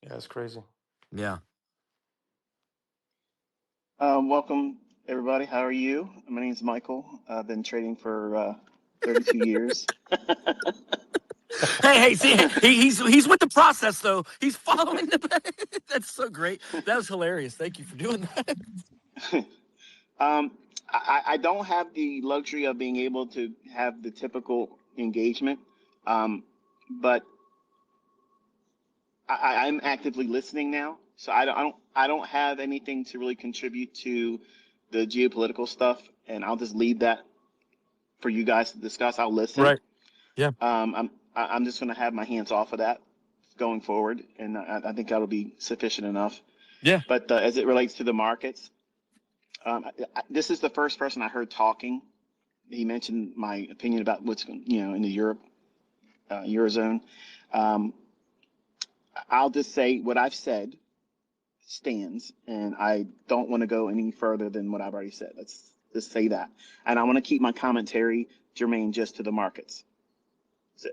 Yeah, it's crazy. Yeah. Welcome, everybody. How are you? My name is Michael. I've been trading for 32 years. Hey, see, he's with the process though. He's following the. That's so great. That was hilarious. Thank you for doing that. um, I don't have the luxury of being able to have the typical engagement, but I'm actively listening now. So I don't have anything to really contribute to the geopolitical stuff, and I'll just leave that for you guys to discuss. I'll listen. Right. Yeah. I'm just going to have my hands off of that going forward, and I think that'll be sufficient enough. Yeah. But as it relates to the markets, this is the first person I heard talking. He mentioned my opinion about what's in the eurozone. Um, I'll just say what I've said stands, and I don't want to go any further than what I've already said. Let's just say that, and I want to keep my commentary germane just to the markets.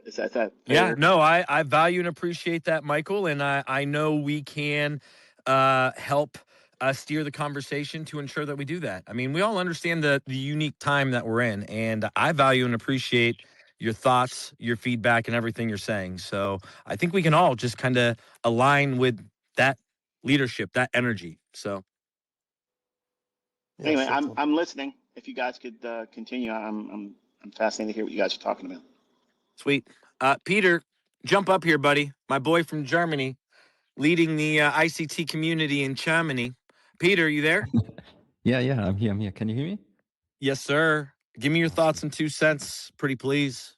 Is that Yeah. fair? No, I value and appreciate that, Michael, and I know we can help steer the conversation to ensure that we do that. I mean, we all understand the unique time that we're in, and I value and appreciate your thoughts, your feedback, and everything you're saying. So I think we can all just kind of align with that leadership, that energy. So Yeah, Anyway, sure I'm thing. I'm listening. If you guys could continue, I'm fascinated to hear what you guys are talking about. sweet. Peter, jump up here, buddy. My boy from Germany, leading the ICT community in Germany. Peter, you there? Yeah, yeah, I'm here. I'm here. Can you hear me? Yes, sir. Give me your thoughts Awesome. and 2 cents, pretty please.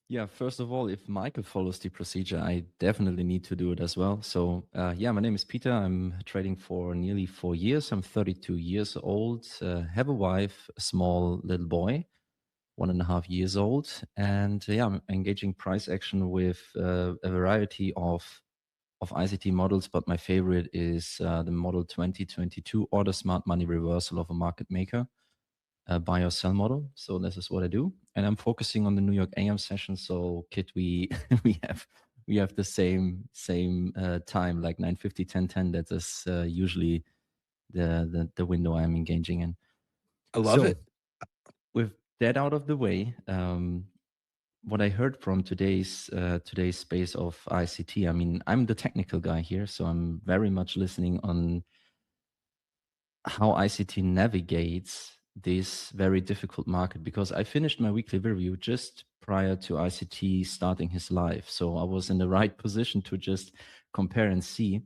Yeah, first of all, if Michael follows the procedure, I definitely need to do it as well. So, yeah, my name is Peter. I'm trading for nearly 4 years. I'm 32 years old, have a wife, a small little boy, 1.5 years old. And yeah, I'm engaging price action with a variety of ICT models, but my favorite is the model 2022 order smart money reversal of a market maker. Buy or sell model. So this is what I do, and I'm focusing on the New York AM session. So Kit, we we have the same time, like 9:50, 10:10. That is usually the window I'm engaging in. I love So it. with that out of the way, what I heard from today's space of ICT. I mean, I'm the technical guy here, so I'm very much listening on how ICT navigates this very difficult market, because I finished my weekly review just prior to ICT starting his live. So I was in the right position to just compare and see.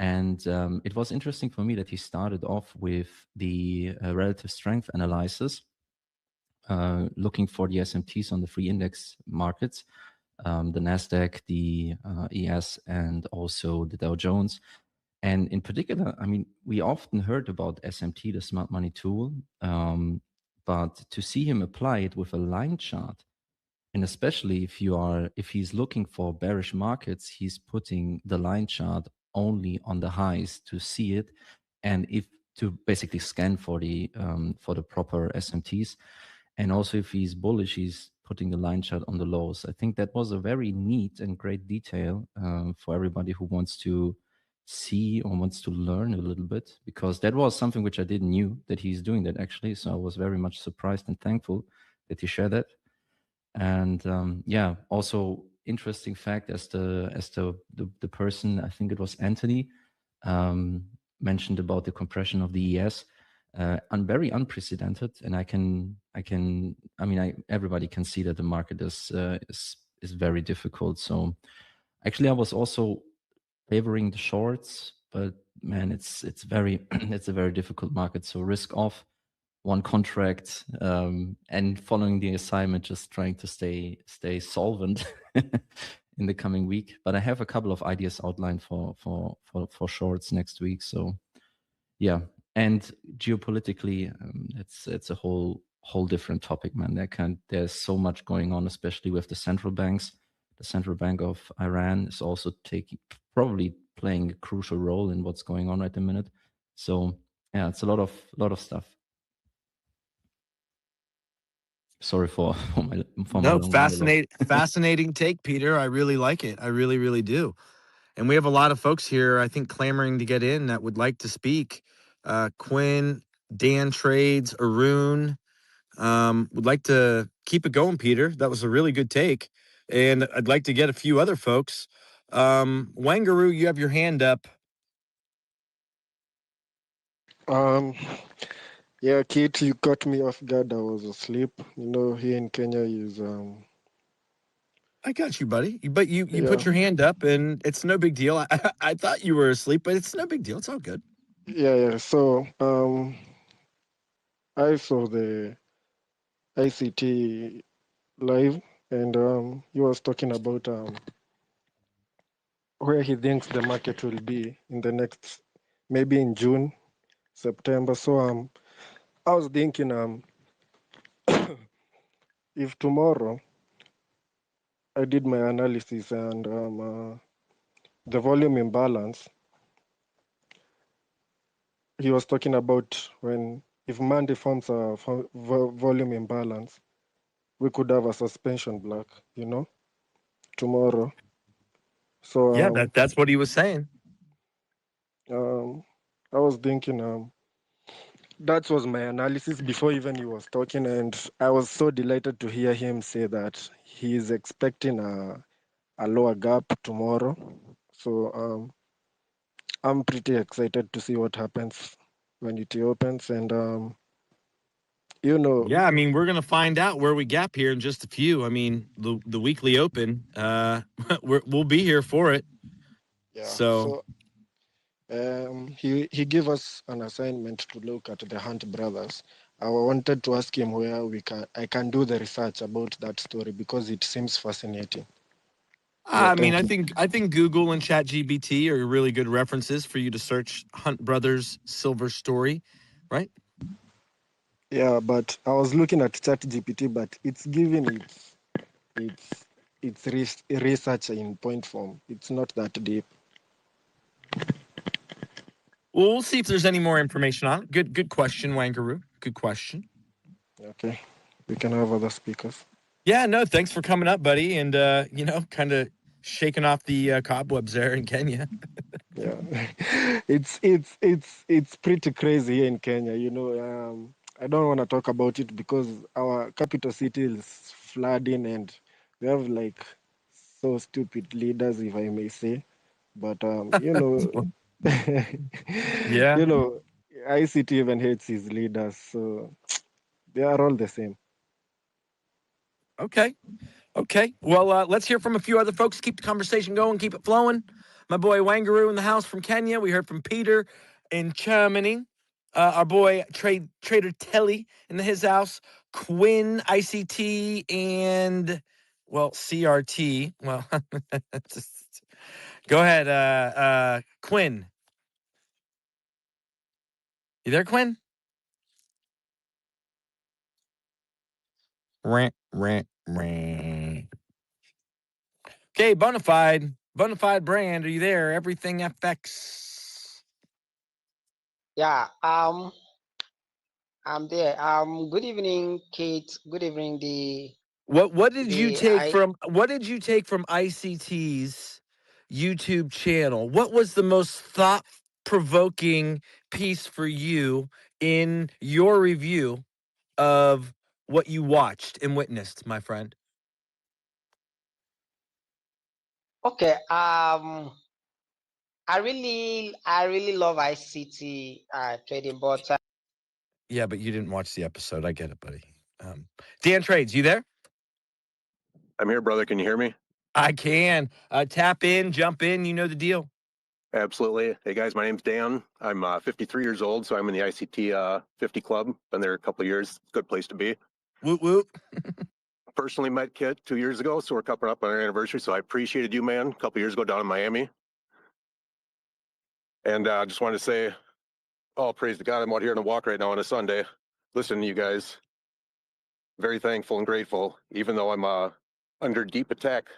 And it was interesting for me that he started off with the relative strength analysis, looking for the SMTs on the free index markets, the NASDAQ, the ES, and also the Dow Jones. And in particular, I mean, we often heard about SMT, the smart money tool, but to see him apply it with a line chart, and especially if he's looking for bearish markets, he's putting the line chart only on the highs to see it, and if to basically scan for the proper SMTs, and also if he's bullish, he's putting the line chart on the lows. I think that was a very neat and great detail for everybody who wants to see or wants to learn a little bit, because that was something which I didn't knew that he's doing that actually. So I was very much surprised and thankful that he shared that. And yeah, also interesting fact, as the person, I think it was Anthony, um, mentioned about the compression of the ES, very unprecedented. And everybody can see that the market is very difficult. So actually, I was also favoring the shorts, but man, it's very it's a very difficult market. So risk off one contract, and following the assignment, just trying to stay solvent in the coming week. But I have a couple of ideas outlined for shorts next week. So yeah, and geopolitically, it's a whole different topic, man. There's so much going on, especially with the central banks. The central bank of Iran is also probably playing a crucial role in what's going on at the minute. So yeah, it's a lot of stuff. Sorry for for my No, long monologue. fascinating take, Peter. I really like it. I really, really do. and we have a lot of folks here, I think, clamoring to get in that would like to speak. Quinn, Dan Trades, Arun, would like to keep it going, Peter. That was a really good take. And I'd like to get a few other folks. Wangaroo, you have your hand up. Yeah, Kate, you caught me off guard. I was asleep. Here in Kenya is I got you, buddy. But you yeah, put your hand up, and it's no big deal. I thought you were asleep, but it's no big deal. It's all good. yeah. So I saw the ICT live, and he was talking about where he thinks the market will be in the next, maybe in June, September. So I was thinking if tomorrow I did my analysis and the volume imbalance he was talking about, when if Monday forms a volume imbalance, we could have a suspension block, tomorrow. So Yeah, that's what he was saying. I was thinking that was my analysis before even he was talking, and I was so delighted to hear him say that he is expecting a lower gap tomorrow. So I'm pretty excited to see what happens when it opens, and Yeah, I mean, we're gonna find out where we gap here in just a few. I mean, the weekly open, we'll be here for it. yeah. So So he gave us an assignment to look at the Hunt brothers. I wanted to ask him where I can do the research about that story, because it seems fascinating. Yeah, I mean, thank you. I think Google and ChatGPT are really good references for you to search Hunt Brothers Silver Story, right? Yeah, but I was looking at ChatGPT, but it's giving its research in point form. It's not that deep. Well, we'll see if there's any more information on it. Good question, Wangaroo. Good question. Okay, we can have other speakers. Yeah, no, thanks for coming up, buddy, and kind of shaking off the cobwebs there in Kenya. Yeah, it's pretty crazy here in Kenya. I don't want to talk about it because our capital city is flooding, and we have like so stupid leaders, if I may say. But Yeah. you know, ICT even hates his leaders, so they are all the same. Okay. Okay. Well, let's hear from a few other folks. Keep the conversation going. Keep it flowing. My boy Wangaroo in the house from Kenya. We heard from Peter in Germany. Our boy Trader Telly in his house. Quinn, ICT, and, well, CRT. Well, just, go ahead, Quinn. You there, Quinn? Rant, rant, rant. Okay, Bonafide brand. Are you there? Everything FX. Yeah, I'm there. Good evening, Kate. Good evening, What did you the take I. from ICT's YouTube channel? What was the most thought provoking piece for you in your review of what you watched and witnessed, my friend? Okay. I really love ICT trading, but Yeah, but you didn't watch the episode. I get it, buddy. Dan Trades, you there? I'm here, brother. Can you hear me? I can. Tap in, jump in. You know the deal. Absolutely. Hey, guys, my name's Dan. I'm 53 years old, so I'm in the ICT 50 Club. Been there a couple of years. Good place to be. Woot woot. Personally met Kit 2 years ago, so we're coming up on our anniversary, so I appreciated you, man, a couple of years ago down in Miami. And I just wanted to say, oh, praise to God, I'm out here on a walk right now on a Sunday. Listen to you guys. Very thankful and grateful, even though I'm under deep attack.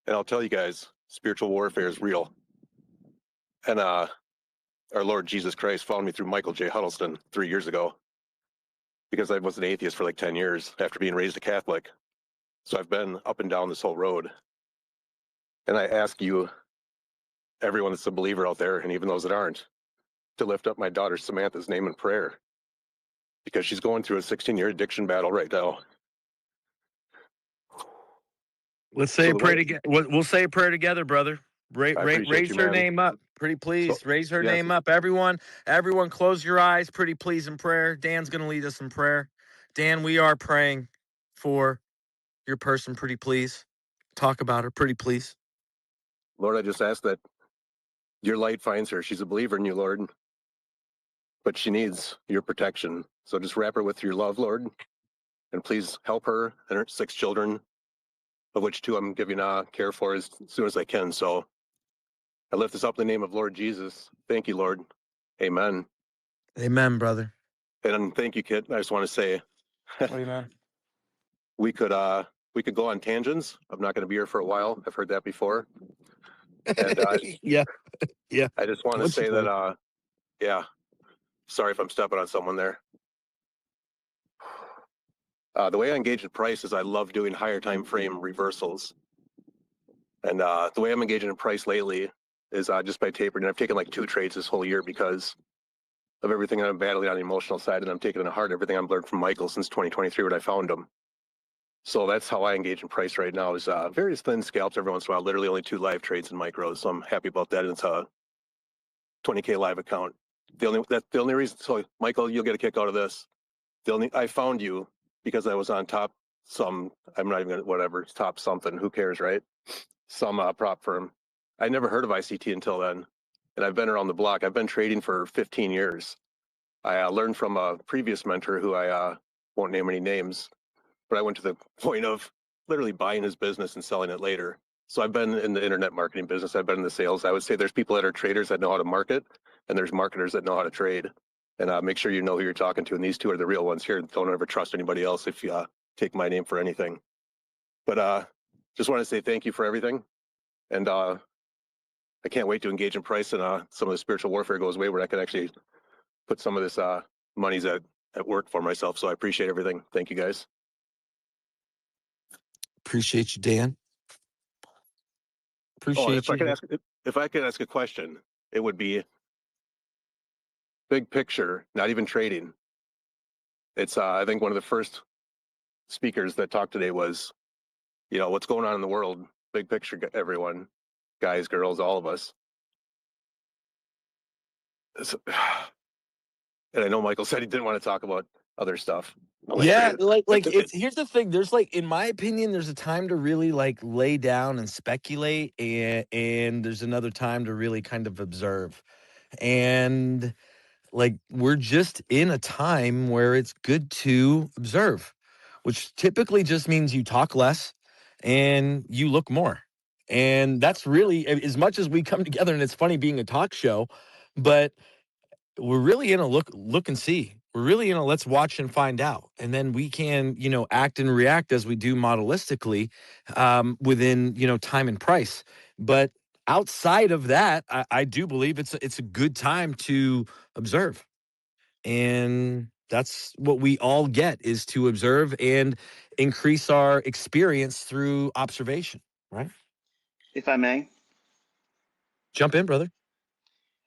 And I'll tell you guys, spiritual warfare is real. And our Lord Jesus Christ found me through Michael J. Huddleston 3 years ago, because I was an atheist for like 10 years after being raised a Catholic. So I've been up and down this whole road. And I ask you, everyone that's a believer out there, and even those that aren't, to lift up my daughter Samantha's name in prayer, because she's going through a 16-year addiction battle right now. Let's say So a the prayer way together. We'll say a prayer together, brother. I appreciate Raise you, her man. name up. Pretty please. So Raise her yes, name up. Everyone, close your eyes. Pretty please in prayer. Dan's going to lead us in prayer. Dan, we are praying for your person. Pretty please. Talk about her. Pretty please. Lord, I just ask that your light finds her. She's a believer in you, Lord, but she needs your protection. So just wrap her with your love, Lord, and please help her and her 6 children, of which 2 I'm giving care for as soon as I can. So I lift this up in the name of Lord Jesus. Thank you, Lord. Amen. Amen, brother. And thank you, Kit. I just want to say Amen. we could go on tangents. I'm not going to be here for a while. I've heard that before. And Yeah. Yeah. I just want to What's say your that yeah, sorry if I'm stepping on someone there. The way I engage in price is I love doing higher time frame reversals. And the way I'm engaging in price lately is just by tapering. And I've taken like 2 trades this whole year because of everything I'm battling on the emotional side. And I'm taking to heart everything I've learned from Michael since 2023 when I found him. So that's how I engage in price right now is various thin scalps every once in a while, literally only 2 live trades in micros. So I'm happy about that. And it's a 20K live account. The only reason, so Michael, you'll get a kick out of this. I found you because I was on top I'm not even gonna, whatever, top something, who cares, right? Some prop firm. I never heard of ICT until then. And I've been around the block. I've been trading for 15 years. I learned from a previous mentor who I won't name any names, but I went to the point of literally buying his business and selling it later. So I've been in the internet marketing business. I've been in the sales. I would say there's people that are traders that know how to market, and there's marketers that know how to trade. And make sure you know who you're talking to. And these 2 are the real ones here. Don't ever trust anybody else if you take my name for anything. But just want to say thank you for everything. And I can't wait to engage in price, and some of the spiritual warfare goes away where I can actually put some of this monies at work for myself. So I appreciate everything. Thank you, guys. Appreciate you, Dan. Oh, Appreciate you. if I could ask a question, it would be big picture, not even trading. It's I think one of the first speakers that talked today was, what's going on in the world, big picture, everyone, guys, girls, all of us. And I know Michael said he didn't want to talk about other stuff. Yeah, it's here's the thing. There's in my opinion, there's a time to really lay down and speculate, and there's another time to really kind of observe. And we're just in a time where it's good to observe, which typically just means you talk less and you look more. And that's really as much as we come together, and it's funny being a talk show, but we're really in a look and see. We're really in a let's watch and find out, and then we can act and react as we do modelistically within time and price. But outside of that, I do believe it's a good time to observe, and that's what we all get, is to observe and increase our experience through observation. Right? If I may, Jump in, brother.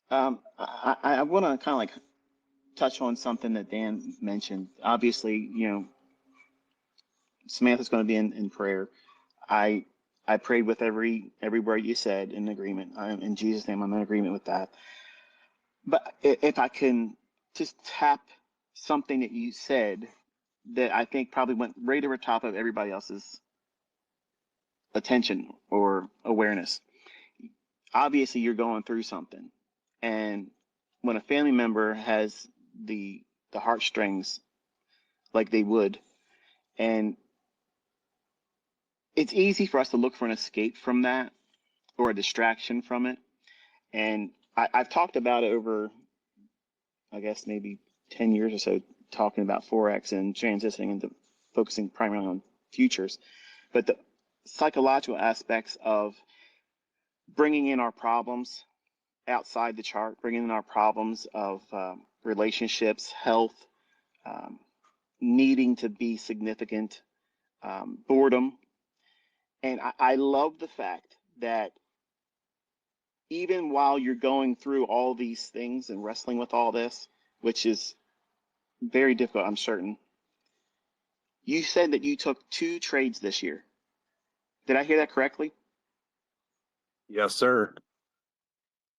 I want to kind of touch on something that Dan mentioned. Obviously, Samantha's going to be in prayer. I prayed with every word you said in agreement. In Jesus' name, I'm in agreement with that. But if I can just tap something that you said that I think probably went right over top of everybody else's attention or awareness. Obviously, you're going through something, and when a family member has the heartstrings like they would, and it's easy for us to look for an escape from that or a distraction from it. And I've talked about it over, I guess, maybe 10 years or so, talking about Forex and transitioning into focusing primarily on futures. But the psychological aspects of bringing in our problems outside the chart, bringing in our problems of relationships, health, um, needing to be significant, boredom. And I love the fact that even while you're going through all these things and wrestling with all this, which is very difficult, I'm certain. You said that you took 2 trades this year. Did I hear that correctly? Yes, sir.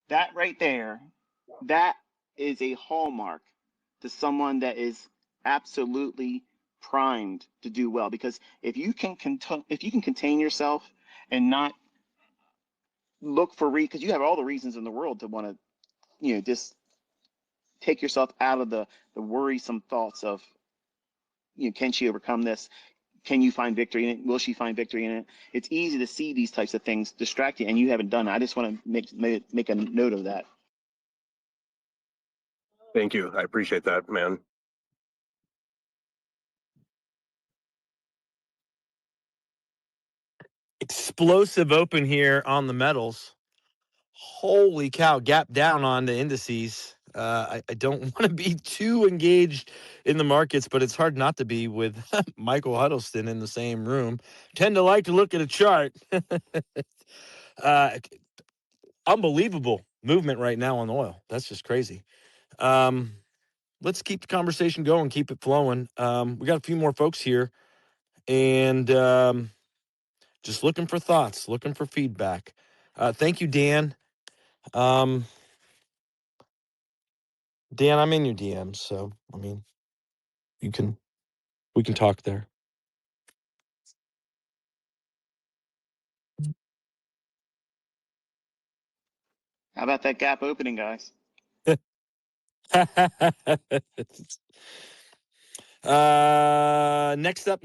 That right there, that is a hallmark to someone that is absolutely primed to do well. Because if you can contain yourself and not look for because you have all the reasons in the world to want to, just take yourself out of the worrisome thoughts of, can she overcome this? Can you find victory in it? Will she find victory in it? It's easy to see these types of things distract you, and you haven't done it. I just want to make a note of that. Thank you. I appreciate that, man. Explosive open here on the metals. Holy cow, gap down on the indices. I don't want to be too engaged in the markets, but it's hard not to be with Michael Huddleston in the same room. Tend to like to look at a chart. Unbelievable movement right now on oil. That's just crazy. Let's keep the conversation going, keep it flowing. We got a few more folks here, and just looking for thoughts, looking for feedback. Thank you, Dan. Dan, I'm in your DMs, so I mean, we can talk there. How about that gap opening, guys? Next up.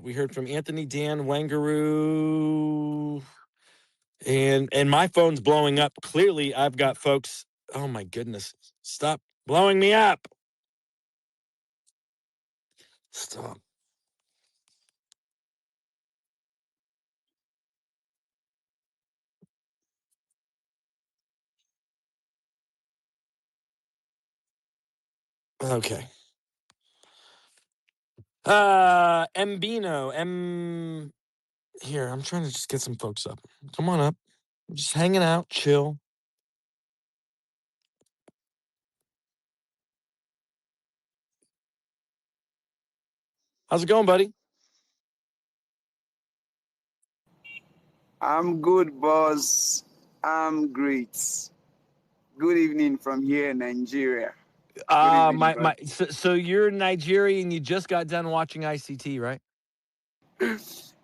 We heard from Anthony, Dan, Wangaroo, and my phone's blowing up. Clearly, I've got folks. Oh my goodness! Stop blowing me up. Stop. Okay. Mbino, here, I'm trying to just get some folks up. Come on up. I'm just hanging out, chill. How's it going, buddy? I'm good, boss. I'm great. Good evening from here in Nigeria. So you're Nigerian. You just got done watching ICT, right?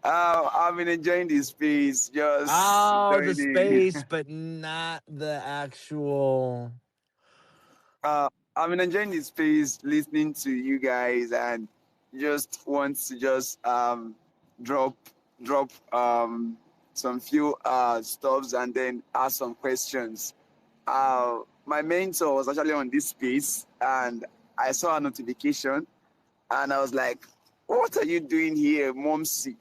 I've been enjoying this space. Just the joining. space, but not the actual. I've been enjoying this space, listening to you guys, and just want to drop some few stuffs and then ask some questions. My mentor was actually on this space, and I saw a notification, and I was like, "What are you doing here, Momsy?"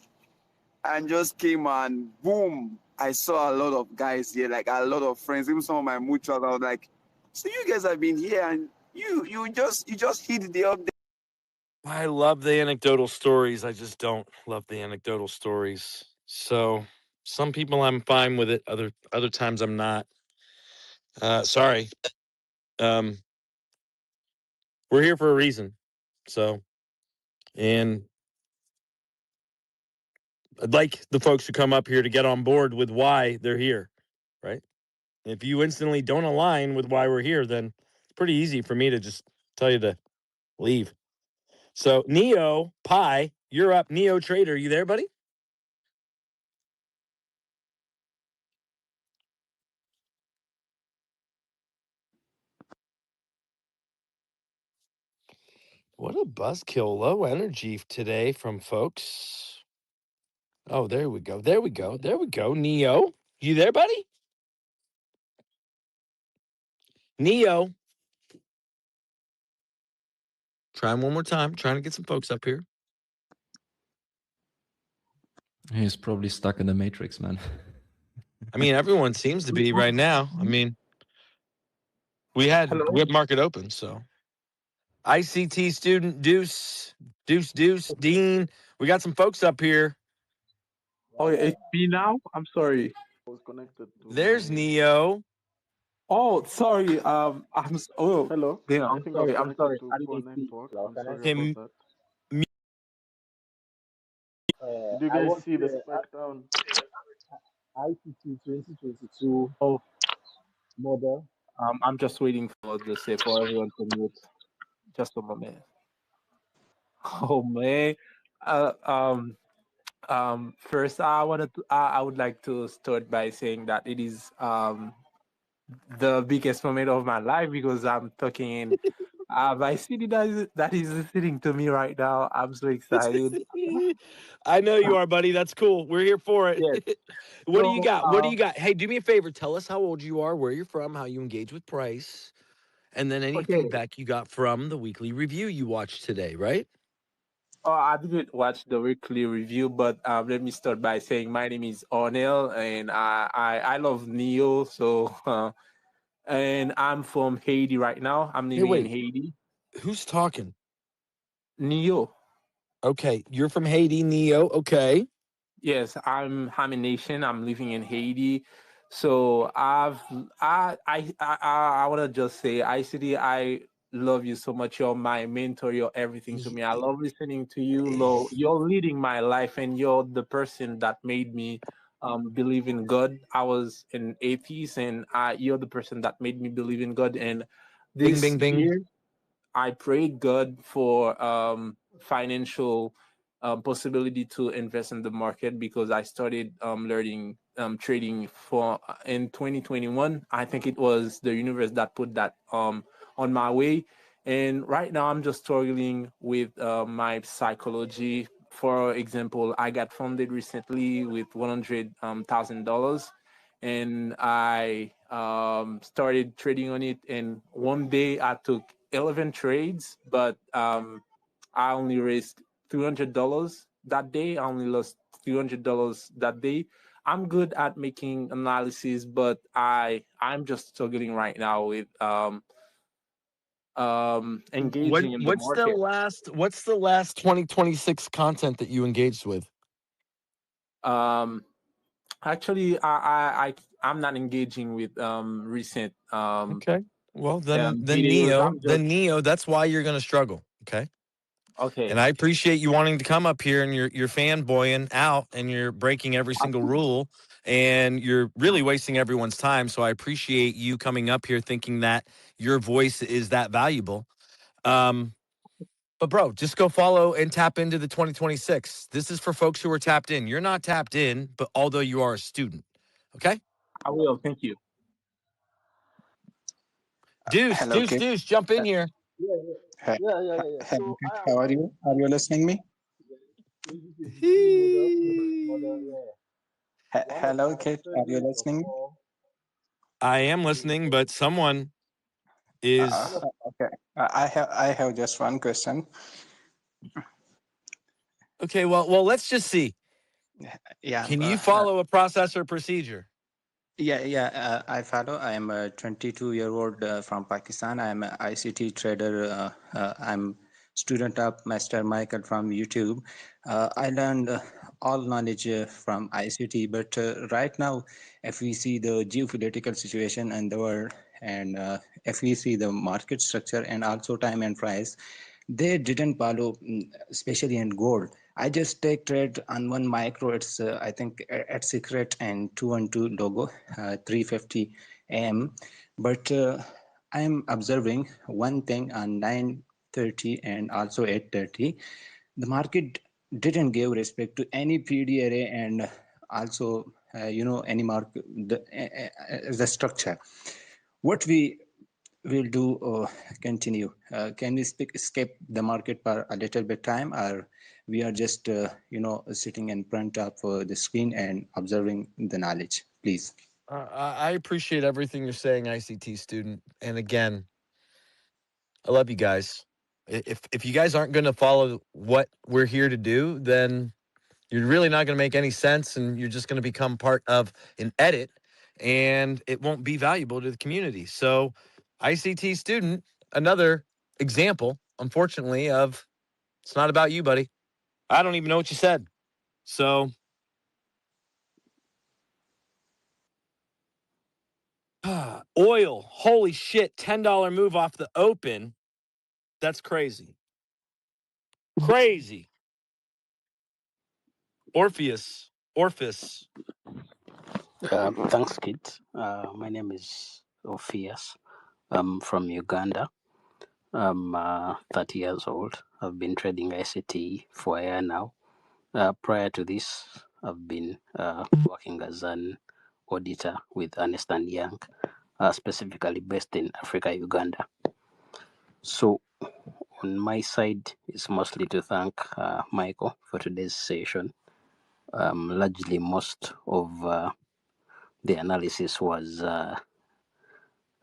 And just came and boom, I saw a lot of guys here, like a lot of friends, even some of my mutuals. I was like, "So you guys have been here, and you just hit the update." I love the anecdotal stories. I just don't love the anecdotal stories. So some people I'm fine with it. Other times I'm not. Sorry. We're here for a reason. So, and I'd like the folks who come up here to get on board with why they're here, right? If you instantly don't align with why we're here, then it's pretty easy for me to just tell you to leave. So, Neo Pi, you're up. Neo Trader, you there, buddy? What a buzzkill. Low energy today from folks. Oh, there we go. Neo, you there, buddy? Neo. Trying one more time. Trying to get some folks up here. He's probably stuck in the Matrix, man. I mean, everyone seems to be right now. I mean, we had market open, so ICT student Deuce, Dean. We got some folks up here. Oh, it's me now. I'm sorry. was connected to There's my. Neo. Oh, sorry. Oh, Hello, yeah. I I'm think I was sorry. I'm connected sorry. to I poor didn't see. network. Hello, I'm can I sorry speak? about Him. that. Did you I guys want see the spec down? ICT 2022 Oh, model. I'm just waiting for for everyone to mute. Just a moment. Oh man. Uh, um. First, I would like to start by saying that it is the biggest moment of my life because I'm talking in my city that is listening to me right now. I'm so excited. I know you are, buddy. That's cool. We're here for it. Yes. What do you So, got? What do you got? Hey, do me a favor. Tell us how old you are, where you're from, how you engage with price, and then any okay. feedback you got from the weekly review you watched today, right? Oh, I didn't watch the weekly review, but let me start by saying my name is Ornel, and I love Neo. So, and I'm from Haiti right now. I'm Hey, living in wait. Haiti. Who's talking? Neo. Okay, you're from Haiti, Neo. Okay. Yes, I'm a nation. I'm living in Haiti. So I want to just say, ICD, I love you so much. You're my mentor. You're everything to me. I love listening to you. You're leading my life, and you're the person that made me believe in God. I was an atheist, and you're the person that made me believe in God. And Bing, this bing, bing. year, I prayed God for financial possibility to invest in the market because I started learning trading for in 2021. I think it was the universe that put that on my way. And right now, I'm just struggling with my psychology. For example, I got funded recently with $100,000, and I started trading on it. And one day, I took 11 trades, but I only raised $300 that day. I only lost $300 that day. I'm good at making analysis, but I'm just struggling right now with What engaging in the market. what's the last 2026 content that you engaged with? Um, Actually, I'm not engaging with recent Okay. Well, then videos. Neo, I'm just then Neo, that's why you're going to struggle, okay? And okay. I appreciate you wanting to come up here and you're fanboying out and you're breaking every single rule and you're really wasting everyone's time. So I appreciate you coming up here thinking that your voice is that valuable. Um, but bro, just go follow and tap into the 2026. This is for folks who are tapped in. You're not tapped in, but although you are a student, okay? I will. Thank you. Deuce, Hello, Deuce, Kit. Deuce, jump in here. Yeah, yeah, He- yeah. Hello, So Kit. I am How are you? Are you listening me? 2022 model. Yeah. One of Hello, my Kit. Are you favorite of listening? all I am is listening, but someone Uh, one is of okay. I have just one question. okay. Well, let's just see. Yeah. Can you follow a process or procedure? Yeah. I follow. I am a 22-year-old from Pakistan. I am an ICT trader. I'm student of Master Michael from YouTube. I learned all knowledge from ICT, but right now, if we see the geopolitical situation in the world, and if we see the market structure and also time and price, they didn't follow, especially in gold. I just take trade on one micro. It's I think at secret and 212 logo, 350 AM. But I'm observing one thing on 9:30 and also 8:30. The market didn't give respect to any PD array and also any mark the structure. What we will do continue. Can we skip the market for a little bit time, or we are just sitting in front of the screen and observing the knowledge, please? I appreciate everything you're saying, ICT student. And again, I love you guys. If you guys aren't going to follow what we're here to do, then you're really not going to make any sense, and you're just going to become part of an edit, and it won't be valuable to the community. So, ICT student, another example, unfortunately, of it's not about you, buddy. I don't even know what you said. So Oil, holy shit, $10 move off the open. That's crazy. Crazy. Orpheus. Thanks, Kit. My name is Ophias. I'm from Uganda. I'm 30 years old. I've been trading ICT for a year now. Prior to this, I've been working as an auditor with Ernest& Young, specifically based in Africa, Uganda. So on my side, it's mostly to thank Michael for today's session. Largely, most of the analysis was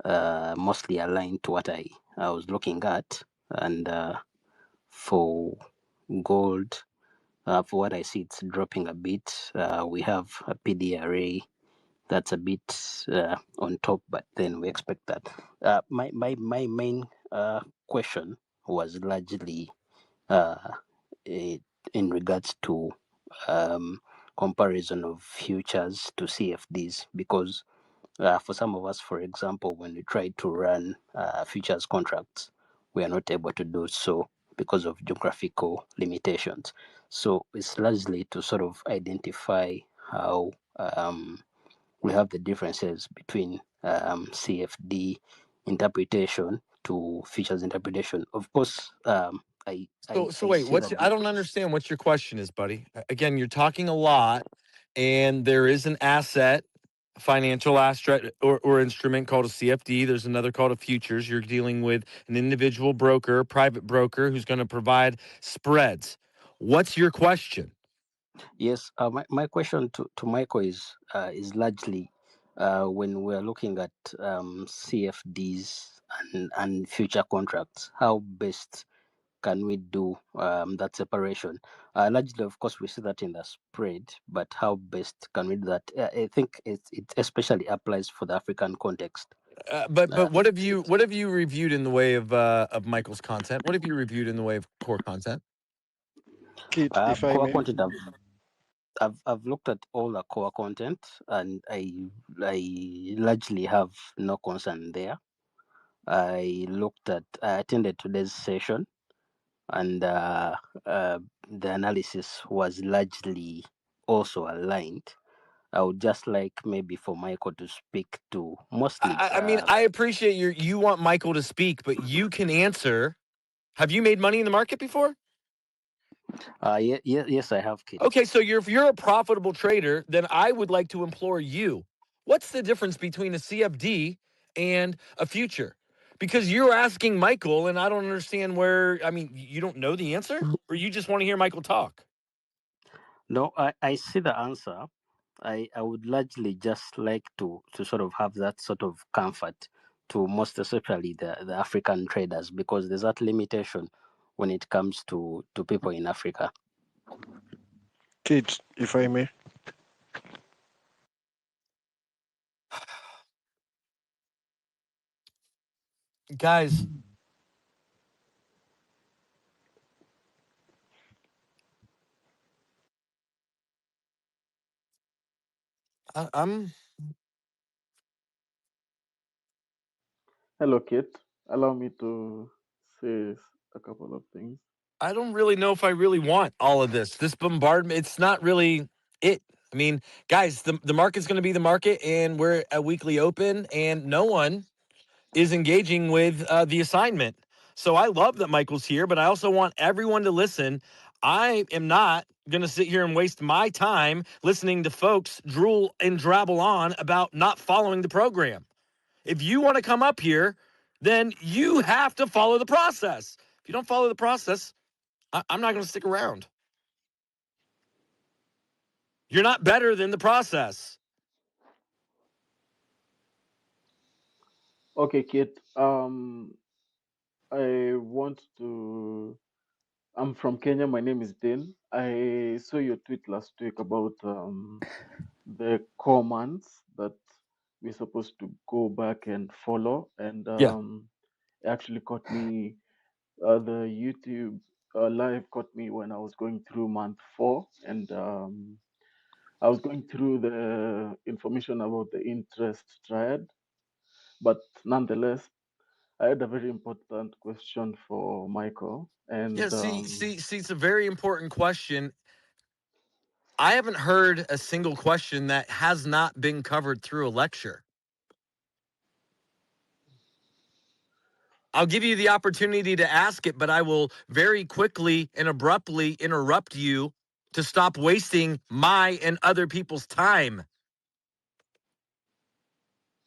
mostly aligned to what I was looking at. And for gold, for what I see, it's dropping a bit. We have a PD array that's a bit on top, but then we expect that. My main question was largely in regards to comparison of futures to CFDs, because for some of us, for example, when we try to run futures contracts, we are not able to do so because of geographical limitations. So it's largely to sort of identify how we have the differences between CFD interpretation to futures interpretation. Of course, So I wait, see that I don't understand what your question is, buddy. Again, you're talking a lot, and there is an asset, financial asset or instrument called a CFD. There's another called a futures. You're dealing with an individual broker, private broker, who's going to provide spreads. What's your question? Yes, my question to Michael is largely when we're looking at CFDs and future contracts, how best can we do that separation? Largely, of course, we see that in the spread, but how best can we do that? I think it especially applies for the African context. But what have you reviewed in the way of Michael's content? What have you reviewed in the way of core content? Kit, if I Core may. content, I've looked at all the core content, and I largely have no concern there. I attended today's session, and the analysis was largely also aligned. I would just like maybe for Michael to speak to mostly. I mean, I appreciate you want Michael to speak, but you can answer. Have you made money in the market before? Yes, I have, Kit. Okay, so if you're a profitable trader, then I would like to implore you. What's the difference between a CFD and a future? Because you're asking Michael, and I don't understand where. I mean, you don't know the answer, or you just want to hear Michael talk. No, I see the answer. I would largely just like to sort of have that sort of comfort to most especially the African traders, because there's that limitation when it comes to people in Africa. Kit, if I may. Guys, I'm Hello, Kit. Allow me to say a couple of things. I don't really know if I really want all of this. This bombardment, it's not really it. I mean, guys, the market's going to be the market, and we're a weekly open, and no one is engaging with the assignment. So I love that Michael's here, but I also want everyone to listen. I am not going to sit here and waste my time listening to folks drool and drabble on about not following the program. If you want to come up here, then you have to follow the process. If you don't follow the process, I'm not going to stick around. You're not better than the process. Okay, Kit. I want to. I'm from Kenya. My name is Din. I saw your tweet last week about the commands that we're supposed to go back and follow, and Yeah. it actually caught me. The YouTube live caught me when I was going through month 4, and I was going through the information about the interest triad, But nonetheless, I had a very important question for Michael. And Yeah, see, it's a very important question. I haven't heard a single question that has not been covered through a lecture. I'll give you the opportunity to ask it, but I will very quickly and abruptly interrupt you to stop wasting my and other people's time.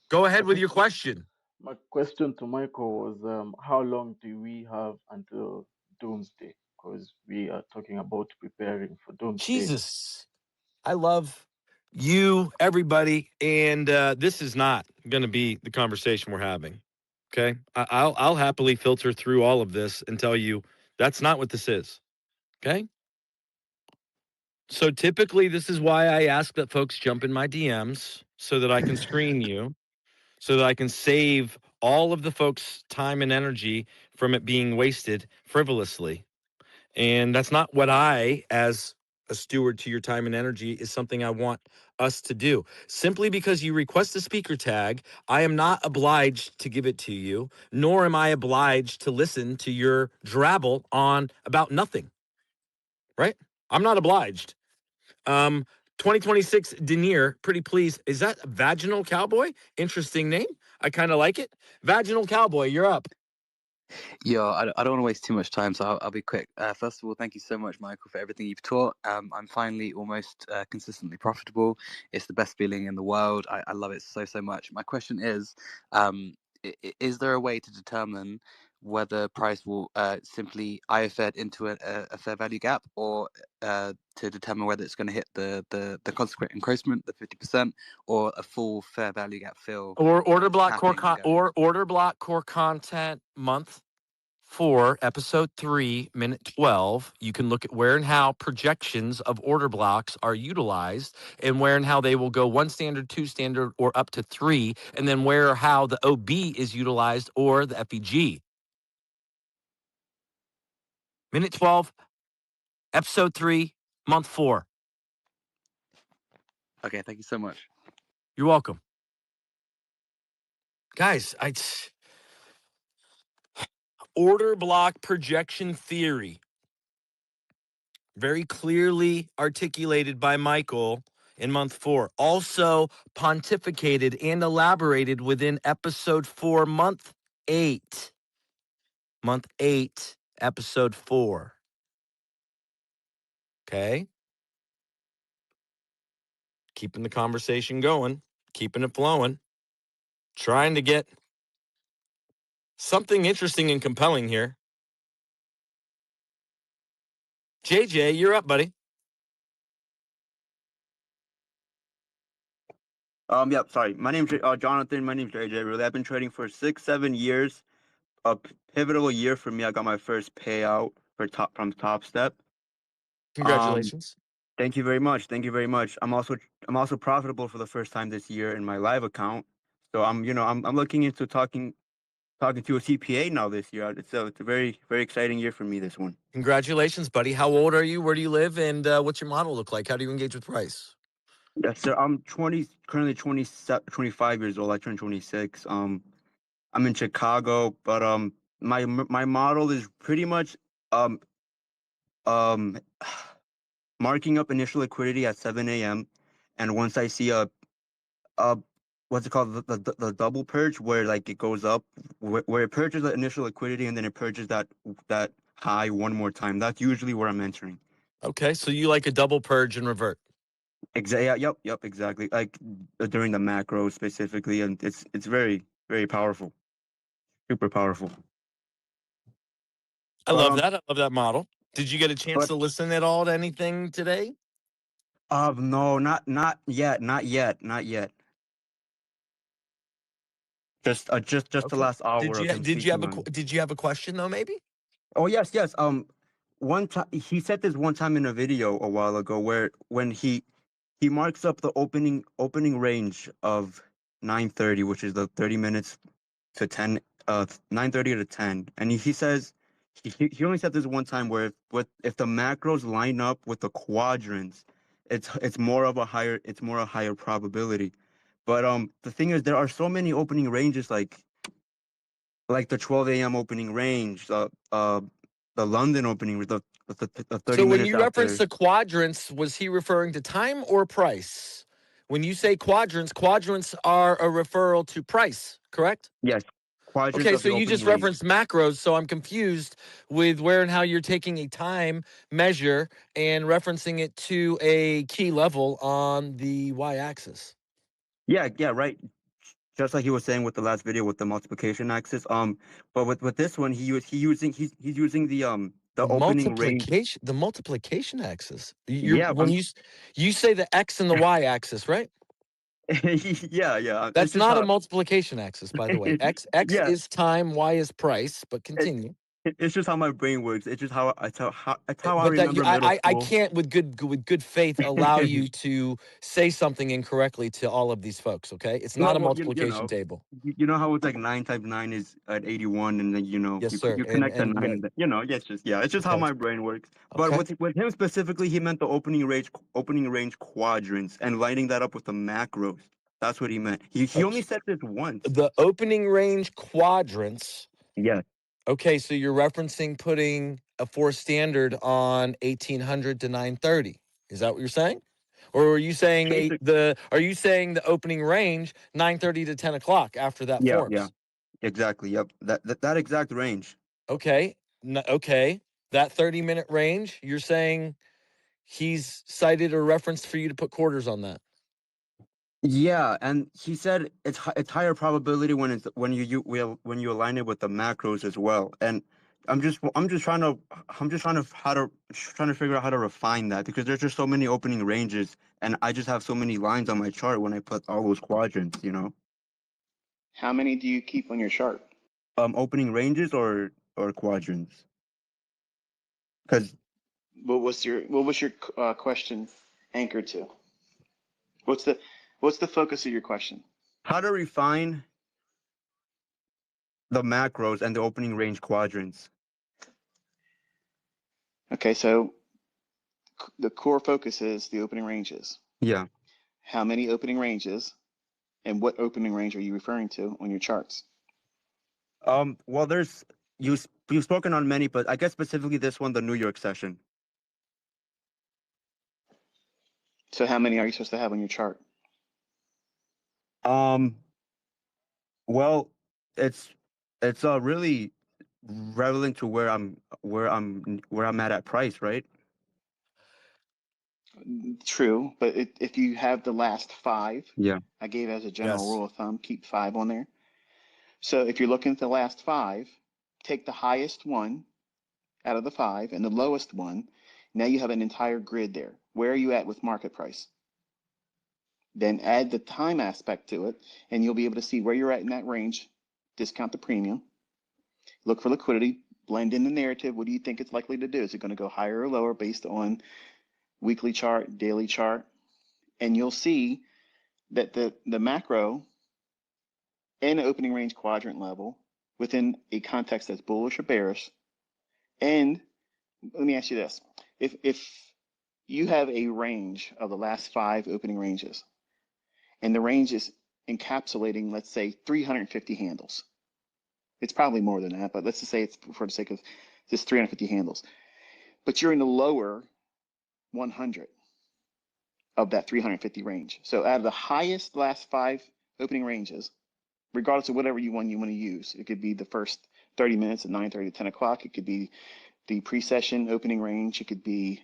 Go ahead with your question. my question to Michael was, how long do we have until doomsday? Because we are talking about preparing for doomsday. Jesus, I love you, everybody, and this is not going to be the conversation we're having. Okay, I'll happily filter through all of this and tell you that's not what this is. Okay. So typically, this is why I ask that folks jump in my DMs so that I can screen you, so that I can save all of the folks' time and energy from it being wasted frivolously. And that's not what I, as a steward to your time and energy, is something I want us to do. Simply because you request a speaker tag, I am not obliged to give it to you, nor am I obliged to listen to your drabble on about nothing. Right? I'm not obliged. 2026 Denier, pretty please. Is that Vaginal Cowboy? Interesting name. I kind of like it. Vaginal Cowboy, you're up. Yeah, I don't want to waste too much time, so I'll be quick. First of all, thank you so much, Michael, for everything you've taught. I'm finally almost consistently profitable. It's the best feeling in the world. I love it so much. My question is, is there a way to determine whether price will simply IFED into a fair value gap, or to determine whether it's going to hit the consequent encroachment, the 50%, or a full fair value gap fill, Or order block core tapping, order block core content month 4, episode 3, minute 12. You can look at where and how projections of order blocks are utilized, and where and how they will go 1 standard, 2 standard, or up to 3, and then where or how the OB is utilized or the FEG. Minute 12, episode 3, month 4. Okay, thank you so much. You're welcome. Guys, order block projection theory, very clearly articulated by Michael in month 4, also pontificated and elaborated within episode 4, month 8. Month 8, episode 4. Okay. Keeping the conversation going, keeping it flowing, trying to get something interesting and compelling here. JJ, you're up, buddy. Yeah, sorry. My name's Jonathan. My name's JJ. Really, I've been trading for 6-7 years. A pivotal year for me. I got my first payout from Top Step. Congratulations. Thank you very much. Thank you very much. I'm also profitable for the first time this year in my live account. So I'm looking into talking to a CPA now this year. It's a very exciting year for me, this one. Congratulations, buddy. How old are you? Where do you live? And what's your model look like? How do you engage with price? Yes, sir. I'm currently 25 years old. I turned 26. I'm in Chicago, but my model is pretty much marking up initial liquidity at 7 a.m. and once I see a what's it called, the double purge, where like it goes up, where it purges the initial liquidity and then it purges that high one more time. That's usually where I'm entering. Okay, so you like a double purge and revert. Exactly. Yep. Exactly. Like during the macro specifically, and it's very powerful, super powerful. I love that. I love that model. Did you get a chance to listen at all to anything today? No, not yet. Just Okay. the last hour of him Did you have speaking on. did you have a question though? Maybe. Oh yes. One time he said this one time in a video a while ago, where when he marks up the opening range of 9:30, which is the 30 minutes to 10, 9:30 to 10, and he says he only said this one time, where if the macros line up with the quadrants, it's more a higher probability. But the thing is, there are so many opening ranges, like the 12 a.m. opening range, the London opening, the 30 So when minutes you reference after. the quadrants, was he referring to time or price? When you say quadrants, quadrants are a referral to price, correct? Yes, quadrants Okay, of so the you opening just range. referenced macros, so I'm confused with where and how you're taking a time measure and referencing it to a key level on the y-axis. Yeah, right. Just like he was saying with the last video with the multiplication axis. But with this one, he's using the opening range. The multiplication axis. Yeah, You say the x and the y-axis, right? yeah. It's That's just not a how. multiplication axis, by the way. X Yeah, is time, y is price, but it, continue. it's just how my brain works. It's just how it's how I But that remember middle I school. can't with good faith allow you to say something incorrectly to all of these folks. Okay, it's No, not a well, multiplication table. you know how it's like 9 times 9 is at 81, and then Yes, you sir. you connect the And 9, right. and then, it's just how Okay. my brain works. But Okay. with him specifically, he meant the opening range quadrants and lining that up with the macros. That's what he meant. He only Okay. said this once. The opening range quadrants. Yeah, Okay, so you're referencing putting a 4 standard on 1800 to 930. Is that what you're saying? Or are you saying basic. are you saying the opening range 930 to 10 o'clock after that Yeah, forms? exactly. Yep, that exact range. Okay. Okay. That 30-minute range, you're saying he's cited or referenced for you to put quarters on that. Yeah, and he said it's higher probability when you align it with the macros as well. And I'm just trying to trying to figure out how to refine that, because there's just so many opening ranges, and I just have so many lines on my chart when I put all those quadrants. How many do you keep on your chart? Opening ranges or quadrants? Because What was your question anchored to? What's the focus of your question? how to refine the macros and the opening range quadrants. Okay, so the core focus is the opening ranges. Yeah. How many opening ranges and what opening range are you referring to on your charts? Well, you've spoken on many, but I guess specifically this one, the New York session. So how many are you supposed to have on your chart? Well, it's really relevant to where I'm at price, right? True, but if you have the last 5, Yeah. I gave as a general Yes. rule of thumb, keep 5 on there. So if you're looking at the last 5, take the highest one out of the 5 and the lowest one. Now you have an entire grid there. Where are you at with market price? Then add the time aspect to it, and you'll be able to see where you're at in that range, discount the premium, look for liquidity, blend in the narrative. What do you think it's likely to do? Is it going to go higher or lower based on weekly chart, daily chart? And you'll see that the macro and opening range quadrant level within a context that's bullish or bearish. And let me ask you this. If you have a range of the last 5 opening ranges, and the range is encapsulating, let's say, 350 handles. It's probably more than that, but let's just say it's for the sake of just 350 handles. But you're in the lower 100 of that 350 range. So out of the highest last 5 opening ranges, regardless of whatever you want to use, it could be the first 30 minutes at 9:30 to 10 o'clock. It could be the pre-session opening range. It could be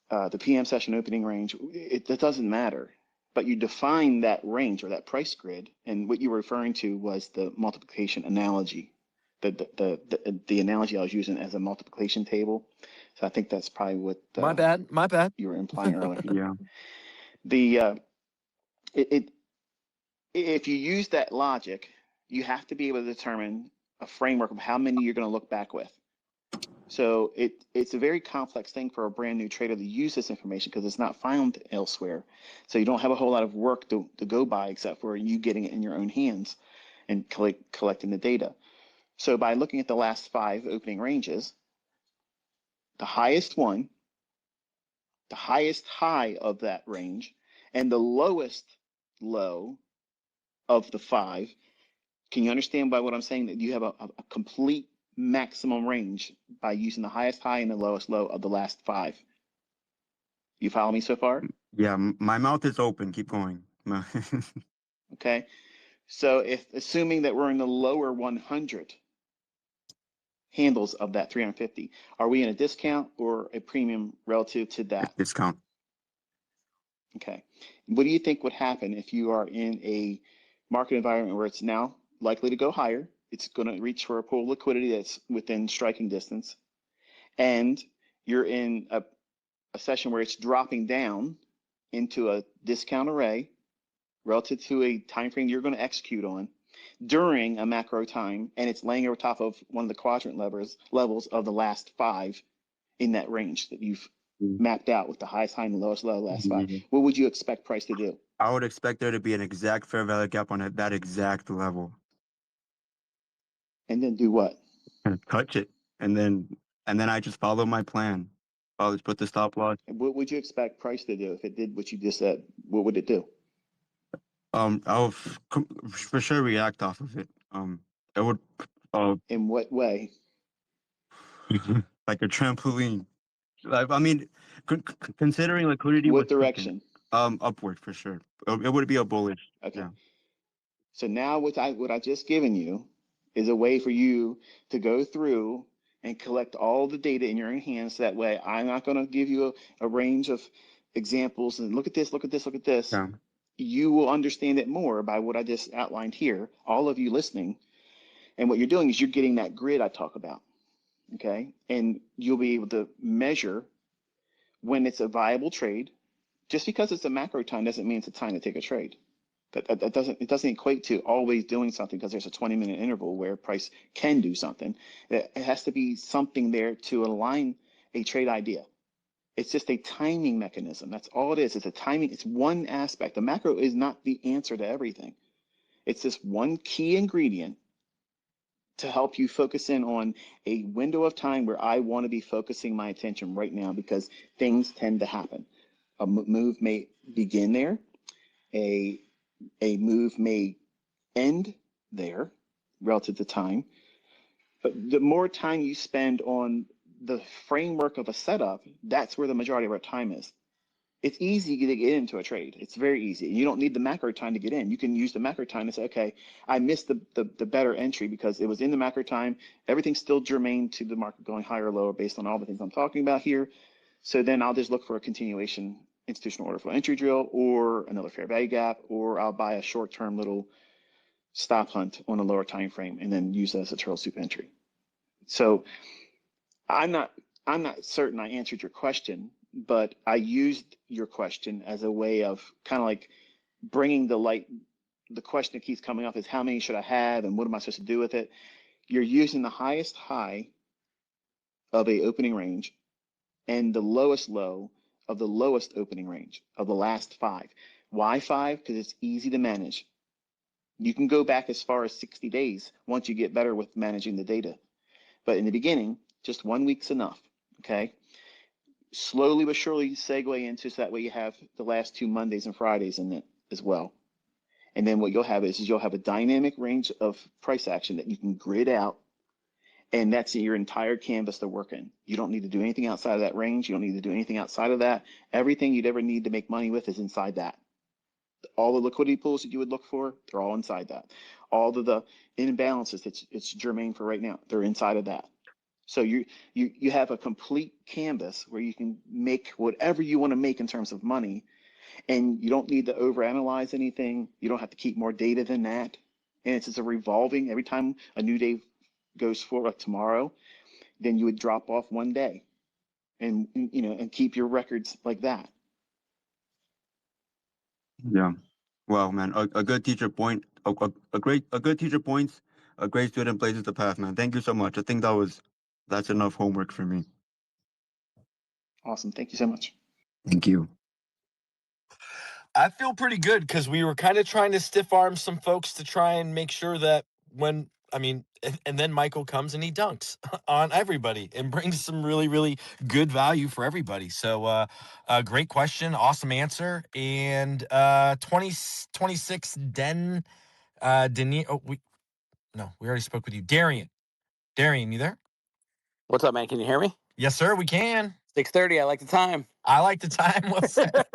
the PM session opening range. It doesn't matter. But you define that range or that price grid, and what you were referring to was the multiplication analogy, the analogy I was using as a multiplication table. So I think that's probably what My bad. you were implying earlier. Yeah. The if you use that logic, you have to be able to determine a framework of how many you're going to look back with. So it's a very complex thing for a brand new trader to use this information because it's not found elsewhere. So you don't have a whole lot of work to go by except for you getting it in your own hands and collecting the data. So by looking at the last 5 opening ranges, the highest one, the highest high of that range, and the lowest low of the 5. Can you understand by what I'm saying that you have a complete maximum range by using the highest high and the lowest low of the last 5? You follow me so far? Yeah, my mouth is open. Keep going. Okay. So if assuming that we're in the lower 100 handles of that 350, are we in a discount or a premium relative to that? Discount. Okay. What do you think would happen if you are in a market environment where it's now likely to go higher? It's going to reach for a pool of liquidity that's within striking distance, and you're in a session where it's dropping down into a discount array relative to a time frame you're going to execute on during a macro time, and it's laying over top of one of the quadrant levels of the last 5 in that range that you've mapped out with the highest high and the lowest low last 5. What would you expect price to do? I would expect there to be an exact fair value gap on that exact level. And then do what? And touch it, and then I just follow my plan. I'll just put the stop loss. And what would you expect price to do if it did what you just said? What would it do? I'll for sure react off of it. It would. In what way? Like a trampoline. I mean, considering liquidity. What direction? Upward for sure. It would be a bullish. Okay. Yeah. So now what I just given you is a way for you to go through and collect all the data in your own hands. That way, I'm not going to give you a range of examples and look at this, look at this, look at this. Yeah. You will understand it more by what I just outlined here, all of you listening. And what you're doing is you're getting that grid I talk about, okay? And you'll be able to measure when it's a viable trade. Just because it's a macro time doesn't mean it's a time to take a trade. It doesn't equate to always doing something because there's a 20-minute interval where price can do something. It has to be something there to align a trade idea. It's just a timing mechanism. That's all it is. It's a timing. It's one aspect. The macro is not the answer to everything. It's just one key ingredient to help you focus in on a window of time where I want to be focusing my attention right now because things tend to happen. A move may begin there. A move may end there relative to time. But the more time you spend on the framework of a setup, that's where the majority of our time is. It's easy to get into a trade. It's very easy. You don't need the macro time to get in. You can use the macro time to say, okay, I missed the better entry because it was in the macro time. Everything's still germane to the market going higher or lower based on all the things I'm talking about here. So then I'll just look for a continuation institutional order flow entry drill or another fair value gap, or I'll buy a short-term little stop hunt on a lower time frame and then use that as a trail soup entry. So I'm not certain I answered your question, but I used your question as a way of kind of like bringing the light. The question that keeps coming up is how many should I have and what am I supposed to do with it? You're using the highest high of a opening range and the lowest low of the lowest opening range of the last 5. Why 5? Because it's easy to manage. You can go back as far as 60 days once you get better with managing the data. But in the beginning, just 1 week's enough, okay? Slowly but surely segue into so that way you have the last 2 Mondays and Fridays in it as well. And then what you'll have is you'll have a dynamic range of price action that you can grid out, and that's your entire canvas to work in. You don't need to do anything outside of that range. You don't need to do anything outside of that. Everything you'd ever need to make money with is inside that. All the liquidity pools that you would look for, they're all inside that. All of the imbalances it's germane for right now, they're inside of that. So you have a complete canvas where you can make whatever you want to make in terms of money, and you don't need to overanalyze anything. You don't have to keep more data than that. And it's just a revolving, every time a new day goes forward, like tomorrow, then you would drop off 1 day and keep your records like that. Yeah. Well, man, a good teacher point, a good teacher points, a great student blazes the path, man. Thank you so much. I think that's enough homework for me. Awesome. Thank you so much. Thank you. I feel pretty good because we were kind of trying to stiff arm some folks to try and make sure that when I mean, and then Michael comes and he dunks on everybody and brings some really, really good value for everybody. So, great question, awesome answer, and 26 Denis. Oh, we already spoke with you, Darian. Darian, you there? What's up, man? Can you hear me? Yes, sir. We can. 6:30. I like the time. I like the time. What's that?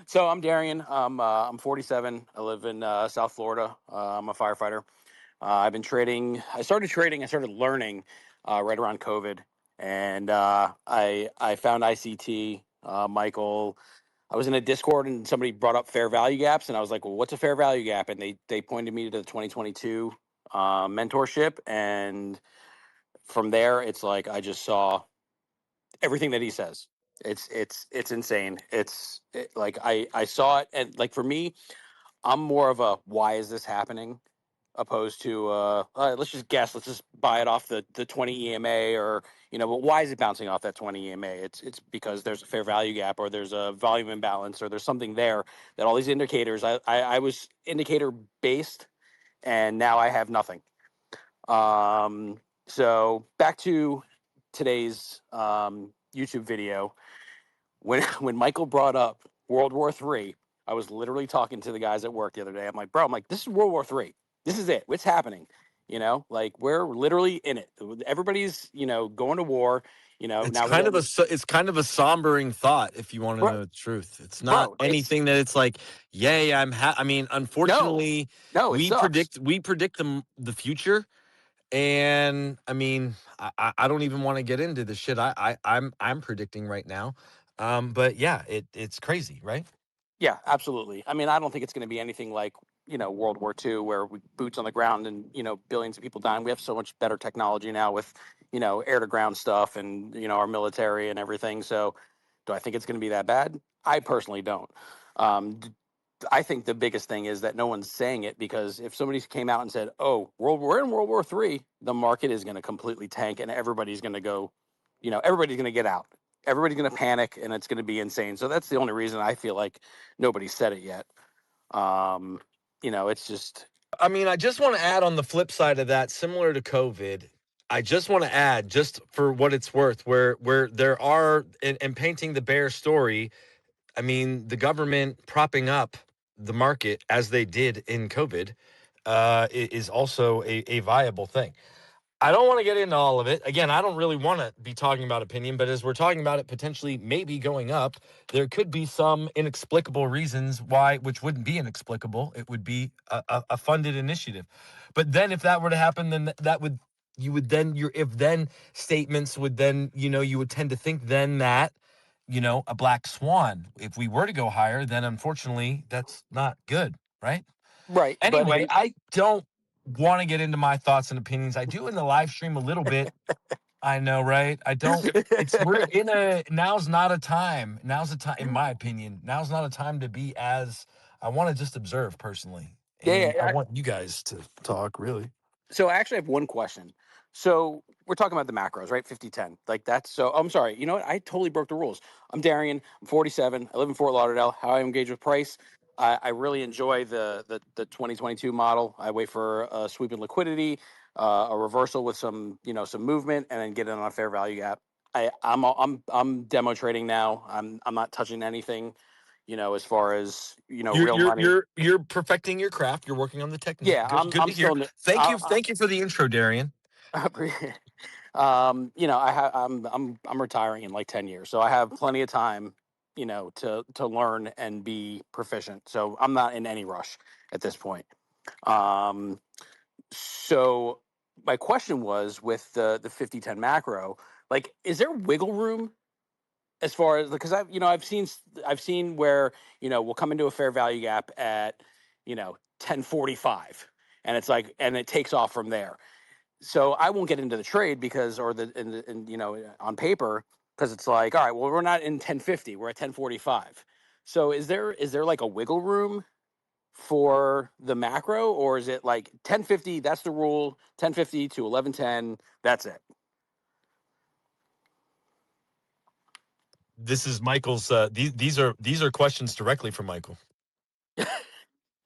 So I'm Darian. I'm 47. I live in South Florida. I'm a firefighter. I've been trading. I started learning right around COVID, and I found ICT. Michael, I was in a Discord and somebody brought up fair value gaps, and I was like, "Well, what's a fair value gap?" And they pointed me to the 2022 mentorship, and from there, it's like I just saw everything that he says. It's insane. Like I saw it, and like for me, I'm more of a why is this happening opposed to let's just guess, let's just buy it off the 20 EMA, or but why is it bouncing off that 20 EMA? It's because there's a fair value gap, or there's a volume imbalance, or there's something there that all these indicators. I was indicator based, and now I have nothing. So back to today's YouTube video. When Michael brought up World War III, I was literally talking to the guys at work the other day. I'm like, bro, this is World War III. This is it. What's happening? Like we're literally in it. Everybody's going to war. It's Now we kind got of it's kind of a sombering thought, if you want to know the truth. It's not bro. anything that it's like, yay, I mean, unfortunately, no, it sucks. we predict the future, and I mean, I don't even want to get into the shit I'm predicting right now. But yeah, it's crazy, right? Yeah, absolutely. I mean, I don't think it's going to be anything like World War II, where we boots on the ground and billions of people dying. We have so much better technology now with air to ground stuff, and our military and everything. So, do I think it's going to be that bad? I personally don't. I think the biggest thing is that no one's saying it, because if somebody came out and said, "Oh, we're in World War III," the market is going to completely tank, and everybody's going to go, everybody's going to get out. Everybody's going to panic, and it's going to be insane. So that's the only reason I feel like nobody said it yet. It's just. I mean, I just want to add on the flip side of that, similar to COVID. I just want to add, just for what it's worth, where there are, and painting the bear story. I mean, the government propping up the market as they did in COVID is also a viable thing. I don't want to get into all of it. Again, I don't really want to be talking about opinion, but as we're talking about it potentially maybe going up, there could be some inexplicable reasons why, which wouldn't be inexplicable. It would be a funded initiative. But then if that were to happen, then that would, if then statements would then, you would tend to think then that, a black swan, if we were to go higher, then unfortunately that's not good, right? Right. Anyway, I don't want to get into my thoughts and opinions. I do in the live stream a little bit. I know, right? I don't. We're in now's not a time. Now's a time, in my opinion. Now's not a time to be as. I want to just observe personally. And I want you guys to talk, really. So I actually have one question. So we're talking about the macros, right? 50-10. Like that's so. I'm sorry. You know what? I totally broke the rules. I'm Darian. I'm 47. I live in Fort Lauderdale. How I engage with price. I really enjoy the 2022 model. I wait for a sweep in liquidity, a reversal with some movement, and then get in on a fair value gap. I'm demo trading now. I'm not touching anything. As far as real money. You're perfecting your craft. You're working on the technique. Yeah, good to hear. still. Thank you for the intro, Darian. I'm retiring in like 10 years, so I have plenty of time, to learn and be proficient. So I'm not in any rush at this point. So my question was with the 50-10 macro, like, is there wiggle room as far as, because I've seen where we'll come into a fair value gap at 1045, and it's like, and it takes off from there. So I won't get into the trade because, or on paper, because it's like, all right, well, we're not in 1050, we're at 1045. So is there like a wiggle room for the macro, or is it like 1050? That's the rule. 1050 to 1110. That's it. This is Michael's. These are questions directly from Michael.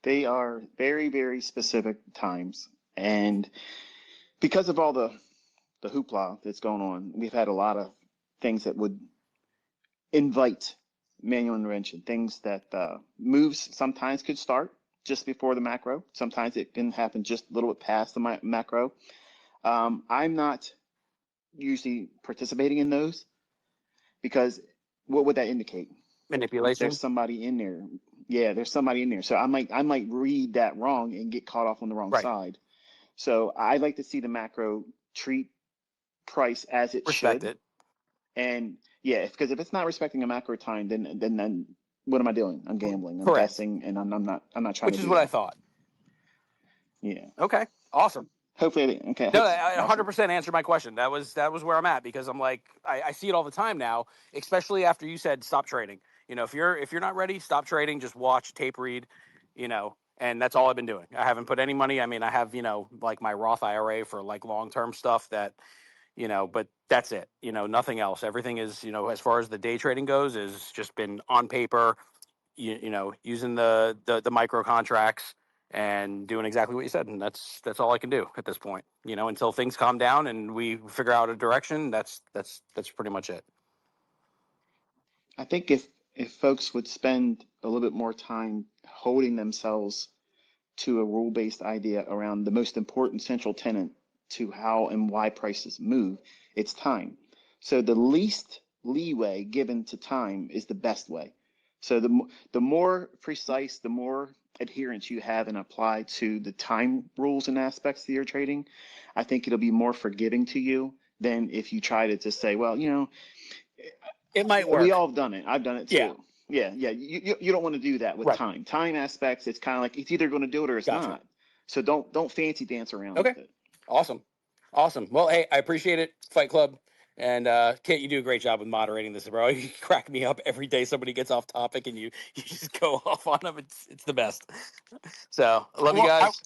They are very, very specific times. And because of all the hoopla that's going on, we've had a lot of things that would invite manual intervention, things that moves sometimes could start just before the macro. Sometimes it can happen just a little bit past the macro. I'm not usually participating in those because what would that indicate? Manipulation. There's somebody in there. Yeah, there's somebody in there. So I might read that wrong and get caught off on the wrong side. So I like to see the macro treat price as it Respect should. it. And yeah, because if it's not respecting a macro time, then what am I doing? I'm gambling. I'm Correct. guessing, and I'm not trying Which to is do what that. I thought. Yeah. Okay. Awesome. Hopefully, okay. No, I 100% answered my question. That was where I'm at, because I'm like, I see it all the time now, especially after you said stop trading. You know, if you're not ready, stop trading. Just watch, tape read, you know, and that's all I've been doing. I haven't put any money. I mean, I have, you know, like my Roth IRA for like long-term stuff that, you know, but that's it. You know, nothing else. Everything is, you know, as far as the day trading goes, is just been on paper, you know, using the micro contracts and doing exactly what you said. And that's all I can do at this point, you know, until things calm down and we figure out a direction. That's pretty much it. I think if folks would spend a little bit more time holding themselves to a rule-based idea around the most important central tenet to how and why prices move, it's time. So the least leeway given to time is the best way. So the more precise, the more adherence you have and apply to the time rules and aspects of your trading, I think it'll be more forgiving to you than if you try to just say, well, you know, it might work. We all have done it. I've done it too. Yeah. Yeah. You don't want to do that with time. Time aspects, it's kind of like it's either going to do it or it's not. So don't fancy dance around with it. Awesome. Well, hey, I appreciate it, Fight Club. And Kit, you do a great job with moderating this, bro. You crack me up every day. Somebody gets off topic and you just go off on them. It's the best. So I love you guys.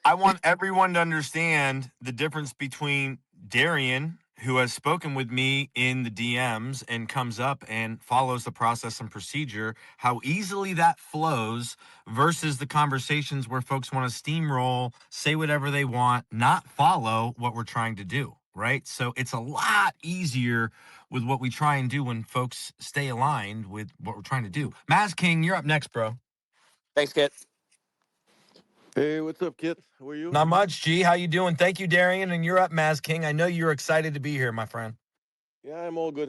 I want everyone to understand the difference between Darian, who has spoken with me in the DMs and comes up and follows the process and procedure, how easily that flows, versus the conversations where folks want to steamroll, say whatever they want, not follow what we're trying to do, right? So it's a lot easier with what we try and do when folks stay aligned with what we're trying to do. Maz King, you're up next, bro. Thanks, Kit. Hey, what's up, Kit? How are you? Not much, G. How you doing? Thank you, Darian. And you're up, Maz King. I know you're excited to be here, my friend. Yeah, I'm all good.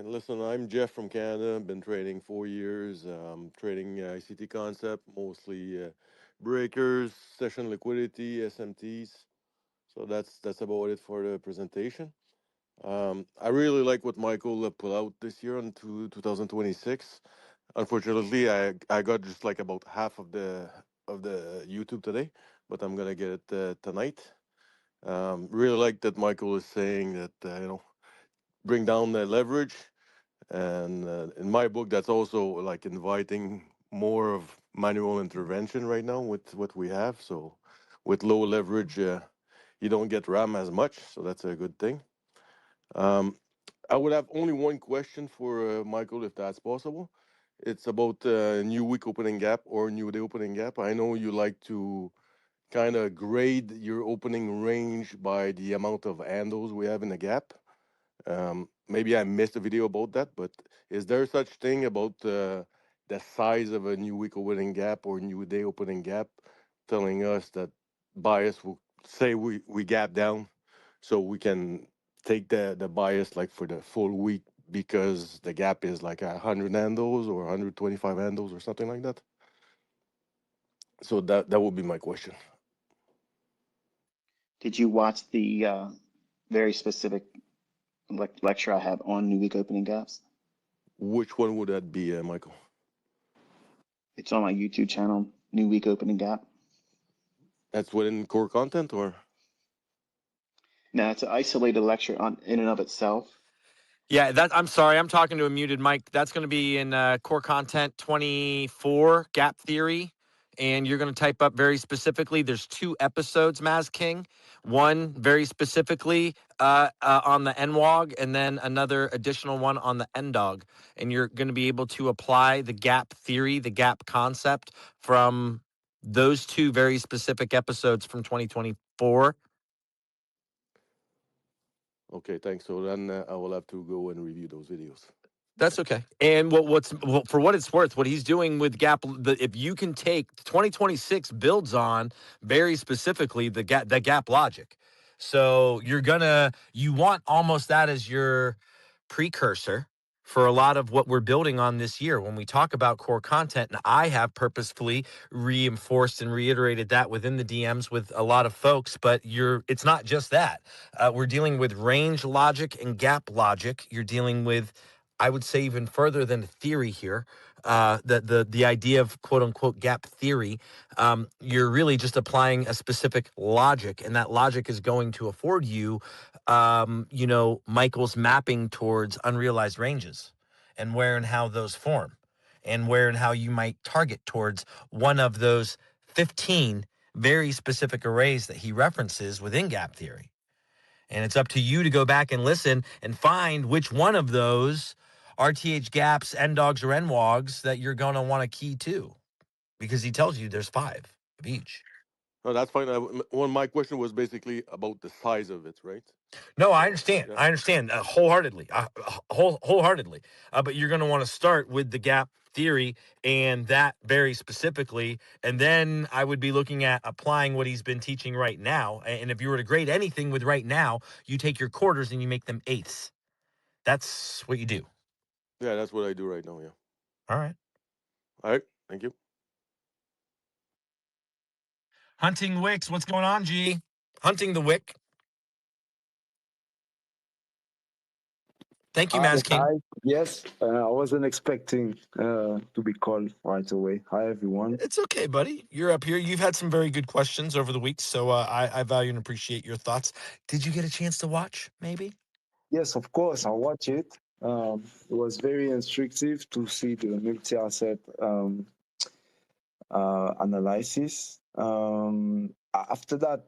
Listen, I'm Jeff from Canada. I've been trading 4 years, trading ICT concept, mostly breakers, session liquidity, SMTs. So that's about it for the presentation. I really like what Michael put out this year on 2026. Unfortunately, I got just like about half of the YouTube today, but I'm gonna get it tonight. Really like that Michael is saying that bring down the leverage, and in my book, that's also like inviting more of manual intervention right now with what we have. So with low leverage, you don't get RAM as much, so that's a good thing. I would have only one question for Michael, if that's possible. It's about new week opening gap or new day opening gap. I know you like to kind of grade your opening range by the amount of handles we have in the gap. Maybe I missed a video about that, but is there such thing about the size of a new week opening gap or new day opening gap telling us that bias will say we gap down, so we can take the bias like for the full week because the gap is like 100 handles or 125 handles or something like that? So that would be my question. Did you watch the very specific lecture I have on new week opening gaps? Which one would that be, Michael? It's on my YouTube channel, New Week Opening Gap. That's within core content, or? No, it's an isolated lecture in and of itself. Yeah, I'm sorry. I'm talking to a muted mic. That's going to be in core content 24, gap theory. And you're going to type up very specifically. There's 2 episodes, Maz King. One very specifically on the NWOG, and then another additional one on the NDOG. And you're going to be able to apply the gap theory, the gap concept from those two very specific episodes from 2024. Okay, thanks. So then I will have to go and review those videos. That's okay. And for what it's worth, what he's doing with Gap, if you can take 2026 builds on very specifically the Gap logic. So you want almost that as your precursor for a lot of what we're building on this year. When we talk about core content, and I have purposefully reinforced and reiterated that within the DMs with a lot of folks, but it's not just that. We're dealing with range logic and gap logic. You're dealing with, I would say, even further than theory here. The idea of quote unquote gap theory, you're really just applying a specific logic, and that logic is going to afford you, Michael's mapping towards unrealized ranges and where and how those form, and where and how you might target towards one of those 15 very specific arrays that he references within gap theory. And it's up to you to go back and listen and find which one of those RTH gaps, NDogs, or NWOGs that you're going to want to key to, because he tells you there's 5 of each. No, that's fine. My question was basically about the size of it, right? No, I understand. Yeah. I understand wholeheartedly. Wholeheartedly. But you're going to want to start with the gap theory and that very specifically. And then I would be looking at applying what he's been teaching right now. And if you were to grade anything with right now, you take your quarters and you make them eighths. That's what you do. Yeah, that's what I do right now. Yeah. All right. All right. Thank you. Hunting Wicks, what's going on, G? Hunting the Wick. Thank you, Maz King. Hi. Yes, I wasn't expecting to be called right away. Hi, everyone. It's okay, buddy. You're up here. You've had some very good questions over the week, so I value and appreciate your thoughts. Did you get a chance to watch, maybe? Yes, of course, I'll watch it. It was very instructive to see the multi-asset analysis. After that,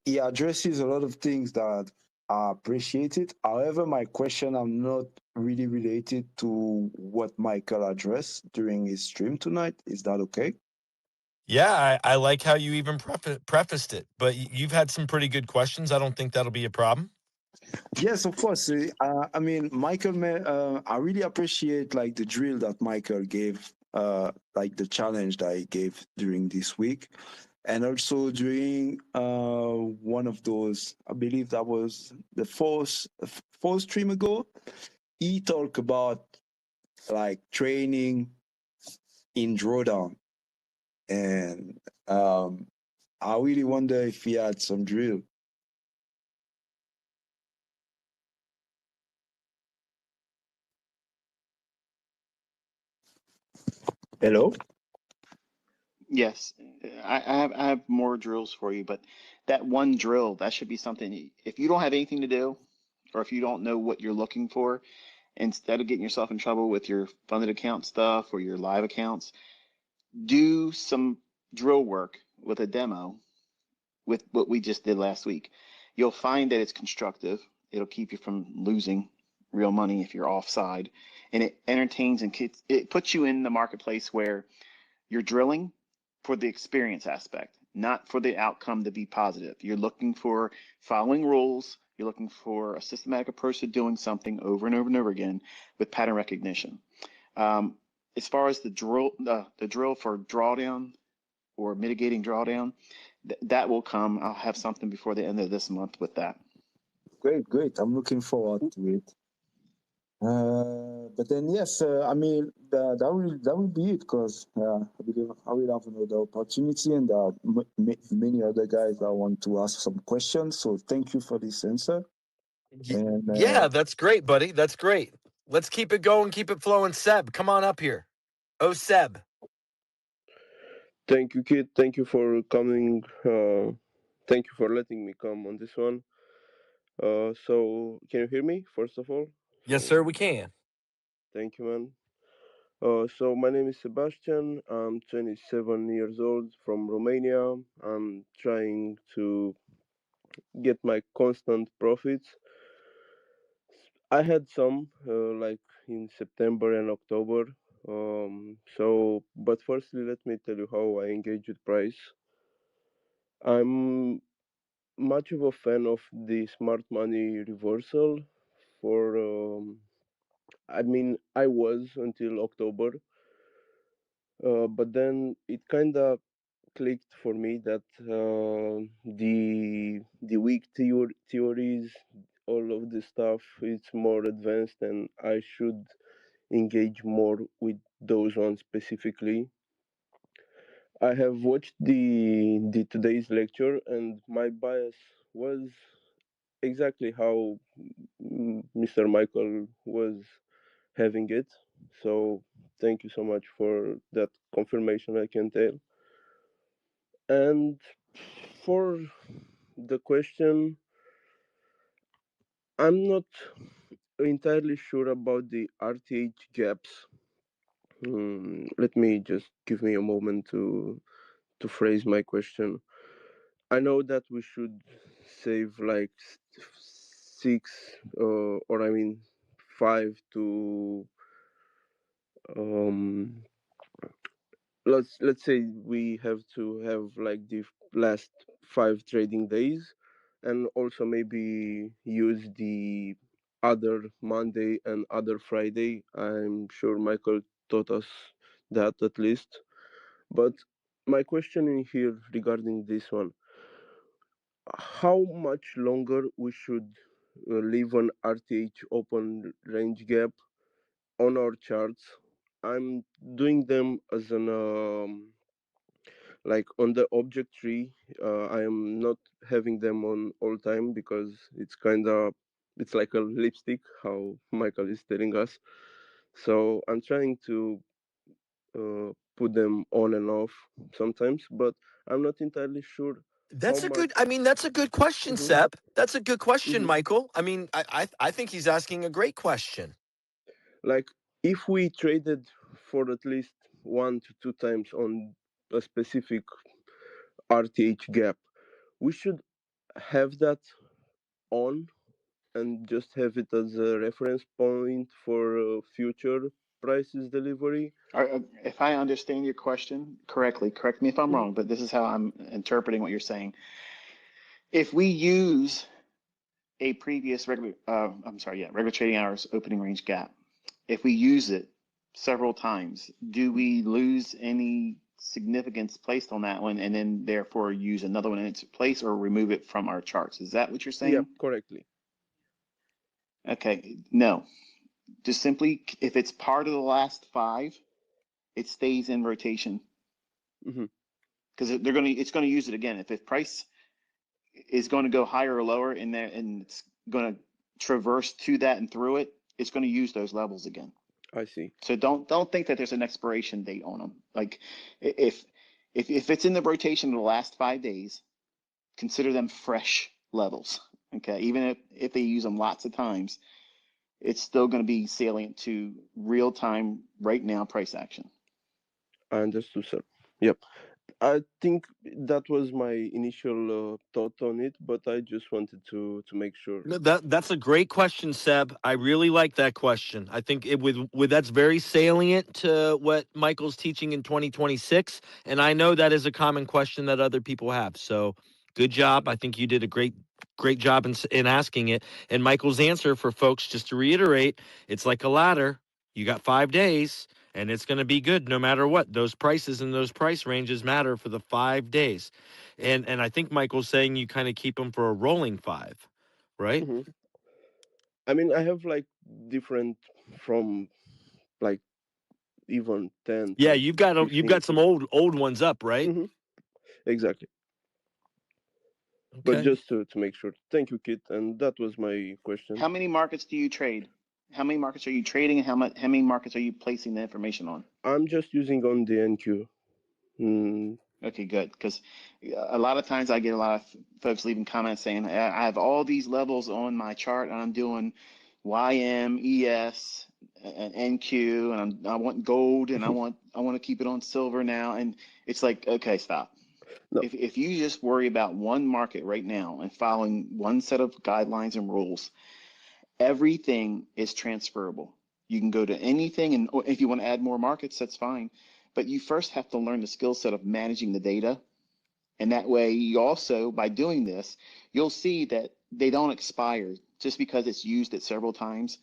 he addresses a lot of things that are appreciated. However, my question are not really related to what Michael addressed during his stream tonight. Is that okay? Yeah, I like how you even prefaced it, but you've had some pretty good questions. I don't think that'll be a problem. Yes, of course. I mean, Michael, I really appreciate like the drill that Michael gave, like the challenge that he gave during this week. And also during one of those, I believe that was the fourth stream ago, he talked about like training in drawdown. And I really wonder if he had some drill. Hello? Yes, I have more drills for you, but that one drill, that should be something, if you don't have anything to do, or if you don't know what you're looking for, instead of getting yourself in trouble with your funded account stuff or your live accounts, do some drill work with a demo with what we just did last week. You'll find that it's constructive. It'll keep you from losing real money if you're offside, and it entertains and it puts you in the marketplace where you're drilling for the experience aspect, not for the outcome to be positive. You're looking for following rules. You're looking for a systematic approach to doing something over and over and over again with pattern recognition. As far as the drill for drawdown or mitigating drawdown, that will come. I'll have something before the end of this month with that. Great. I'm looking forward to it. But then, yes, I mean, that will be it, because I believe I will have another opportunity, and there are many other guys that want to ask some questions. So thank you for this answer. And, yeah, that's great, buddy. That's great. Let's keep it going, keep it flowing. Seb, come on up here. Oh, Seb. Thank you, Kid. Thank you for coming. Thank you for letting me come on this one. So, can you hear me, first of all? Yes, sir, we can. Thank you, man. So, my name is Sebastian. I'm 27 years old from Romania. I'm trying to get my constant profits. I had some, like in September and October, But firstly, let me tell you how I engage with price. I'm much of a fan of the smart money reversal for I mean, I was until October, but then it kind of clicked for me that the weak theories, all of this stuff, it's more advanced, and I should engage more with those ones specifically. I have watched the today's lecture, and my bias was exactly how Mr. Michael was having it. So thank you so much for that confirmation, I can tell. And for the question, I'm not entirely sure about the RTH gaps. Let me just give me a moment to phrase my question. I know that we should save like six, or I mean, 5 to um let's say we have to have like the last 5 trading days, and also maybe use the other Monday and other Friday. I'm sure Michael taught us that at least. But my question in here regarding this one, how much longer we should leave an RTH open range gap on our charts? I'm doing them as an like on the object tree. I am not having them on all time because it's kind of, it's like a lipstick, how Michael is telling us. So I'm trying to put them on and off sometimes, but I'm not entirely sure how That's a much. good. I mean, that's a good question, Mhm, Seb. That's a good question, mhm. Michael. I mean, I think he's asking a great question. Like, if we traded for at least 1 to 2 times on a specific RTH gap, we should have that on and just have it as a reference point for future prices delivery. If I understand your question correctly, correct me if I'm Mhm. wrong, but this is how I'm interpreting what you're saying. If we use a previous regular trading hours opening range gap, if we use it several times, do we lose any significance placed on that one and then therefore use another one in its place or remove it from our charts? Is that what you're Yeah, saying? correctly. Okay, no. Just simply, if it's part of the last 5, it stays in rotation Hmm. because it's gonna use it again. If price is going to go higher or lower in there and it's going to traverse to that and through it, it's going to use those levels again. I see. So don't think that there's an expiration date on them. Like if if it's in the rotation of the last 5 days, consider them fresh levels. Okay, even if they use them lots of times, it's still going to be salient to real time, right now price action. I understood, sir. Yep. I think that was my initial thought on it, but I just wanted to make sure. No, that's a great question, Seb. I really like that question. I think it with that's very salient to what Michael's teaching in 2026, and I know that is a common question that other people have. So, good job. I think you did a great job in asking it. And Michael's answer for folks, just to reiterate, it's like a ladder. You got 5 days, and it's going to be good no matter what. Those prices and those price ranges matter for the 5 days, and I think Michael's saying you kind of keep them for a rolling 5. Right? Hmm. I mean, I have like different from like even 10 Yeah, to you've got 15. some old ones up, right? Hmm. Exactly. But Okay. just to make sure. Thank you, Kit. And that was my question. How many markets do you trade? How many markets are you trading and how many markets are you placing the information on? I'm just using on the NQ. Mm, Okay, good. Because a lot of times I get a lot of folks leaving comments saying, I have all these levels on my chart and I'm doing YM, ES, and NQ, and I want gold and I want to keep it on silver now. And it's like, okay, stop. no, If you just worry about one market right now and following one set of guidelines and rules, everything is transferable. You can go to anything, and or if you want to add more markets, that's fine. But you first have to learn the skill set of managing the data. And that way, you also, by doing this, you'll see that they don't expire just because it's used it several times.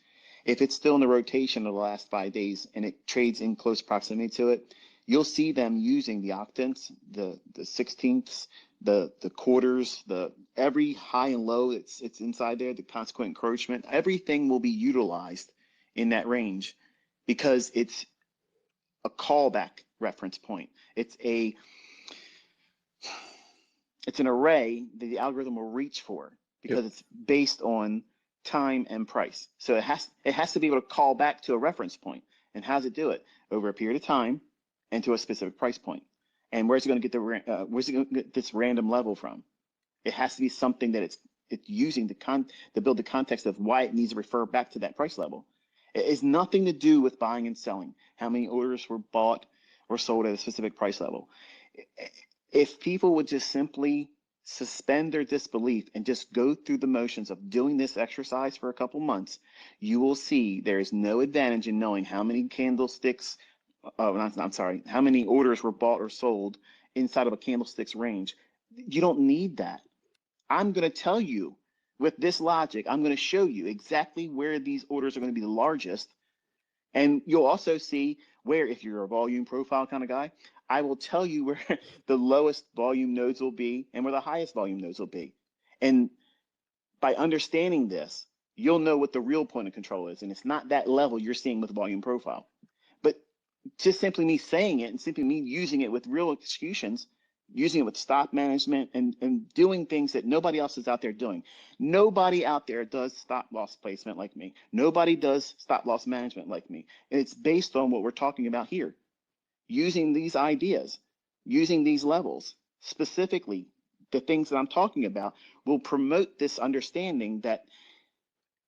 If it's still in the rotation of the last 5 days and it trades in close proximity to it, you'll see them using the octants, the sixteenths, the quarters, the every high and low it's inside there, the consequent encroachment, everything will be utilized in that range because it's a callback reference point. It's an array that the algorithm will reach for because it's based on time and price. So it has to be able to call back to a reference point. And how does it do it? Over a period of time and to a specific price point. And where's it going to get this random level from? It has to be something that it's using to build the context of why it needs to refer back to that price level. It has nothing to do with buying and selling, how many orders were bought or sold at a specific price level. If people would just simply suspend their disbelief and just go through the motions of doing this exercise for a couple months, you will see there is no advantage in knowing how many candlesticks, how many orders were bought or sold inside of a candlestick's range. You don't need that. I'm going to tell you with this logic, I'm going to show you exactly where these orders are going to be the largest. And you'll also see where, if you're a volume profile kind of guy, I will tell you where the lowest volume nodes will be and where the highest volume nodes will be. And by understanding this, you'll know what the real point of control is. And it's not that level you're seeing with volume profile. But just simply me saying it and simply me using it with real executions, using it with stop management and doing things that nobody else is out there doing. Nobody out there does stop loss placement like me. Nobody does stop loss management like me. And it's based on what we're talking about here. Using these ideas, using these levels, specifically the things that I'm talking about will promote this understanding that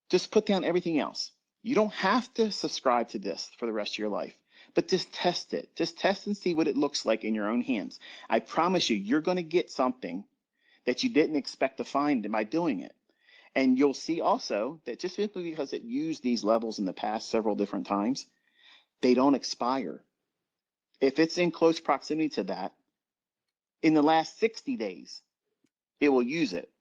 just put down everything else. You don't have to subscribe to this for the rest of your life, but just test it. Just test and see what it looks like in your own hands. I promise you, you're going to get something that you didn't expect to find by doing it. And you'll see also that just simply because it used these levels in the past several different times, they don't expire. If it's in close proximity to that, in the last 60 days, it will use it.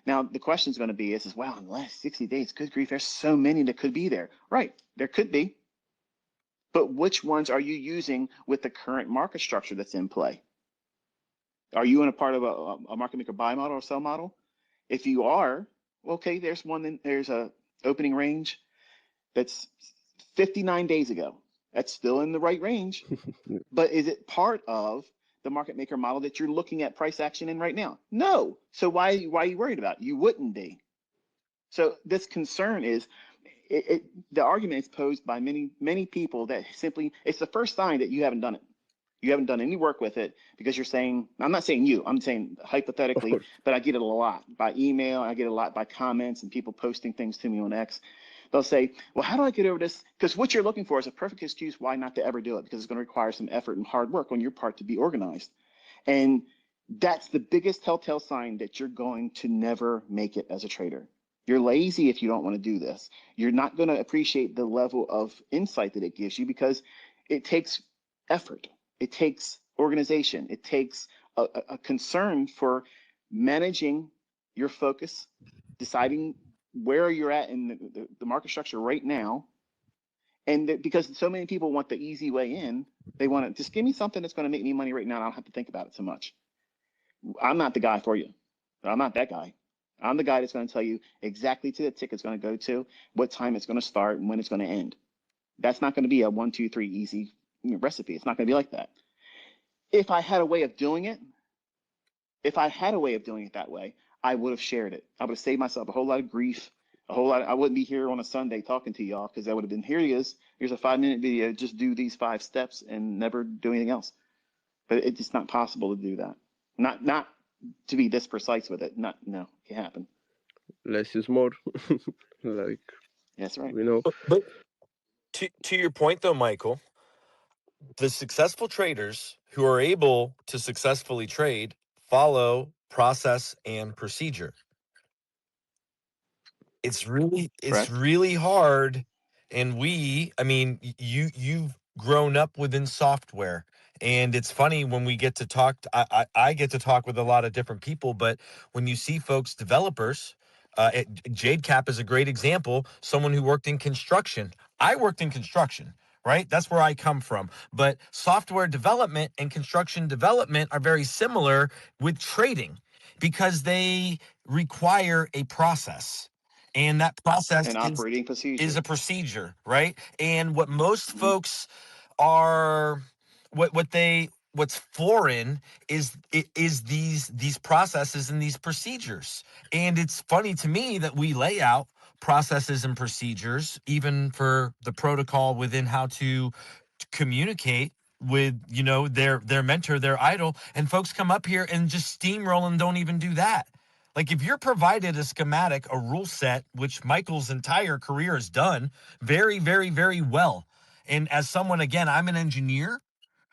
Now, the question is going to be is wow, in the last 60 days, good grief, there's so many that could be there. Right, there could be. But which ones are you using with the current market structure that's in play? Are you in a part of a market maker buy model or sell model? If you are, okay, there's a opening range that's 59 days ago. That's still in the right range. But is it part of the market maker model that you're looking at price action in right now? No. So why are you worried about it? You wouldn't be. So this concern is the argument is posed by many people that simply, it's the first sign that you haven't done it. You haven't done any work with it because you're saying, I'm not saying you, I'm saying hypothetically, but I get it a lot by email. I get it a lot by comments and people posting things to me on X. They'll say, well, how do I get over this? Because what you're looking for is a perfect excuse why not to ever do it, because it's going to require some effort and hard work on your part to be organized. And that's the biggest telltale sign that you're going to never make it as a trader. You're lazy if you don't want to do this. You're not going to appreciate the level of insight that it gives you because it takes effort. It takes organization. It takes a concern for managing your focus, deciding where you're at in the market structure right now. And because so many people want the easy way in, they want to just give me something that's going to make me money right now. And I don't have to think about it so much. I'm not the guy for you. I'm not that guy. I'm the guy that's going to tell you exactly to the tick it's going to go to, what time it's going to start, and when it's going to end. That's not going to be a 1, 2, 3 easy recipe. It's not going to be like that. If I had a way of doing it, that way, I would have shared it. I would have saved myself a whole lot of grief, I wouldn't be here on a Sunday talking to y'all because I would have been, here's a 5-minute video, just do these 5 steps and never do anything else. But it's just not possible to do that. Not to be this precise with it. No, it can't happen. Less is more. Like, that's right. You know. But to your point though, Michael, the successful traders who are able to successfully trade follow process and procedure. It's really hard And you've grown up within software. And it's funny when we get to talk, I get to talk with a lot of different people, but when you see folks, developers, Jade Cap is a great example, someone who worked in construction. I worked in construction, right? That's where I come from. But software development and construction development are very similar with trading because they require a process. And that process An operating procedure. is a procedure, right? And what most folks are, what's foreign is these processes and these procedures. And it's funny to me that we lay out processes and procedures, even for the protocol within how to communicate with their mentor, their idol, and folks come up here and just steamroll and don't even do that. Like if you're provided a schematic, a rule set, which Michael's entire career has done very, very, very well. And as someone, again, I'm an engineer,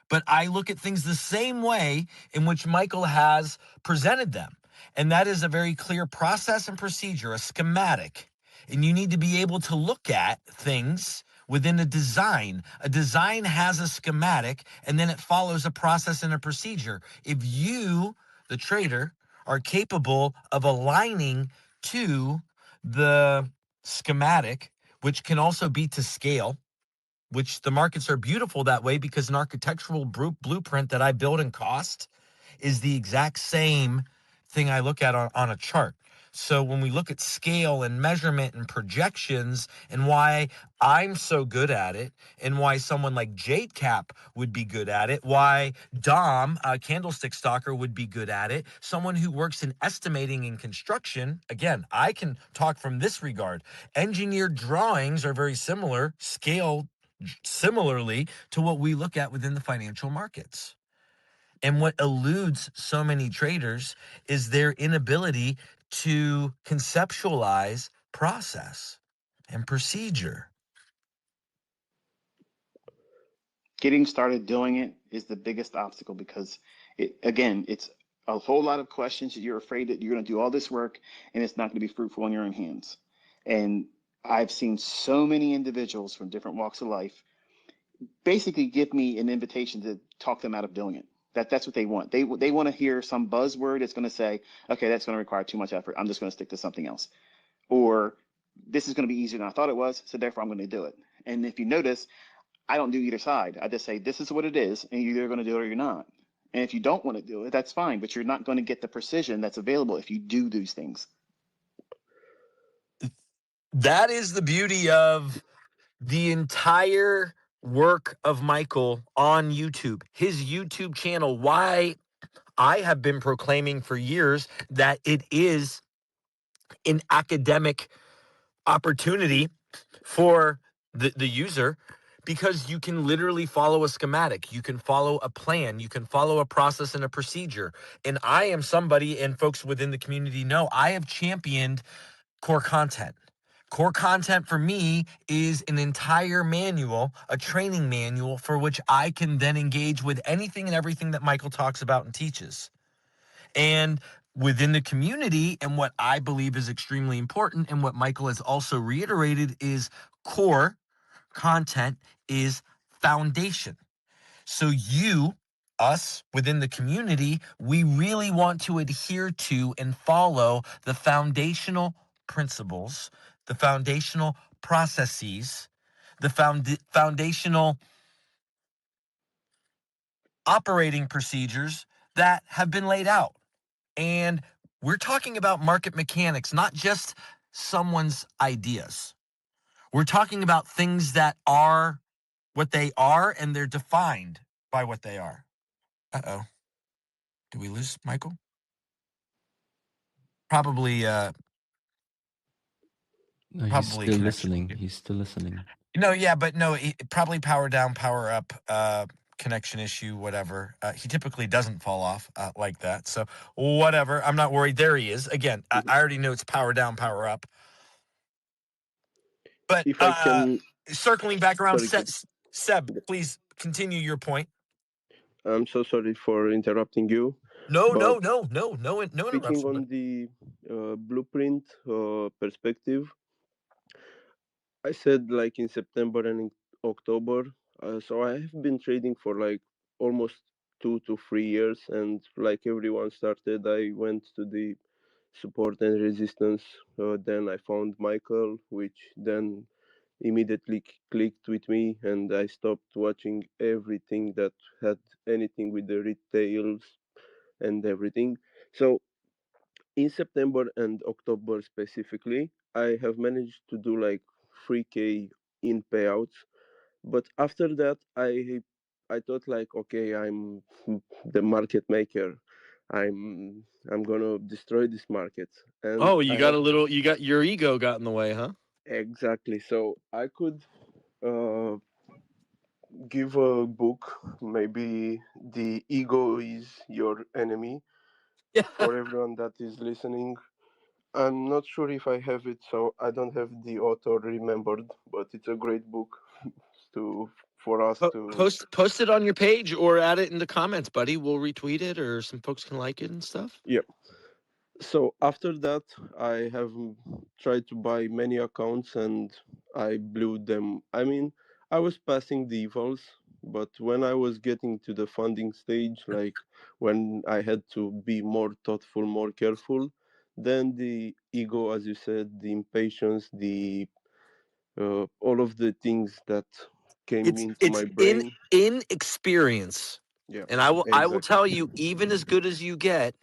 but I look at things the same way in which Michael has presented them. And that is a very clear process and procedure, a schematic. And you need to be able to look at things within a design. A design has a schematic, and then it follows a process and a procedure. If you, the trader, are capable of aligning to the schematic, which can also be to scale, which the markets are beautiful that way because an architectural blueprint that I build and cost is the exact same thing I look at on a chart. So when we look at scale and measurement and projections and why I'm so good at it and why someone like Jade Cap would be good at it, why Dom, a candlestick stalker, would be good at it, someone who works in estimating and construction, again, I can talk from this regard. Engineered drawings are very similar, scale similarly to what we look at within the financial markets. And what eludes so many traders is their inability to conceptualize process and procedure. Getting started doing it is the biggest obstacle because it's a whole lot of questions that you're afraid that you're going to do all this work and it's not going to be fruitful in your own hands. And I've seen so many individuals from different walks of life basically give me an invitation to talk them out of doing it. That's what they want. They want to hear some buzzword that's going to say, okay, that's going to require too much effort. I'm just going to stick to something else. Or this is going to be easier than I thought it was, so therefore I'm going to do it. And if you notice, I don't do either side. I just say, this is what it is, and you're either going to do it or you're not. And if you don't want to do it, that's fine, but you're not going to get the precision that's available if you do these things. That is the beauty of the entire work of Michael on YouTube. His YouTube channel, why I have been proclaiming for years that it is an academic opportunity for the user, because you can literally follow a schematic, you can follow a plan, you can follow a process and a procedure. And I am somebody, and folks within the community know, I have championed core content. Core content for me is an entire manual, a training manual for which I can then engage with anything and everything that Michael talks about and teaches. And within the community, and what I believe is extremely important, and what Michael has also reiterated, is core content is foundation. So us within the community, we really want to adhere to and follow the foundational principles, the foundational processes, the foundational operating procedures that have been laid out. And we're talking about market mechanics, not just someone's ideas. We're talking about things that are what they are, and they're defined by what they are. Uh-oh. Did we lose Michael? Probably No, he's probably still connection. listening. He's still listening. No, yeah, but no, probably power down, power up, connection issue, whatever. He typically doesn't fall off like that. So whatever, I'm not worried. There he is. Again, I already know it's power down, power up. But If I can, circling back around, sorry, Seb, please continue your point. I'm so sorry for interrupting you. No but speaking interruption. on the blueprint perspective, I said like in September and in October. So I have been trading for like almost 2 to 3 years, and like everyone started, I went to the support and resistance. Then I found Michael, which then immediately clicked with me, and I stopped watching everything that had anything with the retails and everything. So in September and October specifically, I have managed to do like 3K in payouts. But after that, I thought like, okay, I'm the market maker. I'm gonna destroy this market, and Oh, I have you got your ego got in the way, huh? exactly. So I could uh, give a book, maybe "The Ego Is Your Enemy," Yeah. for everyone that is listening. I'm not sure if I have it, so I don't have the author remembered, but it's a great book to for us to. Post it on your page or add it in the comments, buddy. We'll retweet it or some folks can like it and stuff. Yeah. So after that, I have tried to buy many accounts and I blew them. I mean, I was passing the evals, but when I was getting to the funding stage, like when I had to be more thoughtful, more careful, then the ego, as you said, the impatience, the all of the things that came into It's my brain. inexperience. Yeah, And I will exactly. tell you, even as good as you get,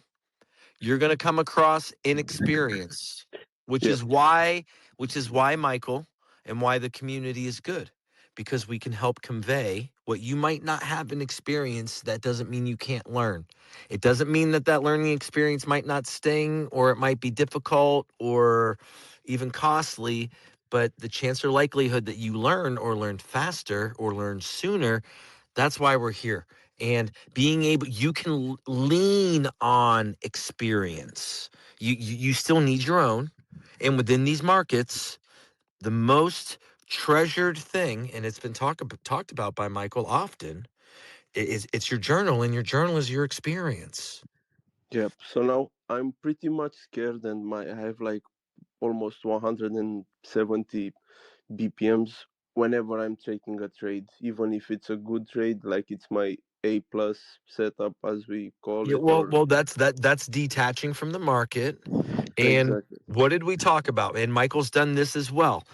you're going to come across inexperience, which Yeah, is why Michael and why the community is good, because we can help convey what you might not have an experience. That doesn't mean you can't learn. It doesn't mean that learning experience might not sting or it might be difficult or even costly, but the chance or likelihood that you learn or learn faster or learn sooner, that's why we're here. And being able, you can lean on experience. You still need your own. And within these markets, the most treasured thing, and it's been talked about by Michael often, is it's your journal, and your journal is your experience. yeah. So now I'm pretty much scared, and I have like almost 170 BPMs whenever I'm taking a trade, even if it's a good trade, like it's my A plus setup as we call Yeah, it, well, or that's detaching from the market. And exactly. what did we talk about? And Michael's done this as well.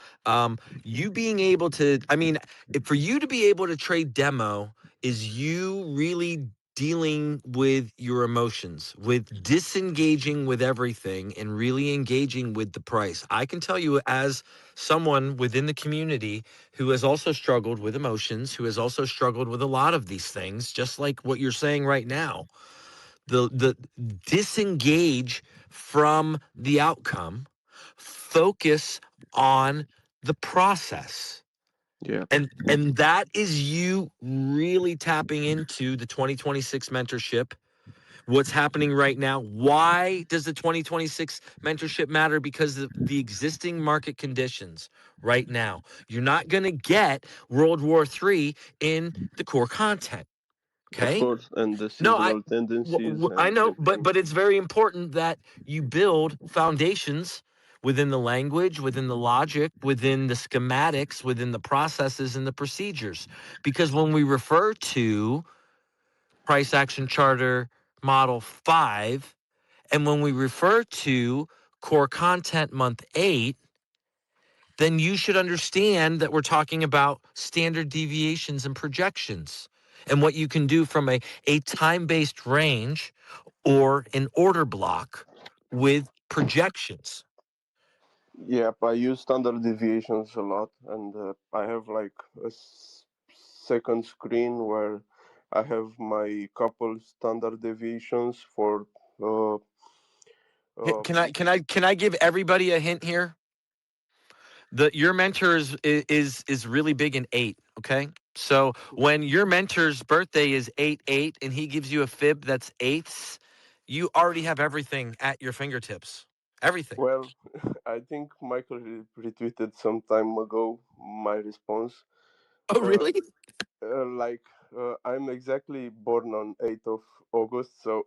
You being able to, I mean, for you to be able to trade demo is you really dealing with your emotions, with disengaging with everything and really engaging with the price. I can tell you, as someone within the community who has also struggled with emotions, who has also struggled with a lot of these things, just like what you're saying right now, the disengage from the outcome, focus on the process. Yeah, And that is you really tapping into the 2026 mentorship. What's happening right now? Why does the 2026 mentorship matter? Because of the existing market conditions right now. You're not going to get World War III in the core content. of Okay. course, and the No, seasonal tendencies I and know, but everything. it's very important that you build foundations within the language, within the logic, within the schematics, within the processes and the procedures. Because when we refer to price action charter model 5, and when we refer to core content month 8, then you should understand that we're talking about standard deviations and projections and what you can do from a time-based range or an order block with projections. Yep, I use standard deviations a lot, and I have like a second screen where I have my couple standard deviations for uh, uh, Can I give everybody a hint here? Your mentor is really big in 8, okay? So when your mentor's birthday is 8/8 and he gives you a fib that's eighths, you already have everything at your fingertips. Everything. well, I think Michael retweeted some time ago my response. Oh, Uh, really? like I'm exactly born on 8th of August, so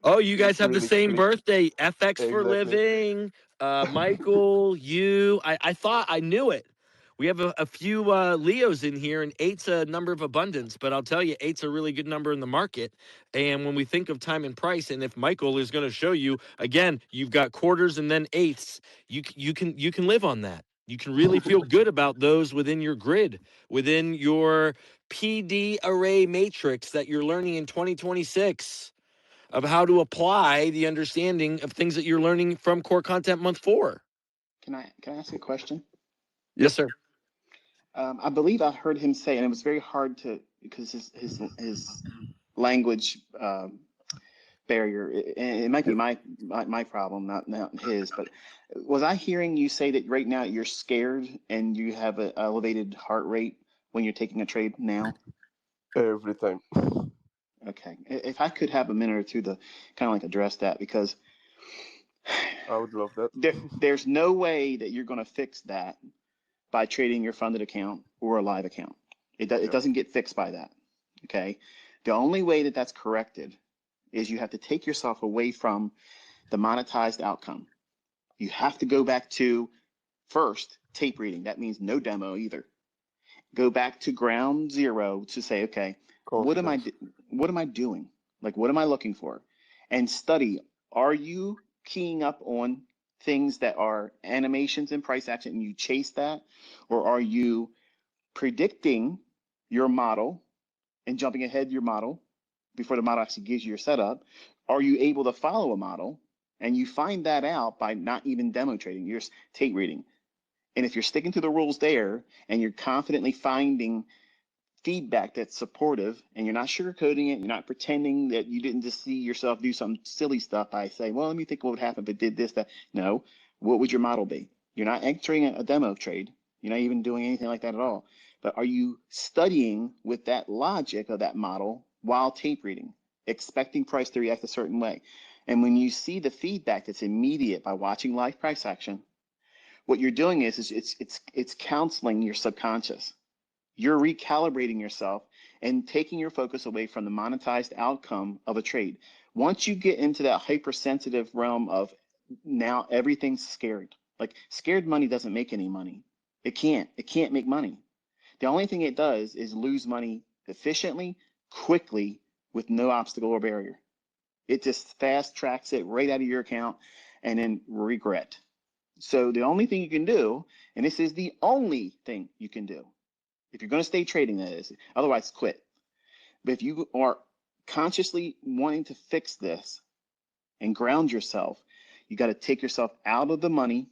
Oh, you guys it have the really same clicked. birthday. FX for Exactly. living. Michael, I thought I knew it. We have a few Leos in here, and 8's a number of abundance. But I'll tell you, 8's a really good number in the market. And when we think of time and price, and if Michael is going to show you again, you've got quarters and then 8's. You can live on that. You can really feel good about those within your grid, within your PD array matrix that you're learning in 2026 of how to apply the understanding of things that you're learning from Core Content Month 4. Can I ask a question? Yes, sir. I believe I heard him say, and it was very hard to, because his language barrier, it might be my problem, not his, but was I hearing you say that right now you're scared and you have an elevated heart rate when you're taking a trade now? Every time. Okay. If I could have a minute or two to kind of like address that, because I would love that. There's no way that you're going to fix that by trading your funded account or a live account. It doesn't get fixed by that. Okay. The only way that that's corrected is you have to take yourself away from the monetized outcome. You have to go back to first tape reading. That means no demo either. Go back to ground zero to say, okay, what am I doing? Like, what am I looking for? And study, are you keying up on things that are animations and price action and you chase that? Or are you predicting your model and jumping ahead your model before the model actually gives you your setup? Are you able to follow a model? And you find that out by not even demo trading, you're tape reading. And if you're sticking to the rules there and you're confidently finding feedback that's supportive and you're not sugarcoating it, you're not pretending that you didn't just see yourself do some silly stuff by saying, well, let me think what would happen if it did this, that. No, what would your model be? You're not entering a demo trade. You're not even doing anything like that at all. But are you studying with that logic of that model while tape reading, expecting price to react a certain way? And when you see the feedback that's immediate by watching live price action, what you're doing is it's counseling your subconscious. You're recalibrating yourself and taking your focus away from the monetized outcome of a trade. Once you get into that hypersensitive realm of now everything's scared, like scared money doesn't make any money. It can't make money. The only thing it does is lose money efficiently, quickly, with no obstacle or barrier. It just fast tracks it right out of your account and then regret. So the only thing you can do, and this is the only thing you can do, if you're going to stay trading, that is, otherwise quit. But if you are consciously wanting to fix this and ground yourself, you got to take yourself out of the money.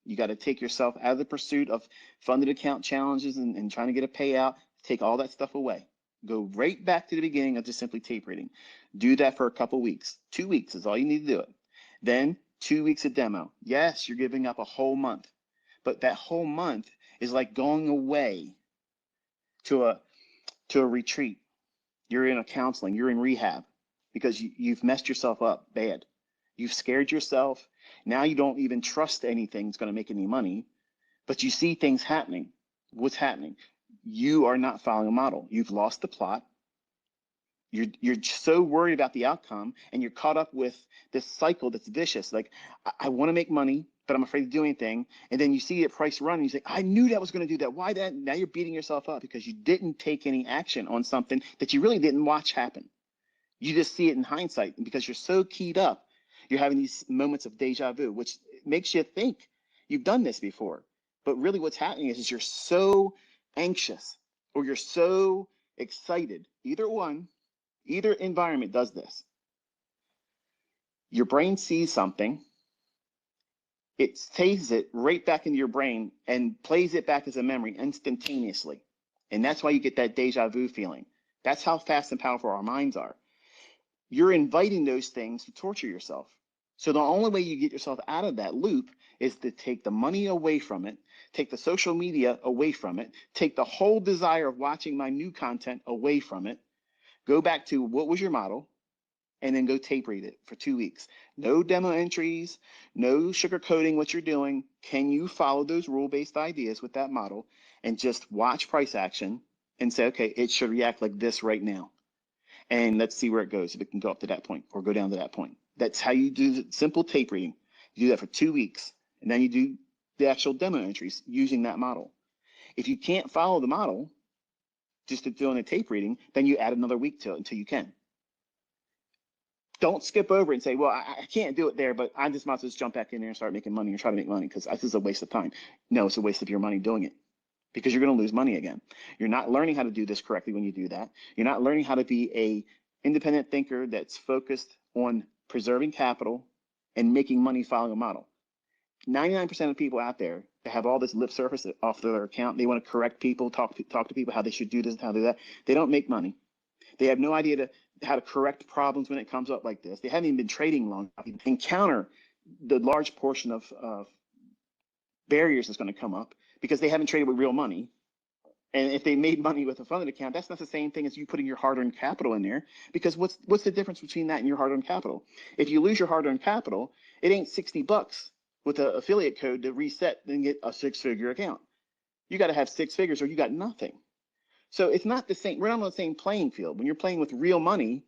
You got to take yourself out of the pursuit of funded account challenges and trying to get a payout. Take all that stuff away. Go right back to the beginning of just simply tape reading. Do that for a couple weeks. 2 weeks is all you need to do it. Then 2 weeks of demo. Yes, you're giving up a whole month, but that whole month is like going away to a retreat. You're in a counseling, you're in rehab because you've messed yourself up bad. You've scared yourself. Now you don't even trust anything's going to make any money, but you see things happening. What's happening? You are not following a model. You've lost the plot. You're so worried about the outcome and you're caught up with this cycle that's vicious. Like, I want to make money, but I'm afraid to do anything. And then you see the price run and you say, I knew that was going to do that. Why that? Now you're beating yourself up because you didn't take any action on something that you really didn't watch happen. You just see it in hindsight. And because you're so keyed up, you're having these moments of deja vu, which makes you think you've done this before. But really what's happening is you're so anxious or you're so excited. Either environment does this. Your brain sees something, it saves it right back into your brain and plays it back as a memory instantaneously. And that's why you get that deja vu feeling. That's how fast and powerful our minds are. You're inviting those things to torture yourself. So the only way you get yourself out of that loop is to take the money away from it, take the social media away from it, take the whole desire of watching my new content away from it, go back to what was your model, and then go tape read it for 2 weeks. No demo entries, no sugarcoating what you're doing. Can you follow those rule-based ideas with that model and just watch price action and say, okay, it should react like this right now. And let's see where it goes, if it can go up to that point or go down to that point. That's how you do simple tape reading. You do that for 2 weeks, and then you do the actual demo entries using that model. If you can't follow the model, just doing a tape reading, then you add another week to it until you can. Don't skip over it and say, well, I can't do it there, but I just might as well just jump back in there and start making money or try to make money because this is a waste of time. No, it's a waste of your money doing it because you're going to lose money again. You're not learning how to do this correctly when you do that. You're not learning how to be a independent thinker that's focused on preserving capital and making money following a model. 99% of people out there that have all this lip service off their account, they want to correct people, talk to people how they should do this and how to do that. They don't make money. They have no idea how to correct problems when it comes up like this. They haven't even been trading long enough to encounter the large portion of barriers that's going to come up because they haven't traded with real money. And if they made money with a funded account, that's not the same thing as you putting your hard-earned capital in there, because what's the difference between that and your hard-earned capital? If you lose your hard-earned capital, it ain't $60 with an affiliate code to reset and get a 6-figure account. You got to have 6 figures or you got nothing. So it's not the same. We're not on the same playing field. When you're playing with real money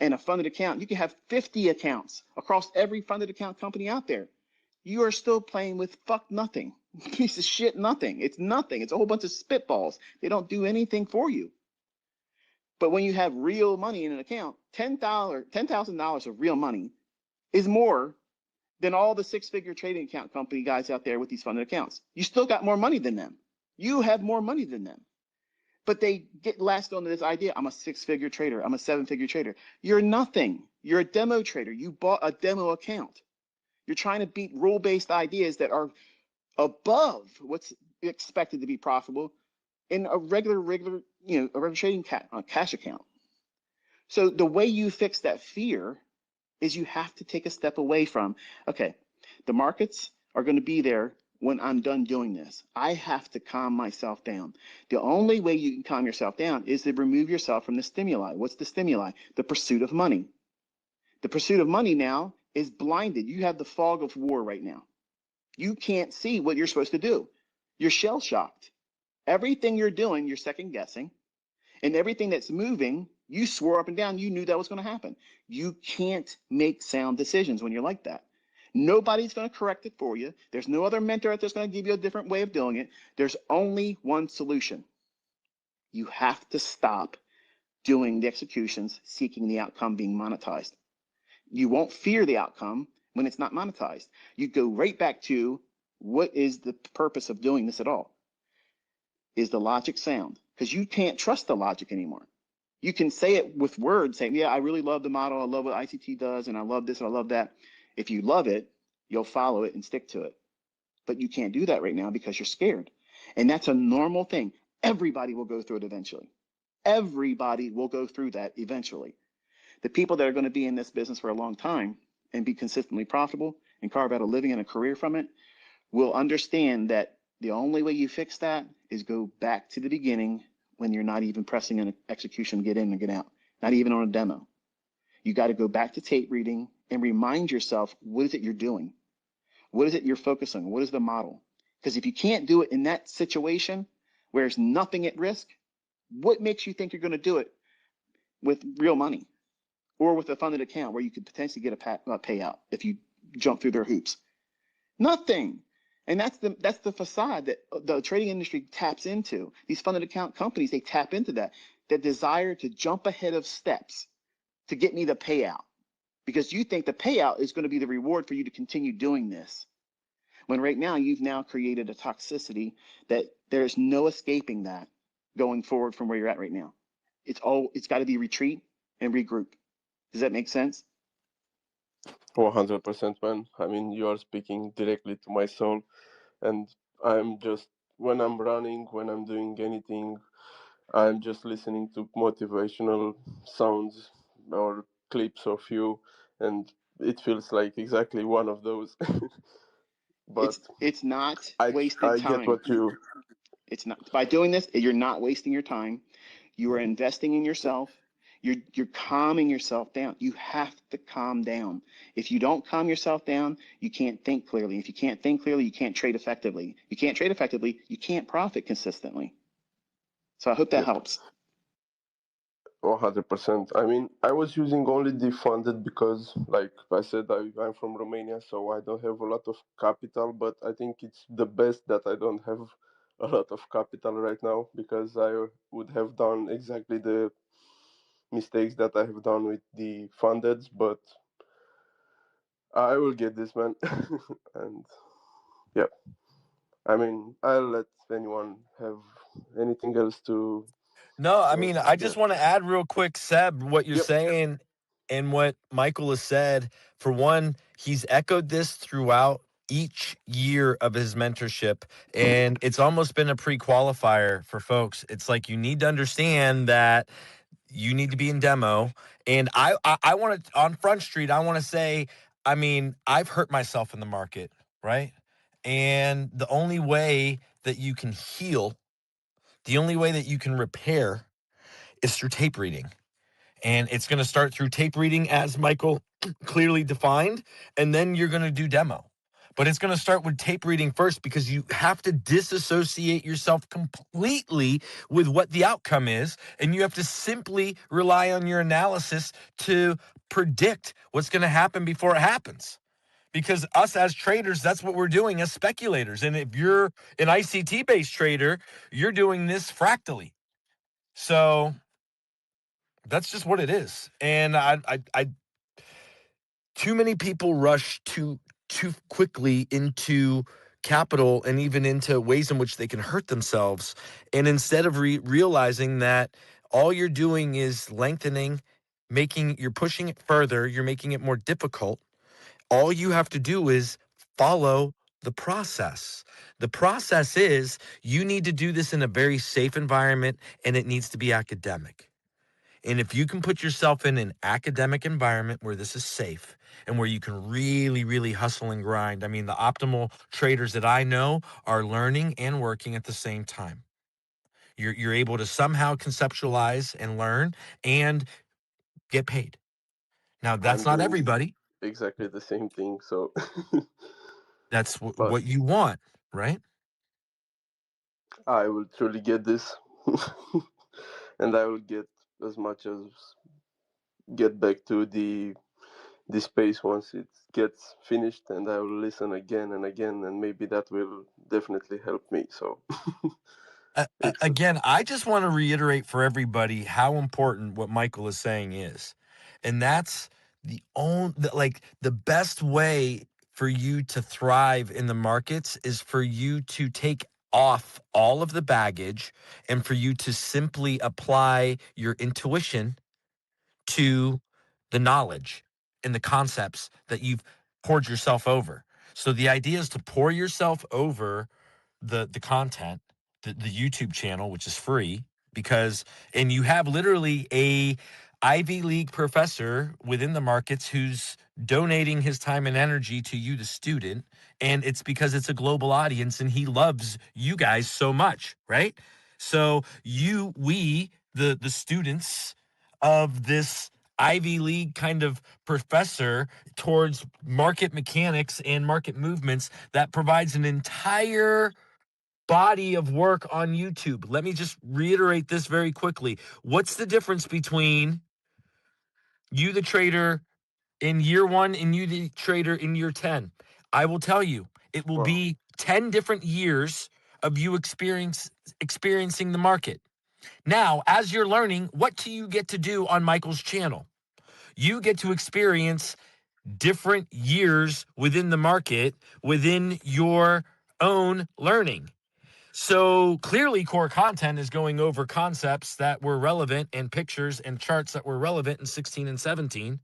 and a funded account, you can have 50 accounts across every funded account company out there. You are still playing with fuck nothing, piece of shit nothing. It's nothing. It's a whole bunch of spitballs. They don't do anything for you. But when you have real money in an account, $10,000 of real money is more than all the 6-figure trading account company guys out there with these funded accounts. You still got more money than them. You have more money than them. But they get latched onto this idea, I'm a 6-figure trader, I'm a 7-figure trader. You're nothing. You're a demo trader. You bought a demo account. You're trying to beat rule-based ideas that are above what's expected to be profitable in a regular trading cash account. So the way you fix that fear is you have to take a step away from, okay, the markets are going to be there when I'm done doing this. I have to calm myself down. The only way you can calm yourself down is to remove yourself from the stimuli. What's the stimuli? The pursuit of money. The pursuit of money now is blinded. You have the fog of war right now. You can't see what you're supposed to do. You're shell-shocked. Everything you're doing, you're second guessing. And everything that's moving, you swore up and down, you knew that was going to happen. You can't make sound decisions when you're like that. Nobody's going to correct it for you. There's no other mentor out there that's going to give you a different way of doing it. There's only one solution. You have to stop doing the executions, seeking the outcome, being monetized. You won't fear the outcome when it's not monetized. You go right back to, what is the purpose of doing this at all? Is the logic sound? Because you can't trust the logic anymore. You can say it with words, saying, yeah, I really love the model. I love what ICT does, and I love this, and I love that. If you love it, you'll follow it and stick to it. But you can't do that right now because you're scared. And that's a normal thing. Everybody will go through it eventually. Everybody will go through that eventually. The people that are going to be in this business for a long time and be consistently profitable and carve out a living and a career from it will understand that the only way you fix that is go back to the beginning when you're not even pressing an execution, get in and get out, not even on a demo. You got to go back to tape reading and remind yourself, what is it you're doing? What is it you're focusing on? What is the model? Because if you can't do it in that situation where there's nothing at risk, what makes you think you're going to do it with real money or with a funded account where you could potentially get a payout if you jump through their hoops? Nothing. And that's the facade that the trading industry taps into. These funded account companies, they tap into that desire to jump ahead of steps to get me the payout, because you think the payout is going to be the reward for you to continue doing this. When right now you've now created a toxicity that there's no escaping that going forward from where you're at right now. It's got to be retreat and regroup. Does that make sense? 100%, man. I mean, you are speaking directly to my soul. And I'm just, when I'm running, when I'm doing anything, I'm just listening to motivational sounds or clips of you. And it feels like exactly one of those. But it's not I wasted get time. what you... It's not. By doing this, you're not wasting your time. You are investing in yourself. You're calming yourself down. You have to calm down. If you don't calm yourself down, you can't think clearly. If you can't think clearly, you can't trade effectively. You can't trade effectively, you can't profit consistently. So I hope that helps. 100%. I mean, I was using only the funded because, like I said, I'm from Romania, so I don't have a lot of capital. But I think it's the best that I don't have a lot of capital right now, because I would have done exactly the mistakes that I have done with the fundeds. But I will get this, man. And yeah, I mean, I'll let anyone have anything else to. No, I Well, mean, I yeah. just want to add real quick, Seb, what you're Yep. saying and what Michael has said. For one, he's echoed this throughout each year of his mentorship, and it's almost been a pre-qualifier for folks. It's like you need to understand that you need to be in demo. And I want to, on Front Street, I want to say, I mean, I've hurt myself in the market, right? And the only way that you can heal, the only way that you can repair is through tape reading. And it's going to start through tape reading, as Michael clearly defined, and then you're going to do demo. But it's going to start with tape reading first, because you have to disassociate yourself completely with what the outcome is. And you have to simply rely on your analysis to predict what's going to happen before it happens. Because us as traders, that's what we're doing as speculators. And if you're an ICT-based trader, you're doing this fractally. So that's just what it is. And I too many people rush too quickly into capital and even into ways in which they can hurt themselves. And instead of realizing that all you're doing is lengthening, you're pushing it further, you're making it more difficult. All you have to do is follow the process. The process is you need to do this in a very safe environment, and it needs to be academic. And if you can put yourself in an academic environment where this is safe and where you can really, really hustle and grind, I mean, the optimal traders that I know are learning and working at the same time. You're able to somehow conceptualize and learn and get paid. Now, that's I'm not doing everybody. exactly the same thing. So, That's but what you want, right? I will truly get this, and I will get as much as get back to the space once it gets finished, and I will listen again and again, and maybe that will definitely help me. So, excellent. Again, I just want to reiterate for everybody how important what Michael is saying is. And that's the best way for you to thrive in the markets is for you to take off all of the baggage and for you to simply apply your intuition to the knowledge and the concepts that you've poured yourself over. So the idea is to pour yourself over the content, the YouTube channel, which is free, and you have literally a Ivy League professor within the markets who's donating his time and energy to you, the student, and it's because it's a global audience and he loves you guys so much, right? So the students of this Ivy League kind of professor towards market mechanics and market movements that provides an entire body of work on YouTube. Let me just reiterate this very quickly. What's the difference between you, the trader, in year one and you, the trader, in year 10? I will tell you, it will Wow. be 10 different years of you experiencing the market. Now, as you're learning, what do you get to do on Michael's channel? You get to experience different years within the market within your own learning. So clearly, core content is going over concepts that were relevant and pictures and charts that were relevant in 16 and 17,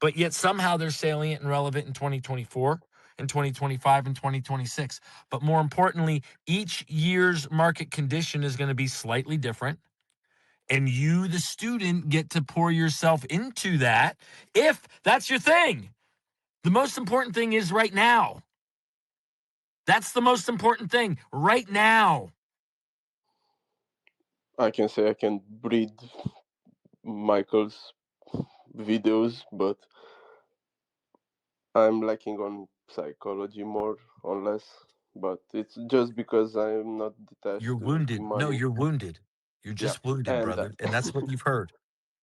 but yet somehow they're salient and relevant in 2024 and 2025 and 2026. But more importantly, each year's market condition is going to be slightly different. And you, the student, get to pour yourself into that if that's your thing. The most important thing is right now. That's the most important thing right now. I can say I can read Michael's videos, but I'm lacking on psychology more or less. But it's just because I'm not detached You're to the wounded. No, money. you're wounded. You're Yeah, just wounded, and brother. And that's what you've heard.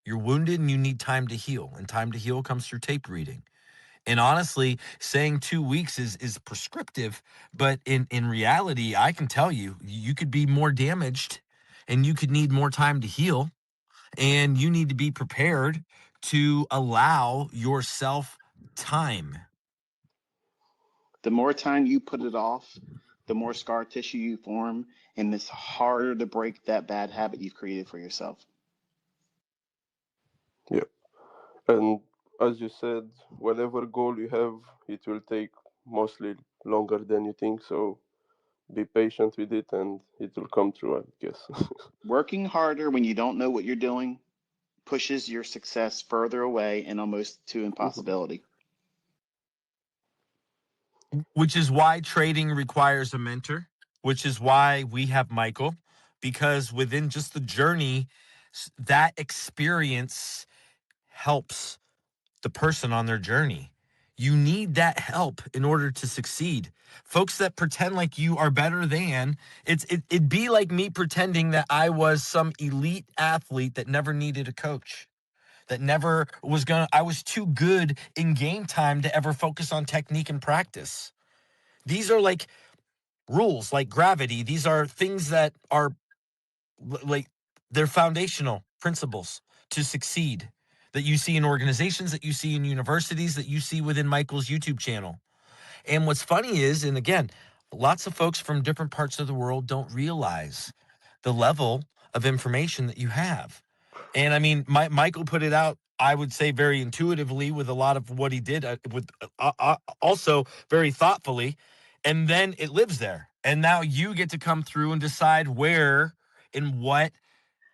You're wounded and you need time to heal. And time to heal comes through tape reading. And honestly, saying 2 weeks is prescriptive, but in reality, I can tell you, you could be more damaged and you could need more time to heal. And you need to be prepared to allow yourself time. The more time you put it off, the more scar tissue you form, and it's harder to break that bad habit you've created for yourself. Yeah. And as you said, whatever goal you have, it will take mostly longer than you think. So be patient with it and it will come through, I guess. Working harder when you don't know what you're doing pushes your success further away and almost to impossibility. Which is why trading requires a mentor, which is why we have Michael, because within just the journey, that experience helps the person on their journey. You need that help in order to succeed. Folks that pretend like you are better than, it'd be like me pretending that I was some elite athlete that never needed a coach, that never was I was too good in game time to ever focus on technique and practice. These are like rules, like gravity. These are things that are like, they're foundational principles to succeed that you see in organizations, that you see in universities, that you see within Michael's YouTube channel. And what's funny is, and again, lots of folks from different parts of the world don't realize the level of information that you have. And I mean, Michael put it out, I would say, very intuitively with a lot of what he did, also very thoughtfully. And then it lives there. And now you get to come through and decide where and what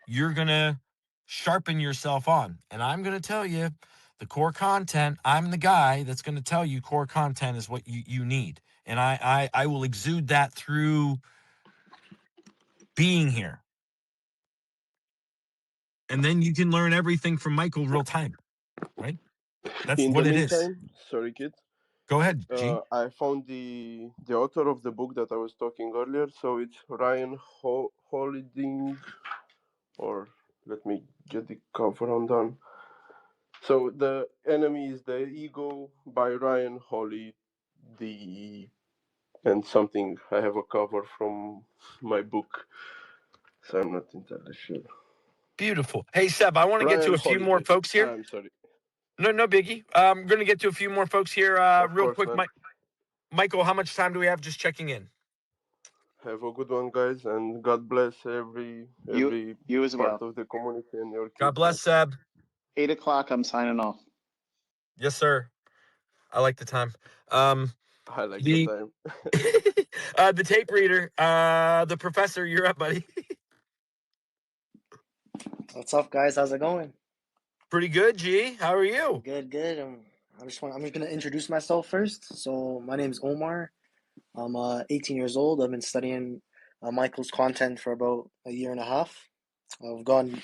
you're going to sharpen yourself on. And I'm going to tell you, the core content, I'm the guy that's going to tell you core content is what you need. And I will exude that through being here. And then you can learn everything from Michael real time, right? That's In the what it is. meantime, sorry, kid. Go ahead, G. I found the author of the book that I was talking earlier. So it's Ryan Holiday, or let me get the cover undone. So the enemy is the ego by Ryan Holiday, and something. I have a cover from my book, so I'm not entirely sure. Beautiful. Hey, Seb, I want to get to a few more folks here. I'm sorry. No biggie. I'm going to get to a few more folks here real quick. Michael, how much time do we have? Just checking in. Have a good one, guys, and God bless every you as part well of the community and your kids. God bless, Seb. 8 o'clock, I'm signing off. Yes, sir. I like the time. I like the time. The tape reader, the professor, you're up, buddy. What's up, guys? How's it going? Pretty good, G. How are you? Good. I'm just gonna introduce myself first. So my name is Omar. I'm 18 years old. I've been studying Michael's content for about a year and a half. I've gone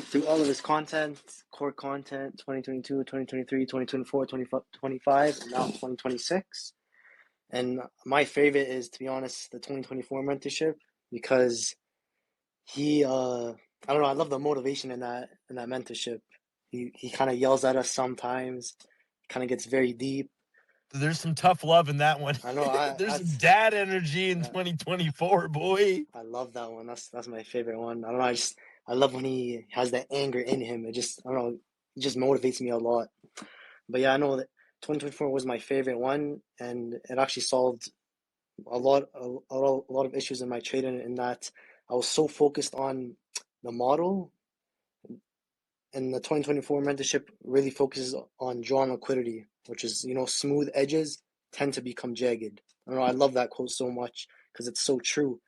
through all of his content, core content, 2022, 2023, 2024, 2025, and now 2026. And my favorite is, to be honest, the 2024 mentorship, because he I don't know, I love the motivation in that mentorship. He kind of yells at us sometimes, kind of gets very deep. There's some tough love in that one. I know. There's some dad energy in 2024, boy. I love that one. That's my favorite one. I don't know. I love when he has that anger in him. I don't know. It just motivates me a lot. But yeah, I know that 2024 was my favorite one, and it actually solved a lot of issues in my trading. In that I was so focused on the model, and the 2024 mentorship really focuses on drawn liquidity, which is, smooth edges tend to become jagged. I don't know. I love that quote so much because it's so true.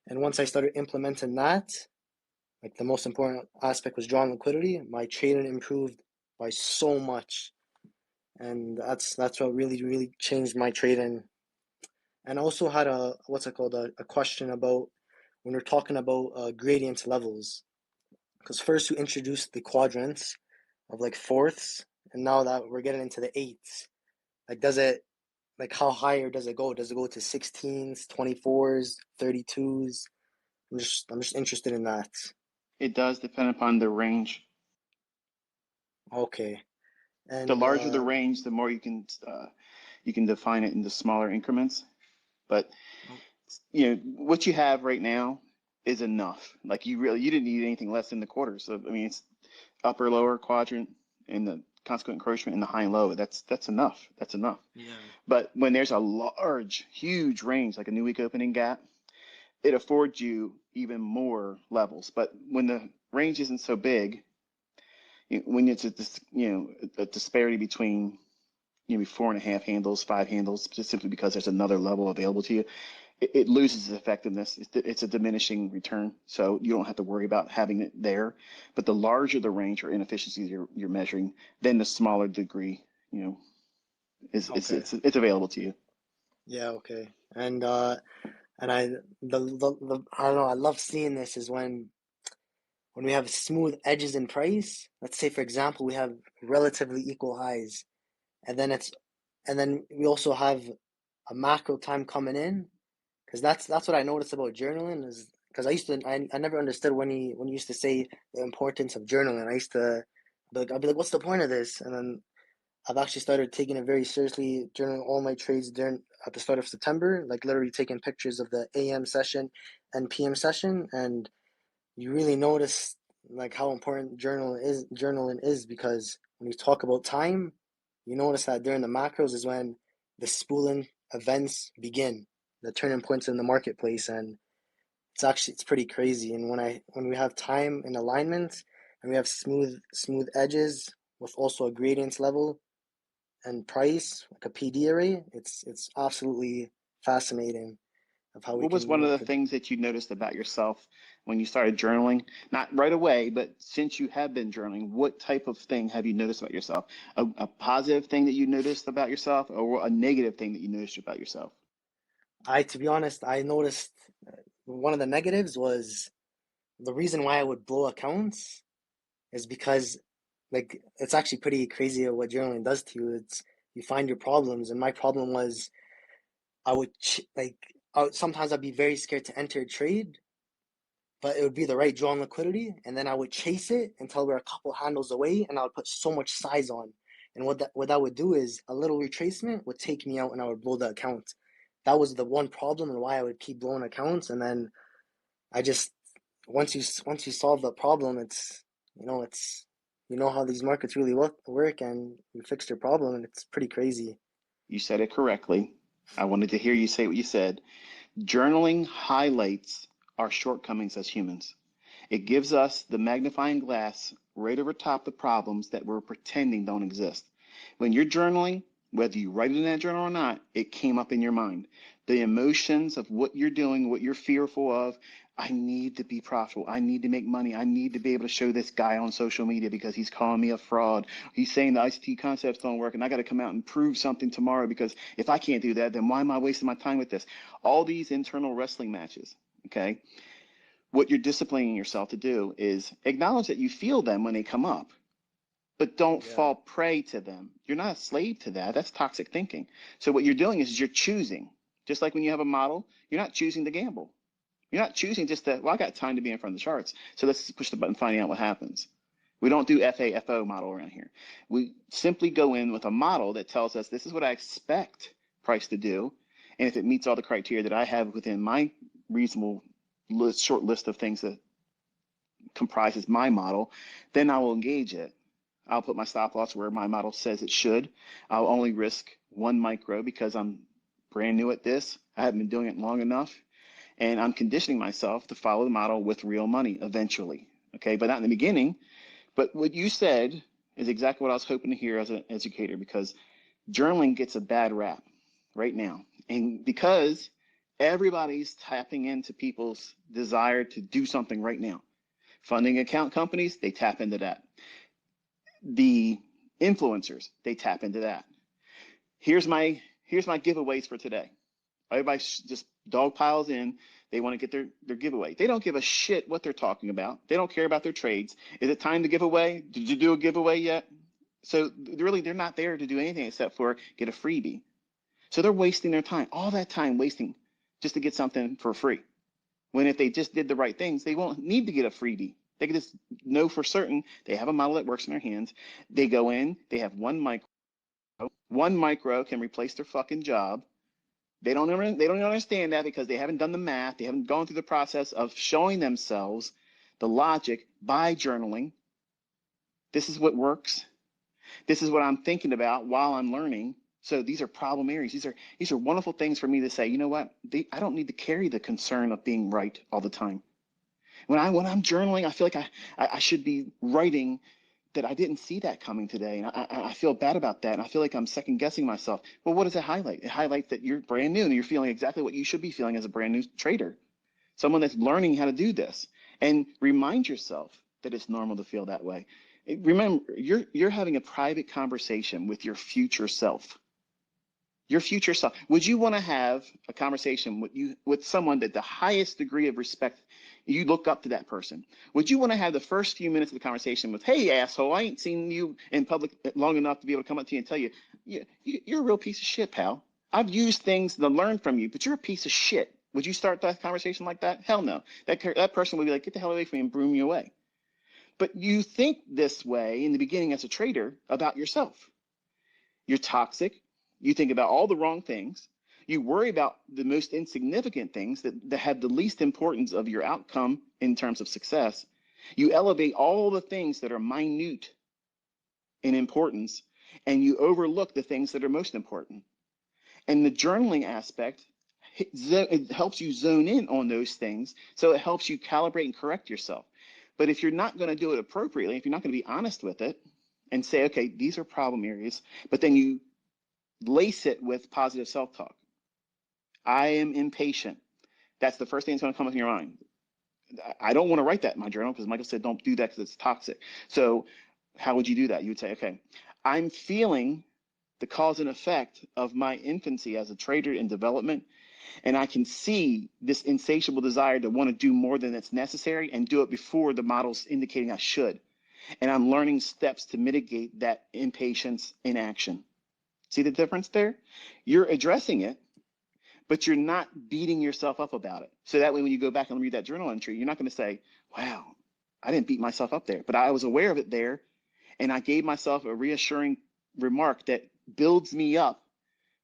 And once I started implementing that, like, the most important aspect was drawn liquidity, my trading improved by so much. And that's what really changed my trading. And I also had a question about when we're talking about gradient levels. Because first you introduced the quadrants of like fourths, and now that we're getting into the eighths, like, how higher does it go? Does it go to 16s, 24s, 32s? I'm just interested in that. It does depend upon the range. Okay. The And larger the range, the more you can define it into smaller increments. But what you have right now is enough. Like you didn't need anything less than the quarter. So I mean, it's upper lower quadrant and the consequent encroachment in the high and low. That's enough. That's enough. yeah. But when there's a large, huge range, like a new week opening gap, it affords you even more levels. But when the range isn't so big, when it's a disparity between maybe 4.5 handles, 5 handles, just simply because there's another level available to you, it loses its effectiveness. It's a diminishing return, so you don't have to worry about having it there. But the larger the range or inefficiencies you're measuring, then the smaller degree, Okay. it's available to you. Yeah, okay. And I I don't know, I love seeing this is when we have smooth edges in price. Let's say for example we have relatively equal highs, and then we also have a macro time coming in, because that's what I noticed about journaling is because I never understood when he used to say the importance of journaling. I used to I'd be like, what's the point of this? And then I've actually started taking it very seriously, journaling all my trades at the start of September, like literally taking pictures of the AM session and PM session, and you really notice like how important journaling is because when you talk about time, you notice that during the macros is when the spooling events begin, the turning points in the marketplace, and it's pretty crazy. And when we have time in alignment and we have smooth edges with also a gradients level and price, like a PD array, it's absolutely fascinating of how we What was can, one of the things that you noticed about yourself when you started journaling? Not right away, but since you have been journaling, what type of thing have you noticed about yourself? A positive thing that you noticed about yourself, or a negative thing that you noticed about yourself? to be honest, I noticed one of the negatives was the reason why I would blow accounts is because like it's actually pretty crazy what journaling does to you. It's you find your problems, and my problem was I would sometimes I'd be very scared to enter a trade, but it would be the right draw on liquidity, and then I would chase it until we're a couple handles away, and I would put so much size on. And what that would do is a little retracement would take me out, and I would blow the account. That was the one problem, and why I would keep blowing accounts. And then I just once you solve the problem, it's how these markets really work, and you fix your problem, and it's pretty crazy. You said it correctly. I wanted to hear you say what you said. Journaling highlights our shortcomings as humans. It gives us the magnifying glass right over top the problems that we're pretending don't exist. When you're journaling, whether you write it in that journal or not, it came up in your mind. The emotions of what you're doing, what you're fearful of. I need to be profitable. I need to make money. I need to be able to show this guy on social media because he's calling me a fraud. He's saying the ICT concepts don't work and I got to come out and prove something tomorrow because if I can't do that, then why am I wasting my time with this? All these internal wrestling matches, okay? What you're disciplining yourself to do is acknowledge that you feel them when they come up, but don't fall prey to them. You're not a slave to that. That's toxic thinking. So what you're doing is you're choosing. Just like when you have a model, you're not choosing to gamble. You're not choosing just to, well, I got time to be in front of the charts, so let's push the button, finding out what happens. We don't do FAFO model around here. We simply go in with a model that tells us this is what I expect price to do, and if it meets all the criteria that I have within my reasonable short list of things that comprises my model, then I will engage it. I'll put my stop loss where my model says it should. I'll only risk 1 micro because I'm brand new at this. I haven't been doing it long enough. And I'm conditioning myself to follow the model with real money eventually. Okay, but not in the beginning. But what you said is exactly what I was hoping to hear as an educator, because journaling gets a bad rap right now. And because everybody's tapping into people's desire to do something right now. Funding account companies, they tap into that. The influencers, they tap into that. Here's my giveaways for today. Everybody just dog piles in. They want to get their giveaway. They don't give a shit what they're talking about. They don't care about their trades. Is it time to give away? Did you do a giveaway yet? So really, they're not there to do anything except for get a freebie. So they're wasting their time, all that time wasting just to get something for free. When if they just did the right things, they won't need to get a freebie. They can just know for certain they have a model that works in their hands. They go in, they have one micro. One micro can replace their fucking job. They don't understand that because they haven't done the math. They haven't gone through the process of showing themselves the logic by journaling. This is what works. This is what I'm thinking about while I'm learning. So these are problem areas. These are wonderful things for me to say, you know what? I don't need to carry the concern of being right all the time. When I'm journaling, I feel like I should be writing that I didn't see that coming today. And I feel bad about that. And I feel like I'm second guessing myself. Well, what does it highlight? It highlights that you're brand new and you're feeling exactly what you should be feeling as a brand new trader, someone that's learning how to do this. And remind yourself that it's normal to feel that way. Remember, you're having a private conversation with your future self. Your future self. Would you want to have a conversation with someone that the highest degree of respect, you look up to that person? Would you want to have the first few minutes of the conversation with, hey, asshole, I ain't seen you in public long enough to be able to come up to you and tell you, you're a real piece of shit, pal. I've used things to learn from you, but you're a piece of shit. Would you start that conversation like that? Hell no. That person would be like, get the hell away from me and broom you away. But you think this way in the beginning as a trader about yourself. You're toxic. You think about all the wrong things. You worry about the most insignificant things that have the least importance of your outcome in terms of success. You elevate all the things that are minute in importance, and you overlook the things that are most important. And the journaling aspect, it helps you zone in on those things, so it helps you calibrate and correct yourself. But if you're not going to do it appropriately, if you're not going to be honest with it and say, okay, these are problem areas, but then you lace it with positive self-talk. I am impatient. That's the first thing that's going to come up in your mind. I don't want to write that in my journal because Michael said don't do that because it's toxic. So how would you do that? You would say, okay, I'm feeling the cause and effect of my infancy as a trader in development, and I can see this insatiable desire to want to do more than it's necessary and do it before the model's indicating I should. And I'm learning steps to mitigate that impatience in action. See the difference there? You're addressing it, but you're not beating yourself up about it. So that way, when you go back and read that journal entry, you're not going to say, wow, I didn't beat myself up there, but I was aware of it there. And I gave myself a reassuring remark that builds me up,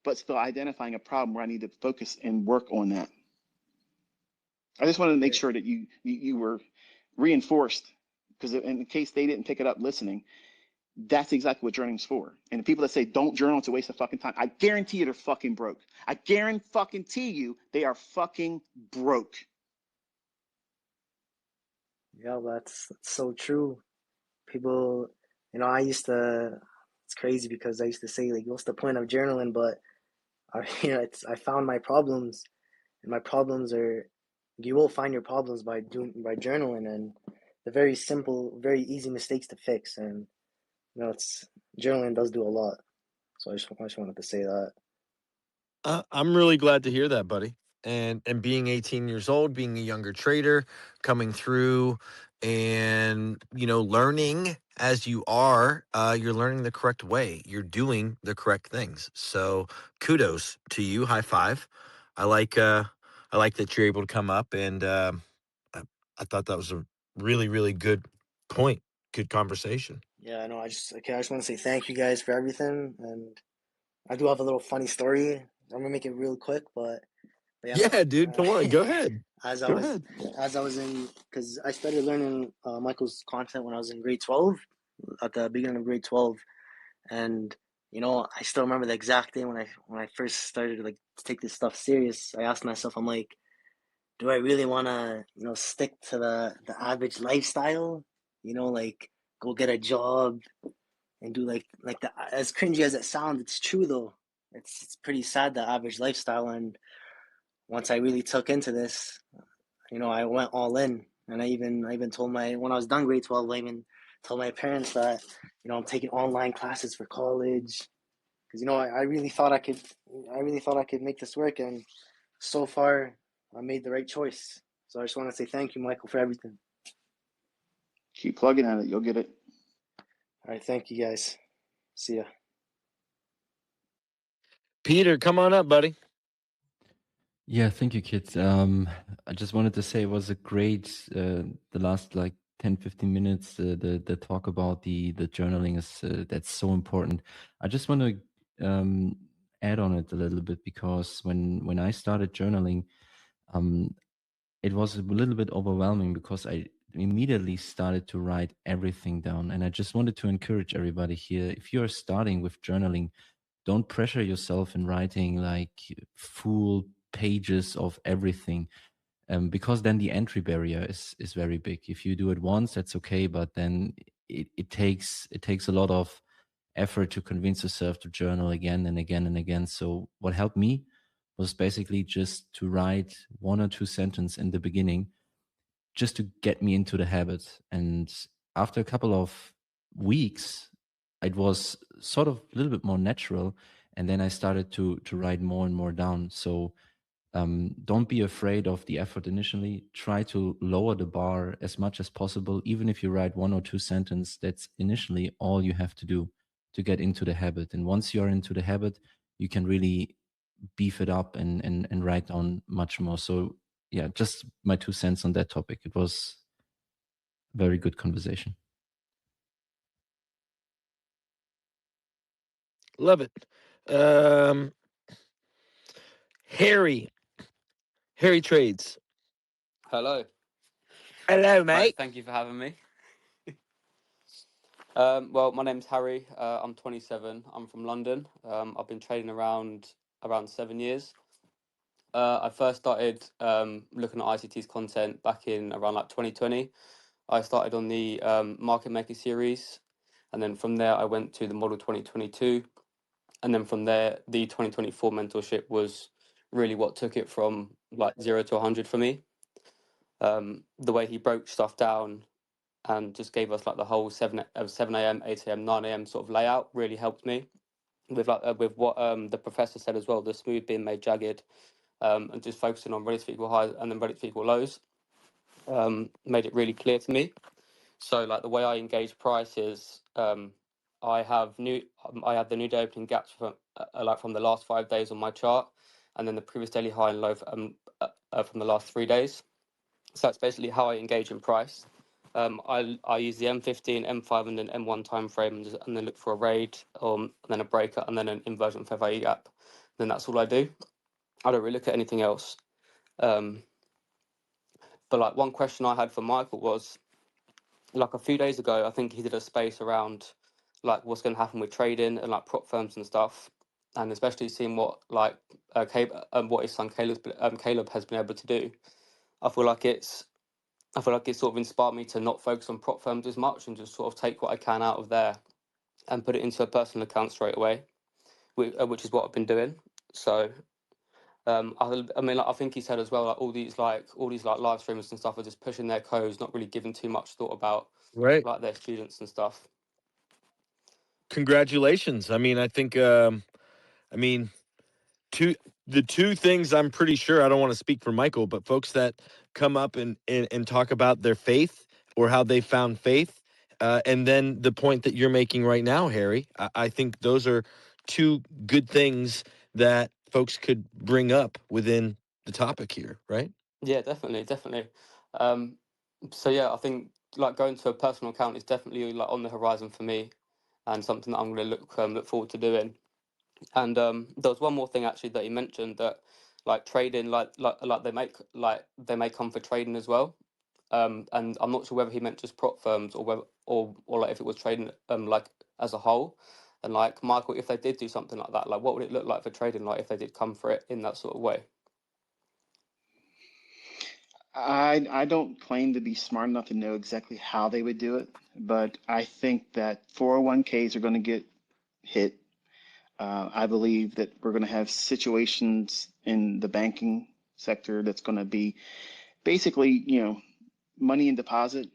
but still identifying a problem where I need to focus and work on that. I just wanted to make sure that you were reinforced, because in case they didn't pick it up listening, that's exactly what journaling's for. And the people that say don't journal, it's a waste of fucking time, I guarantee you they're fucking broke. I guarantee you they are fucking broke. Yeah, that's so true. People, it's crazy because I used to say, like, what's the point of journaling? But I found my problems, and my problems are, you will find your problems by journaling, and the very simple, very easy mistakes to fix. And journaling does do a lot. So I just wanted to say that. I'm really glad to hear that, buddy. And being 18 years old, being a younger trader, coming through, and learning as you are, you're learning the correct way. You're doing the correct things. So kudos to you. High five. I like that you're able to come up, and I thought that was a really, really good point. Good conversation. Yeah, I know. I just want to say thank you guys for everything, and I do have a little funny story. I'm gonna make it real quick, but yeah. Yeah, dude, come on, go ahead. As Go I ahead. was in, because I started learning Michael's content when I was in grade 12, at the beginning of grade 12, and I still remember the exact day when I first started to take this stuff serious. I asked myself, I'm like, do I really want to stick to the average lifestyle? Like go get a job and do like the, as cringy as it sounds, it's true though. It's pretty sad, the average lifestyle. And once I really took into this, I went all in, and I even told when I was done grade 12, I even told my parents that I'm taking online classes for college, because I really thought I could make this work, and so far I made the right choice. So I just want to say thank you, Michael, for everything. Keep plugging at it, you'll get it. All right, thank you guys. See ya. Peter, come on up, buddy. Yeah, thank you, kids. I just wanted to say it was a great, the last like 10, 15 minutes, the talk about the journaling is that's so important. I just want to add on it a little bit, because when I started journaling, it was a little bit overwhelming, because I immediately started to write everything down. And I just wanted to encourage everybody here, if you're starting with journaling, don't pressure yourself in writing like full pages of everything, because then the entry barrier is very big. If you do it once, that's okay, but then it takes a lot of effort to convince yourself to journal again and again and again. So what helped me was basically just to write 1 or 2 sentences in the beginning, just to get me into the habit. And after a couple of weeks, it was sort of a little bit more natural. And then I started to write more and more down. So don't be afraid of the effort initially. Try to lower the bar as much as possible. Even if you write 1 or 2 sentences, that's initially all you have to do to get into the habit. And once you're into the habit, you can really beef it up and write down much more. So yeah, just my 2 cents on that topic. It was a very good conversation. Love it. Harry Trades. Hello. Hello, Right, mate. thank you for having me. Well, my name's Harry. I'm 27. I'm from London. I've been trading around 7 years. I first started looking at ICT's content back in around like 2020. I started on the Market Maker series, and then from there I went to the Model 2022, and then from there the 2024 mentorship was really what took it from like 0 to 100 for me. The way he broke stuff down and just gave us like the whole 7 a.m., 8 a.m., 9 a.m. sort of layout really helped me with with what the professor said as well, the smooth being made jagged, and just focusing on relative equal highs and then relative equal lows, made it really clear to me. So like the way I engage price is I have the new day opening gaps from like from the last 5 days on my chart, and then the previous daily high and low from the last 3 days. So that's basically how I engage in price. I use the M15, M5, and then M1 time frame, and then look for a raid, and then a breaker, and then an inversion fair value gap. Then that's all I do. I don't really look at anything else. But like one question I had for Michael was, like a few days ago, I think he did a space around like what's going to happen with trading and like prop firms and stuff, and especially seeing what like what his son Caleb has been able to do. I feel like it's sort of inspired me to not focus on prop firms as much and just sort of take what I can out of there and put it into a personal account straight away, which is what I've been doing. So, I mean, like, I think he said as well, like all these live streamers and stuff are just pushing their codes, not really giving too much thought about like their students and stuff. Congratulations. I mean, I think, the two things I'm pretty sure, I don't want to speak for Michael, but folks that come up and talk about their faith or how they found faith, and then the point that you're making right now, Harry, I think those are two good things that folks could bring up within the topic here, right? Yeah, definitely. So yeah, I think like going to a personal account is definitely like on the horizon for me, and something that I'm going to look forward to doing. And there was one more thing actually that he mentioned, that like trading, like they may come for trading as well. And I'm not sure whether he meant just prop firms or whether or like if it was trading like as a whole. And like Michael, if they did do something like that, like what would it look like for trading? Like if they did come for it in that sort of way. I don't claim to be smart enough to know exactly how they would do it, but I think that 401ks are going to get hit. I believe that we're going to have situations in the banking sector that's going to be basically, money in deposit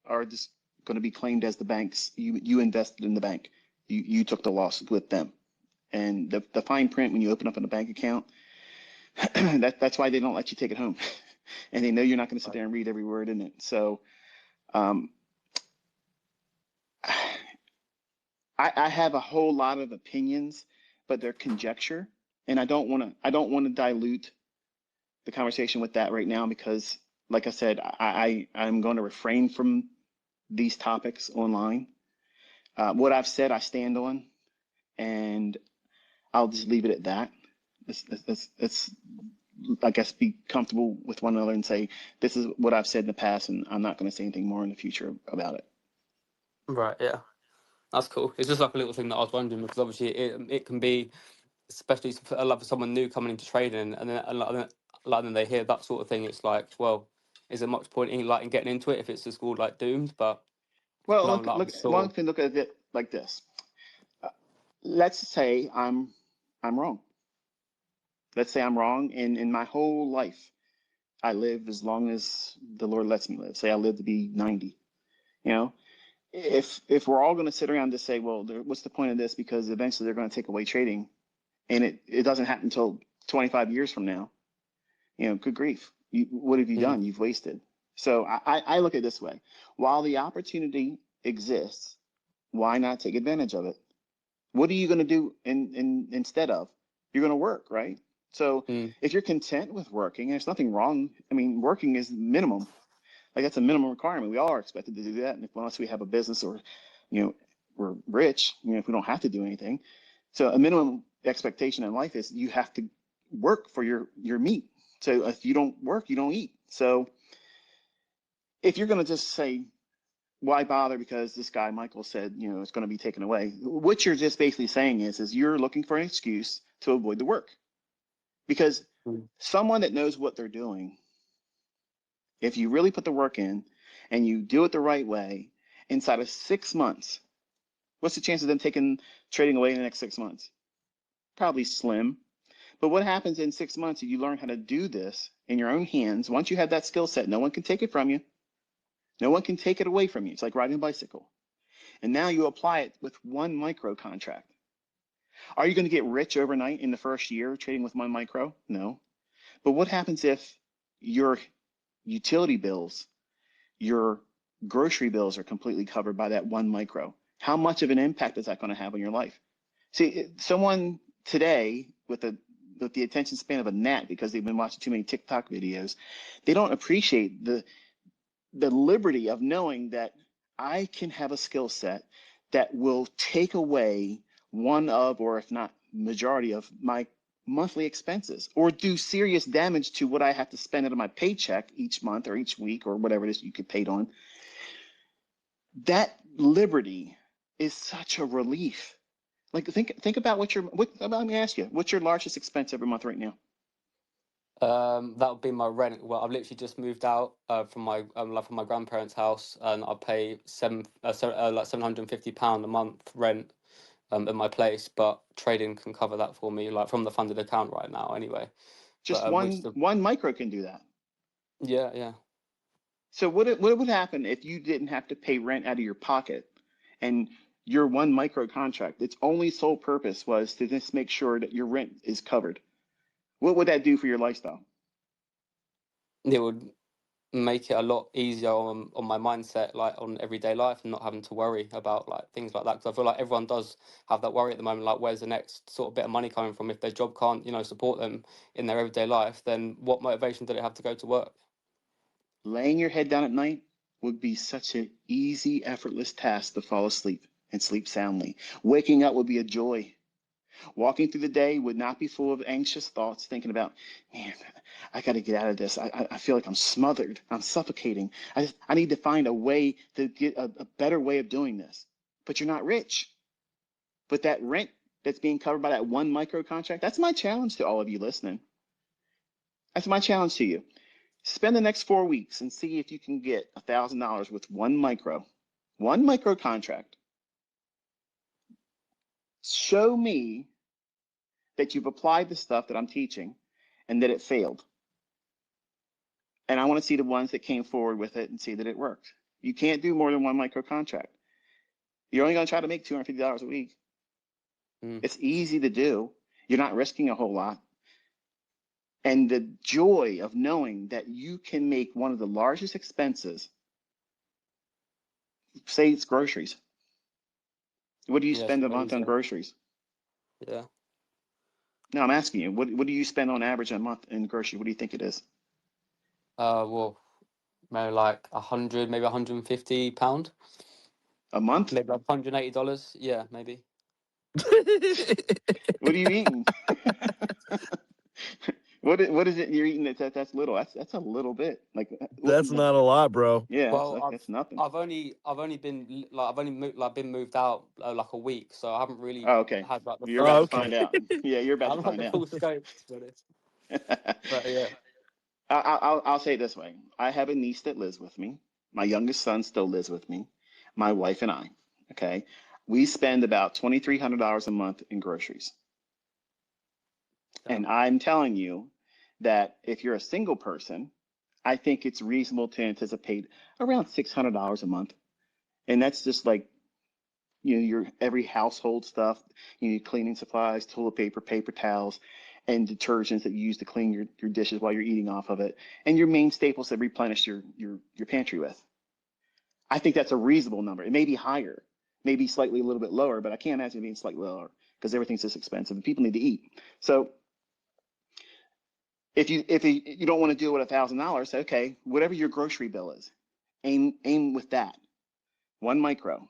are just going to be claimed as the bank's. You invested in the bank. You took the loss with them. And the fine print when you open up a bank account, that's why they don't let you take it home. And they know you're not going to sit there and read every word in it. So I have a whole lot of opinions, but they're conjecture, and I don't want to dilute the conversation with that right now, because like I said, I'm going to refrain from these topics online. What I've said, I stand on, and I'll just leave it at that. It's I guess, be comfortable with one another and say, this is what I've said in the past, and I'm not going to say anything more in the future about it. Right. Yeah. That's cool. It's just like a little thing that I was wondering because obviously it can be, especially for someone new coming into trading, and then then they hear that sort of thing. It's like, well, is there much point in getting into it if it's just all like doomed? But Well, no, like, I'm one sure. can look at it like this. Let's say I'm wrong. Let's say I'm wrong, and in my whole life, I live as long as the Lord lets me live. Say I live to be 90. You know, if we're all going to sit around and just say, well, what's the point of this? Because eventually they're going to take away trading, and it doesn't happen until 25 years from now. You know, good grief. What have you done? You've wasted. So I look at it this way. While the opportunity exists, why not take advantage of it? What are you going to do instead of? You're going to work, right? So if you're content with working, there's nothing wrong. I mean, working is minimum. Like that's a minimum requirement. We all are expected to do that. And unless we have a business or, you know, we're rich, you know, if we don't have to do anything. So a minimum expectation in life is you have to work for your meat. So if you don't work, you don't eat. So if you're going to just say, why bother? Because this guy, Michael, said, you know, it's going to be taken away. What you're just basically saying is you're looking for an excuse to avoid the work. Because someone that knows what they're doing, if you really put the work in and you do it the right way, inside of 6 months, what's the chance of them trading away in the next 6 months? Probably slim. But what happens in 6 months if you learn how to do this in your own hands? Once you have that skill set, no one can take it from you. No one can take it away from you. It's like riding a bicycle. And now you apply it with one micro contract. Are you going to get rich overnight in the first year trading with one micro? No. But what happens if your utility bills, your grocery bills are completely covered by that one micro? How much of an impact is that going to have on your life? See, someone today with the attention span of a gnat because they've been watching too many TikTok videos, they don't appreciate the liberty of knowing that I can have a skill set that will take away one of, or if not majority of, my monthly expenses, or do serious damage to what I have to spend out of my paycheck each month or each week or whatever it is you get paid on. That liberty is such a relief. Like think about let me ask you, what's your largest expense every month right now? That would be my rent. Well, I've literally just moved out from my grandparents' house, and I pay like £750 a month rent in my place. But trading can cover that for me, like from the funded account right now, anyway. Just But one micro can do that. Yeah. So what would happen if you didn't have to pay rent out of your pocket, and your one micro contract, its only sole purpose was to just make sure that your rent is covered? What would that do for your lifestyle? It would make it a lot easier on my mindset, like on everyday life, and not having to worry about like things like that. Because I feel like everyone does have that worry at the moment, like where's the next sort of bit of money coming from? If their job can't, support them in their everyday life, then what motivation do they have to go to work? Laying your head down at night would be such an easy, effortless task to fall asleep and sleep soundly. Waking up would be a joy. Walking through the day would not be full of anxious thoughts, thinking about, man, I got to get out of this. I feel like I'm smothered. I'm suffocating. I need to find a way to get a better way of doing this. But you're not rich. But that rent that's being covered by that one micro contract, that's my challenge to all of you listening. That's my challenge to you. Spend the next 4 weeks and see if you can get $1,000 with one micro contract. Show me that you've applied the stuff that I'm teaching and that it failed. And I want to see the ones that came forward with it and see that it worked. You can't do more than one micro contract. You're only going to try to make $250 a week. It's easy to do. You're not risking a whole lot. And the joy of knowing that you can make one of the largest expenses, say it's groceries. What do you spend a month on groceries? Yeah. No, I'm asking you, what do you spend on average a month in grocery? What do you think it is? Well, maybe like 100, maybe £150 a month. maybe like $180. Yeah, maybe. What are you eating? What is it you're eating that's little? That's a little bit. Like That's not a lot, bro. yeah, Well, that's nothing. I've only been like I've been moved out like a week, so I haven't really Oh, okay. had like the You're about full to find out. Yeah, you're I about to haven't had find the out. full scope, to be honest. But yeah. I'll say it this way. I have a niece that lives with me. My youngest son still lives with me. My wife and I. Okay. We spend about $2,300 a month in groceries. And I'm telling you that if you're a single person, I think it's reasonable to anticipate around $600 a month. And that's just like, your every household stuff. You need cleaning supplies, toilet paper, paper towels, and detergents that you use to clean your dishes while you're eating off of it, and your main staples that replenish your pantry with. I think that's a reasonable number. It may be higher, maybe slightly a little bit lower, but I can't imagine it being slightly lower because everything's just expensive and people need to eat. So if you don't want to deal with $1,000, okay, whatever your grocery bill is, aim with that. One micro.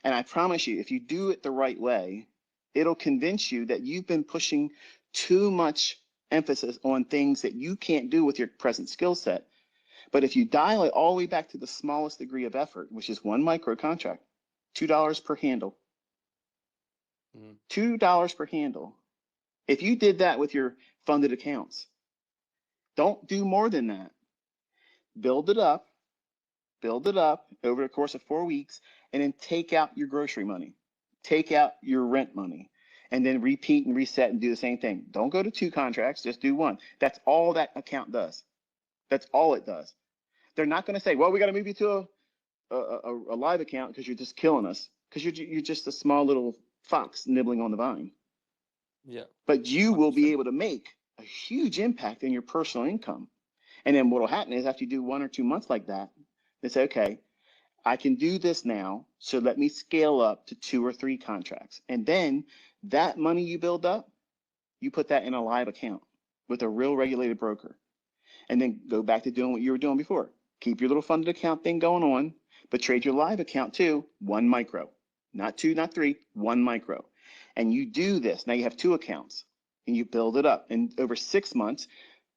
And I promise you, if you do it the right way, it'll convince you that you've been pushing too much emphasis on things that you can't do with your present skill set. But if you dial it all the way back to the smallest degree of effort, which is one micro contract, $2 per handle, $2 per handle. If you did that with your funded accounts, don't do more than that. Build it up over the course of 4 weeks, and then take out your grocery money, take out your rent money, and then repeat and reset and do the same thing. Don't go to 2 contracts, just do 1. That's all that account does. That's all it does. They're not going to say, well, we got to move you to a live account because you're just killing us, because you're just a small little fox nibbling on the vine. Yeah. But you will be able to make a huge impact in your personal income. And then what will happen is after you do 1 or 2 months like that, they say, okay, I can do this now, so let me scale up to 2 or 3 contracts. And then that money you build up, you put that in a live account with a real regulated broker. And then go back to doing what you were doing before. Keep your little funded account thing going on, but trade your live account too, 1 micro. Not 2, not 3, 1 micro. And you do this. Now you have 2 accounts and you build it up. And over 6 months,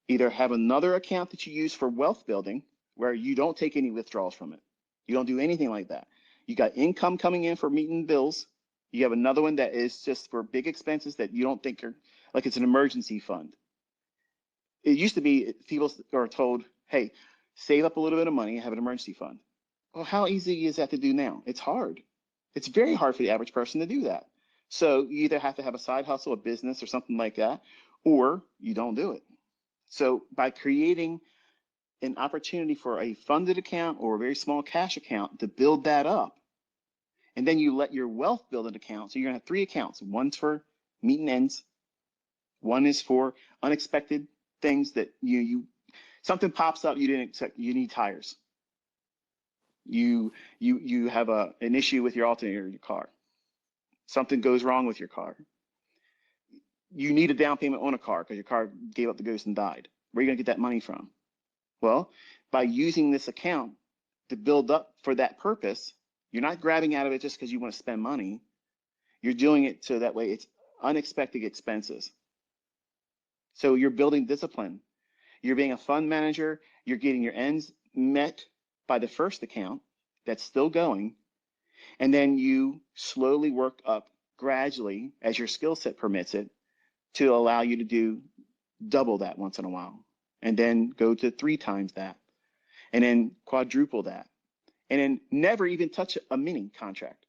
either have another account that you use for wealth building where you don't take any withdrawals from it. You don't do anything like that. You got income coming in for meeting bills. You have another one that is just for big expenses that you don't think are, like it's an emergency fund. It used to be people are told, hey, save up a little bit of money and have an emergency fund. Well, how easy is that to do now? It's hard. It's very hard for the average person to do that. So you either have to have a side hustle, a business or something like that, or you don't do it. So by creating an opportunity for a funded account or a very small cash account to build that up, and then you let your wealth build an account. So you're gonna have 3 accounts. One's for meeting ends. One is for unexpected things that something pops up you didn't expect. You need tires. You have an issue with your alternator in your car. Something goes wrong with your car. You need a down payment on a car because your car gave up the ghost and died. Where are you gonna get that money from? Well, by using this account to build up for that purpose, you're not grabbing out of it just because you want to spend money. You're doing it so that way it's unexpected expenses. So you're building discipline. You're being a fund manager. You're getting your ends met by the first account that's still going. And then you slowly work up gradually as your skill set permits it to allow you to do double that once in a while. And then go to 3 times that. And then quadruple that. And then never even touch a mini contract.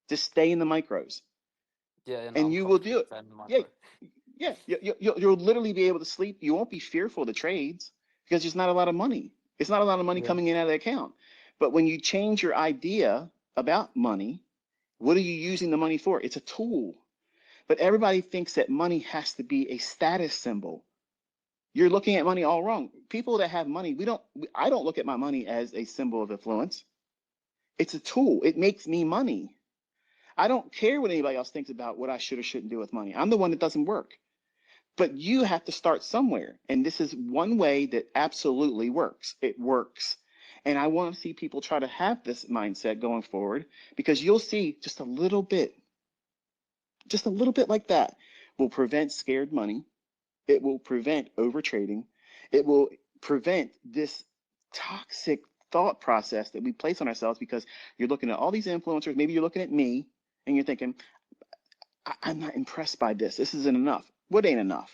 Just stay in the micros. Yeah, and you will do it. You'll literally be able to sleep. You won't be fearful of the trades because there's not a lot of money. It's not a lot of money coming in out of the account. But when you change your idea about money, what are you using the money for? It's a tool. But everybody thinks that money has to be a status symbol. You're looking at money all wrong. People that have money, I don't look at my money as a symbol of influence. It's a tool. It makes me money. I don't care what anybody else thinks about what I should or shouldn't do with money. I'm the one that doesn't work. But you have to start somewhere. And this is one way that absolutely works. It works. And I want to see people try to have this mindset going forward, because you'll see just a little bit like that will prevent scared money. It will prevent over trading. It will prevent this toxic thought process that we place on ourselves, because you're looking at all these influencers. Maybe you're looking at me and you're thinking, I'm not impressed by this. This isn't enough. What ain't enough?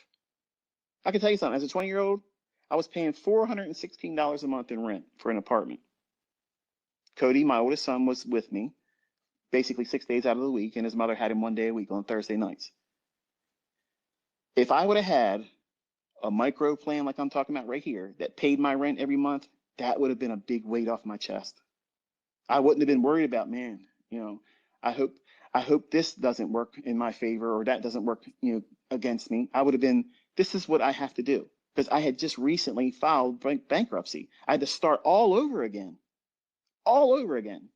I can tell you something. As a 20-year-old, I was paying $416 a month in rent for an apartment. Cody, my oldest son, was with me basically 6 days out of the week, and his mother had him 1 day a week on Thursday nights. If I would have had a micro plan like I'm talking about right here that paid my rent every month, that would have been a big weight off my chest. I wouldn't have been worried about, man, I hope this doesn't work in my favor, or that doesn't work, against me. I would have been, this is what I have to do, because I had just recently filed bankruptcy. I had to start all over again. All over again.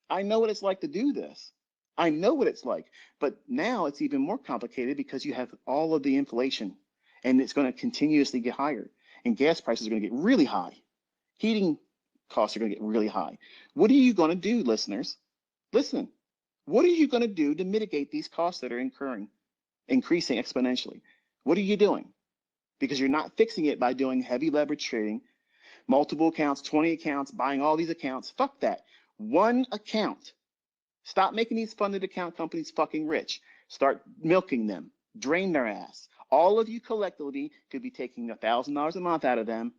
I know what it's like to do this. I know what it's like. But now it's even more complicated because you have all of the inflation, and it's going to continuously get higher. And gas prices are going to get really high. Heating costs are going to get really high. What are you going to do, listeners? Listen, what are you going to do to mitigate these costs that are increasing exponentially? What are you doing? Because you're not fixing it by doing heavy leverage trading, multiple accounts, 20 accounts, buying all these accounts. Fuck that. One account. Stop making these funded account companies fucking rich. Start milking them. Drain their ass. All of you collectively could be taking $1,000 a month out of them,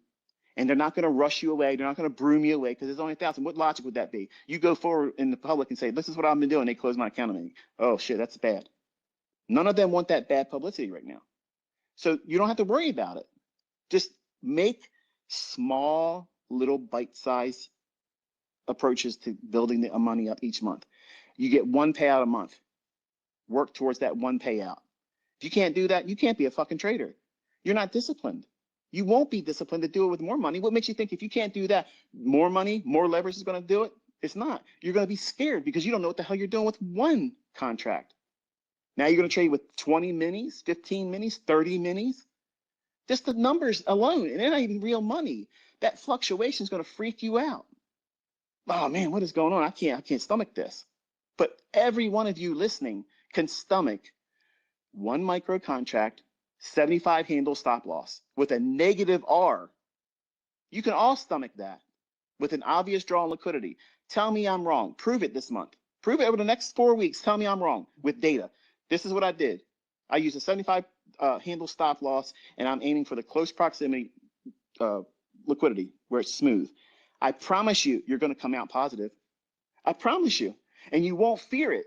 and they're not going to rush you away. They're not going to broom you away because there's only 1,000. What logic would that be? You go forward in the public and say, this is what I've been doing. They close my account on me. Oh, shit, that's bad. None of them want that bad publicity right now. So you don't have to worry about it. Just make small, little bite-sized approaches to building the money up each month. You get one payout a month. Work towards that one payout. If you can't do that, you can't be a fucking trader. You're not disciplined. You won't be disciplined to do it with more money. What makes you think if you can't do that, more money, more leverage is going to do it? It's not. You're going to be scared because you don't know what the hell you're doing with one contract. Now you're going to trade with 20 minis, 15 minis, 30 minis. Just the numbers alone, and they're not even real money. That fluctuation is going to freak you out. Oh man, what is going on? I can't stomach this. But every one of you listening can stomach one micro contract, 75 handle stop loss with a negative R. You can all stomach that with an obvious draw on liquidity. Tell me I'm wrong. Prove it this month. Prove it over the next 4 weeks. Tell me I'm wrong with data. This is what I did. I used a 75 handle stop loss, and I'm aiming for the close proximity liquidity where it's smooth. I promise you, you're going to come out positive. I promise you. And you won't fear it.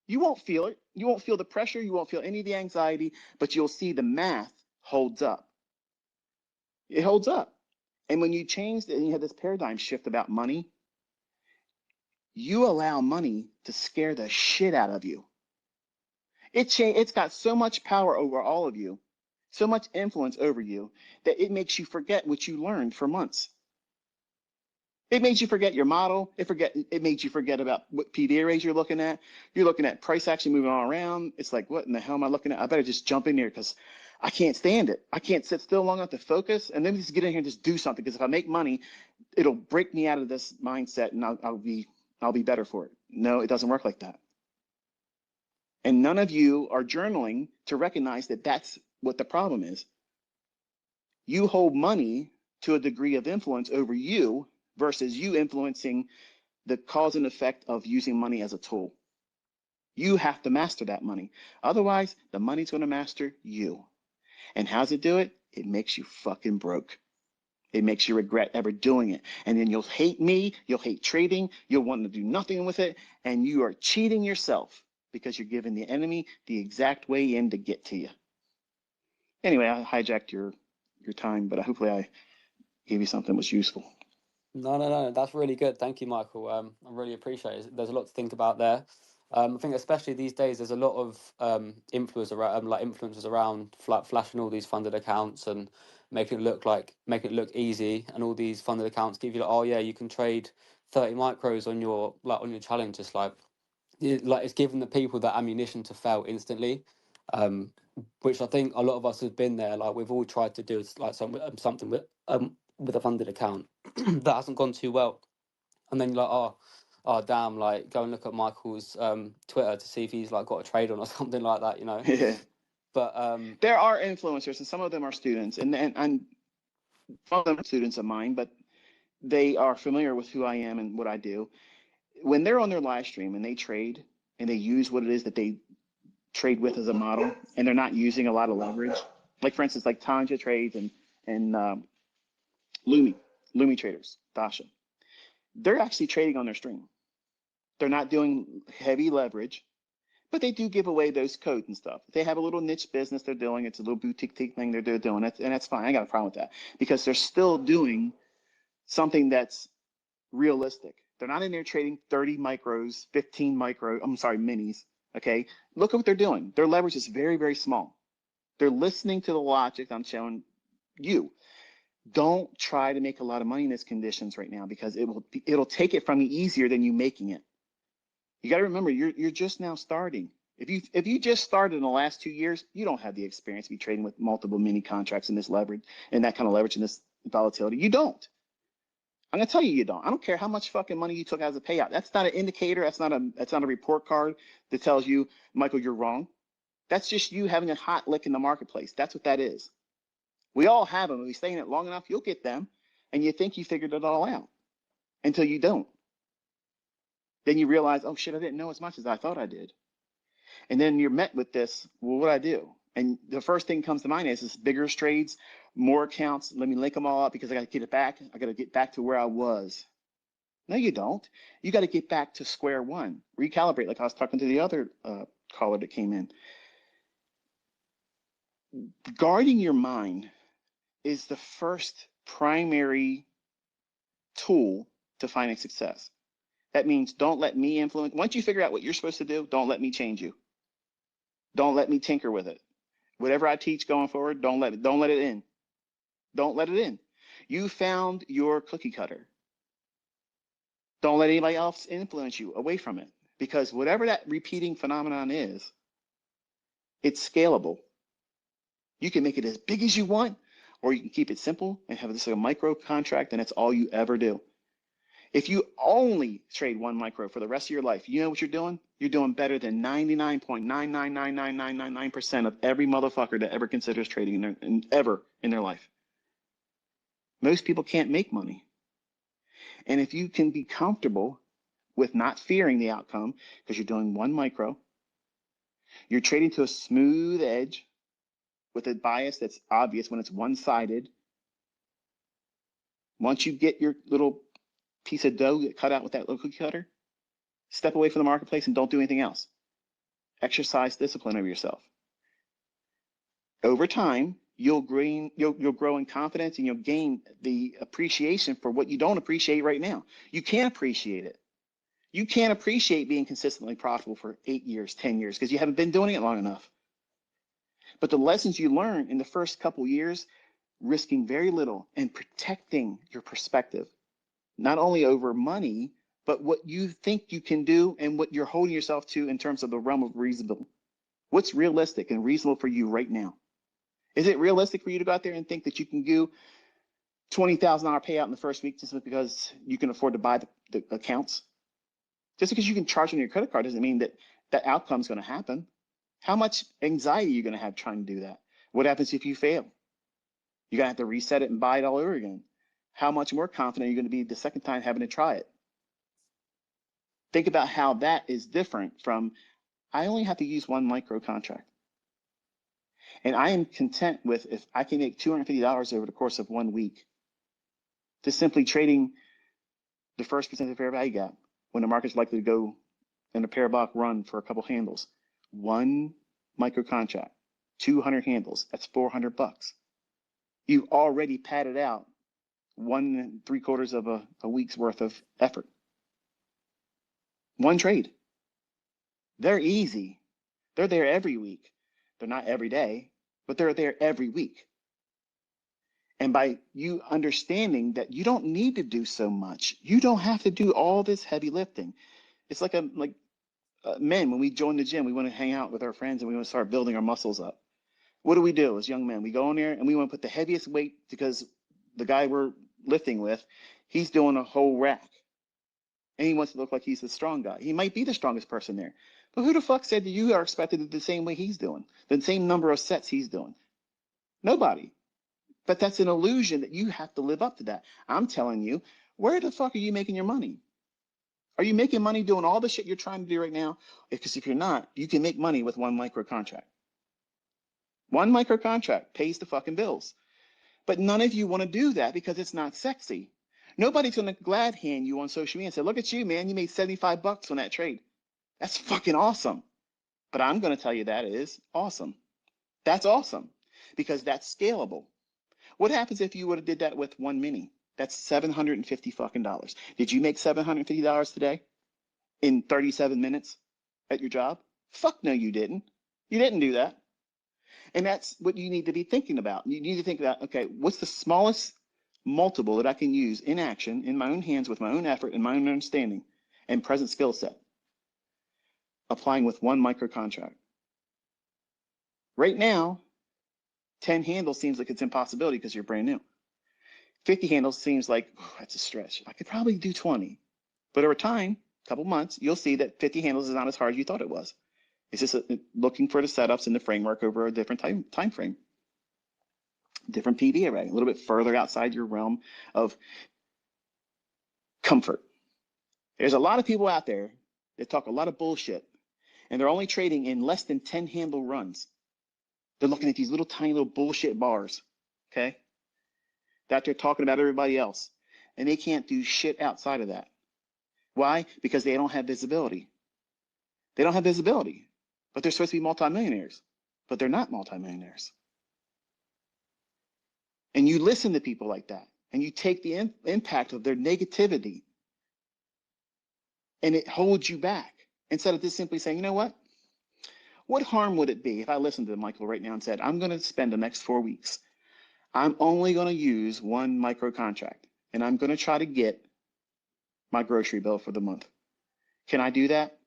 You won't feel it. You won't feel the pressure. You won't feel any of the anxiety, but you'll see the math holds up. It holds up. And when you change and you have this paradigm shift about money, you allow money to scare the shit out of you. It's got so much power over all of you, so much influence over you, that it makes you forget what you learned for months. It made you forget your model. It made you forget about what PV arrays you're looking at. You're looking at price action moving all around. It's like, what in the hell am I looking at? I better just jump in here because I can't stand it. I can't sit still long enough to focus. And then just get in here and just do something. Because if I make money, it'll break me out of this mindset, and I'll be better for it. No, it doesn't work like that. And none of you are journaling to recognize that that's what the problem is. You hold money to a degree of influence over you versus you influencing the cause and effect of using money as a tool. You have to master that money. Otherwise, the money's going to master you. And how's it do it? It makes you fucking broke. It makes you regret ever doing it. And then you'll hate me, you'll hate trading, you'll want to do nothing with it, and you are cheating yourself because you're giving the enemy the exact way in to get to you. Anyway, I hijacked your time, but hopefully I gave you something that was useful. No. That's really good. Thank you, Michael. I really appreciate it. There's a lot to think about there. I think especially these days, there's a lot of influencers around flashing all these funded accounts and making it look easy. And all these funded accounts give you like, oh yeah, you can trade 30 micros on your challenge. It's like it's giving the people that ammunition to fail instantly. which I think a lot of us have been there. Like we've all tried to do like something with a funded account that hasn't gone too well, and then you're like, oh damn, like go and look at Michael's Twitter to see if he's like got a trade on or something like that, you know. Yeah. But there are influencers, and some of them are students, and some of them are students of mine, but they are familiar with who I am and what I do. When they're on their live stream and they trade and they use what it is that they trade with as a model, and they're not using a lot of leverage, like for instance, like Tanja trades and Lumi traders, Dasha, they're actually trading on their stream. They're not doing heavy leverage, but they do give away those codes and stuff. They have a little niche business they're doing. It's a little boutique thing they're doing, and that's fine. I got a problem with that because they're still doing something that's realistic. They're not in there trading 30 micros, 15 minis. Okay, look at what they're doing. Their leverage is very, very small. They're listening to the logic I'm showing you. Don't try to make a lot of money in these conditions right now because it'll take it from you easier than you making it. You got to remember, you're just now starting. If you just started in the last 2 years, you don't have the experience to be trading with multiple mini contracts in this leverage and that kind of leverage in this volatility. You don't. I'm gonna tell you, you don't. I don't care how much fucking money you took as a payout. That's not an indicator. That's not a report card that tells you, Michael, you're wrong. That's just you having a hot lick in the marketplace. That's what that is. We all have them. If you stay in it long enough, you'll get them, and you think you figured it all out until you don't. Then you realize, oh shit, I didn't know as much as I thought I did. And then you're met with this, well, what do I do? And the first thing comes to mind is bigger trades, more accounts. Let me link them all up because I got to get it back. I got to get back to where I was. No, you don't. You got to get back to square one. Recalibrate, like I was talking to the other caller that came in. Guarding your mind is the first primary tool to finding success. That means don't let me influence. Once you figure out what you're supposed to do, don't let me change you. Don't let me tinker with it. Whatever I teach going forward, don't let it in. Don't let it in. You found your cookie cutter. Don't let anybody else influence you away from it, because whatever that repeating phenomenon is, it's scalable. You can make it as big as you want, or you can keep it simple and have this like a micro contract, and that's all you ever do. If you only trade one micro for the rest of your life, you know what you're doing? You're doing better than 99.9999999% of every motherfucker that ever considers trading ever in their life. Most people can't make money. And if you can be comfortable with not fearing the outcome because you're doing one micro, you're trading to a smooth edge with a bias that's obvious when it's one-sided. Once you get your little piece of dough cut out with that little cookie cutter, step away from the marketplace and don't do anything else. Exercise discipline over yourself. Over time, you'll grow in confidence, and you'll gain the appreciation for what you don't appreciate right now. You can't appreciate it. You can't appreciate being consistently profitable for 8 years, 10 years, because you haven't been doing it long enough. But the lessons you learn in the first couple years, risking very little and protecting your perspective, not only over money, but what you think you can do and what you're holding yourself to in terms of the realm of reasonable. What's realistic and reasonable for you right now? Is it realistic for you to go out there and think that you can do $20,000 payout in the first week just because you can afford to buy the accounts? Just because you can charge on your credit card doesn't mean that that outcome is going to happen. How much anxiety are you going to have trying to do that? What happens if you fail? You're going to have to reset it and buy it all over again. How much more confident are you going to be the second time having to try it? Think about how that is different from, I only have to use one micro contract. And I am content with if I can make $250 over the course of 1 week, just simply trading the first percent of fair value gap when the market's likely to go in a parabolic run for a couple handles. One micro contract, 200 handles, that's $400. You've already padded out 1 3/4 of a week's worth of effort. One trade. They're easy. They're there every week. They're not every day, but they're there every week. And by you understanding that you don't need to do so much, you don't have to do all this heavy lifting. It's like men, when we join the gym, we want to hang out with our friends and we want to start building our muscles up. What do we do as young men? We go in there and we want to put the heaviest weight because the guy we're lifting with, he's doing a whole rack. And he wants to look like he's the strong guy. He might be the strongest person there. But who the fuck said that you are expected to do the same way he's doing? The same number of sets he's doing? Nobody. But that's an illusion that you have to live up to that. I'm telling you, where the fuck are you making your money? Are you making money doing all the shit you're trying to do right now? Because if you're not, you can make money with one micro contract. One micro contract pays the fucking bills. But none of you want to do that because it's not sexy. Nobody's going to glad hand you on social media and say, look at you, man, you made 75 bucks on that trade. That's fucking awesome. But I'm going to tell you that is awesome. That's awesome because that's scalable. What happens if you would have did that with one mini? That's $750 fucking dollars. Did you make $750 today in 37 minutes at your job? Fuck no, you didn't. You didn't do that. And that's what you need to be thinking about. You need to think about, okay, what's the smallest multiple that I can use in action, in my own hands, with my own effort and my own understanding and present skill set, applying with one micro contract. Right now, 10 handles seems like it's impossibility because you're brand new. 50 handles seems like, oh, that's a stretch. I could probably do 20. But over time, a couple months, you'll see that 50 handles is not as hard as you thought it was. It's just looking for the setups and the framework over a different time frame. Different PV array, a little bit further outside your realm of comfort. There's a lot of people out there that talk a lot of bullshit, and they're only trading in less than 10 handle runs. They're looking at these little tiny little bullshit bars, okay? That they're talking about everybody else, and they can't do shit outside of that. Why? Because they don't have visibility. They don't have visibility, but they're supposed to be multimillionaires, but they're not multimillionaires. And you listen to people like that, and you take the impact of their negativity, and it holds you back. Instead of just simply saying, you know what harm would it be if I listened to Michael right now and said, I'm going to spend the next 4 weeks, I'm only going to use one micro contract, and I'm going to try to get my grocery bill for the month. Can I do that?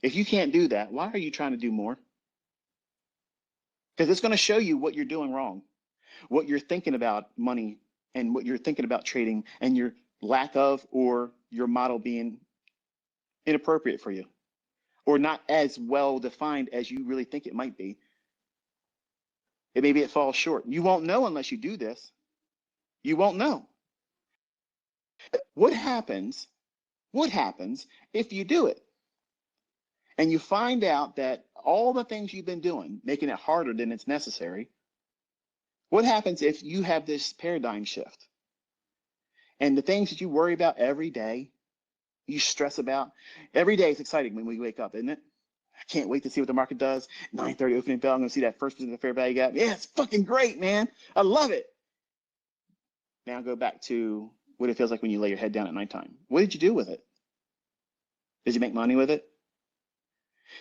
If you can't do that, why are you trying to do more? Because it's going to show you what you're doing wrong, what you're thinking about money and what you're thinking about trading and your lack of or your model being inappropriate for you or not as well defined as you really think it might be. Maybe it falls short. You won't know unless you do this. You won't know. What happens if you do it and you find out that all the things you've been doing, making it harder than it's necessary? What happens if you have this paradigm shift and the things that you worry about every day, you stress about, every day is exciting when we wake up, isn't it? I can't wait to see what the market does. 9:30 opening bell, I'm going to see that first percent of the fair value gap. Yeah, it's fucking great, man. I love it. Now go back to what it feels like when you lay your head down at nighttime. What did you do with it? Did you make money with it?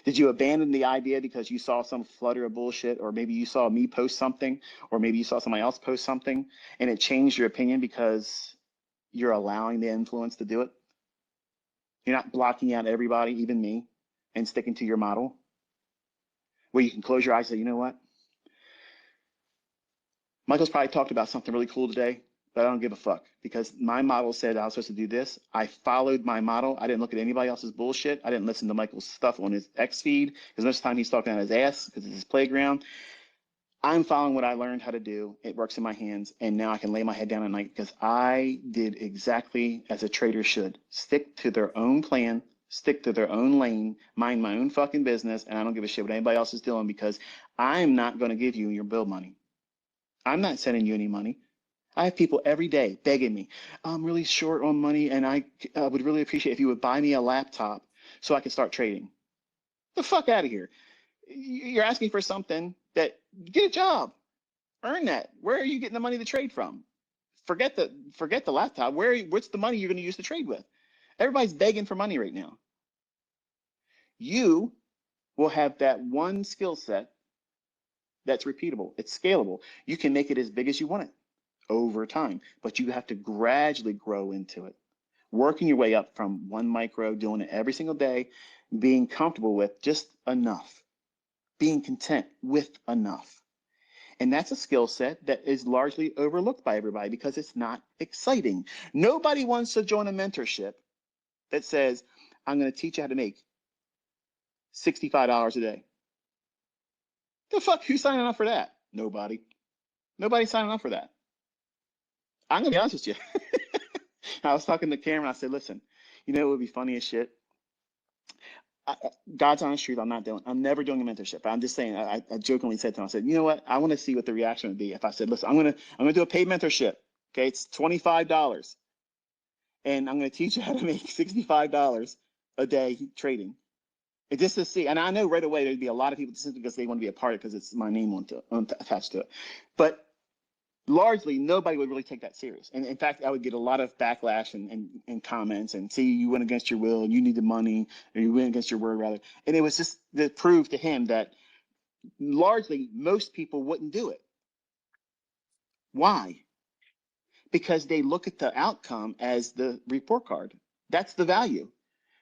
Did you abandon the idea because you saw some flutter of bullshit, or maybe you saw me post something, or maybe you saw somebody else post something, and it changed your opinion because you're allowing the influence to do it? You're not blocking out everybody, even me, and sticking to your model, where you can close your eyes and say, you know what? Michael's probably talked about something really cool today, but I don't give a fuck because my model said I was supposed to do this. I followed my model. I didn't look at anybody else's bullshit. I didn't listen to Michael's stuff on his X feed because most of the time he's talking out his ass because it's his playground. I'm following what I learned how to do. It works in my hands, and now I can lay my head down at night because I did exactly as a trader should. Stick to their own plan, stick to their own lane, mind my own fucking business, and I don't give a shit what anybody else is doing because I'm not going to give you your bill money. I'm not sending you any money. I have people every day begging me, I'm really short on money and I would really appreciate if you would buy me a laptop so I can start trading. The fuck out of here. You're asking for something that, get a job, earn that. Where are you getting the money to trade from? Forget the laptop. What's the money you're going to use to trade with? Everybody's begging for money right now. You will have that one skill set that's repeatable. It's scalable. You can make it as big as you want it over time, but you have to gradually grow into it, working your way up from one micro, doing it every single day, being comfortable with just enough, being content with enough. And that's a skill set that is largely overlooked by everybody because it's not exciting. Nobody wants to join a mentorship that says, I'm going to teach you how to make $65 a day. The fuck, who's signing up for that? Nobody. Nobody's signing up for that. I'm going to be honest with you. I was talking to Cameron. I said, listen, you know, it would be funny as shit. God's honest truth, I'm never doing a mentorship. I'm just saying, I jokingly said to him, I said, you know what? I want to see what the reaction would be if I said, listen, I'm gonna do a paid mentorship. Okay, it's $25. And I'm gonna teach you how to make $65 a day trading. And just to see, and I know right away there'd be a lot of people just because they want to be a part of it because it's my name attached to it. But largely nobody would really take that serious. And in fact, I would get a lot of backlash and comments and see you went against your will, you need the money, or you went against your word rather. And it was just to prove to him that largely most people wouldn't do it. Why? Because they look at the outcome as the report card. That's the value.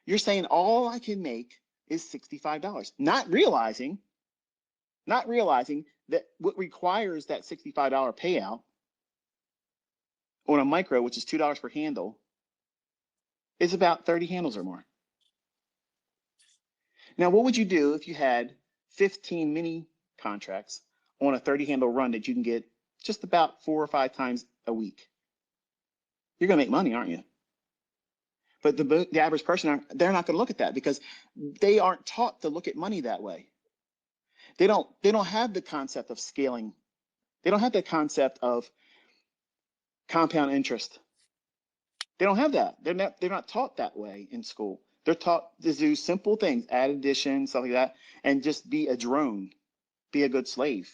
You're saying all I can make is $65, not realizing that what requires that $65 payout on a micro, which is $2 per handle, is about 30 handles or more. Now, what would you do if you had 15 mini contracts on a 30 handle run that you can get just about 4 or 5 times a week? You're going to make money, aren't you? But the average person, they're not going to look at that because they aren't taught to look at money that way. They don't have the concept of scaling. They don't have the concept of compound interest. They don't have that. They're not taught that way in school. They're taught to do simple things, add addition, stuff like that, and just be a drone, be a good slave.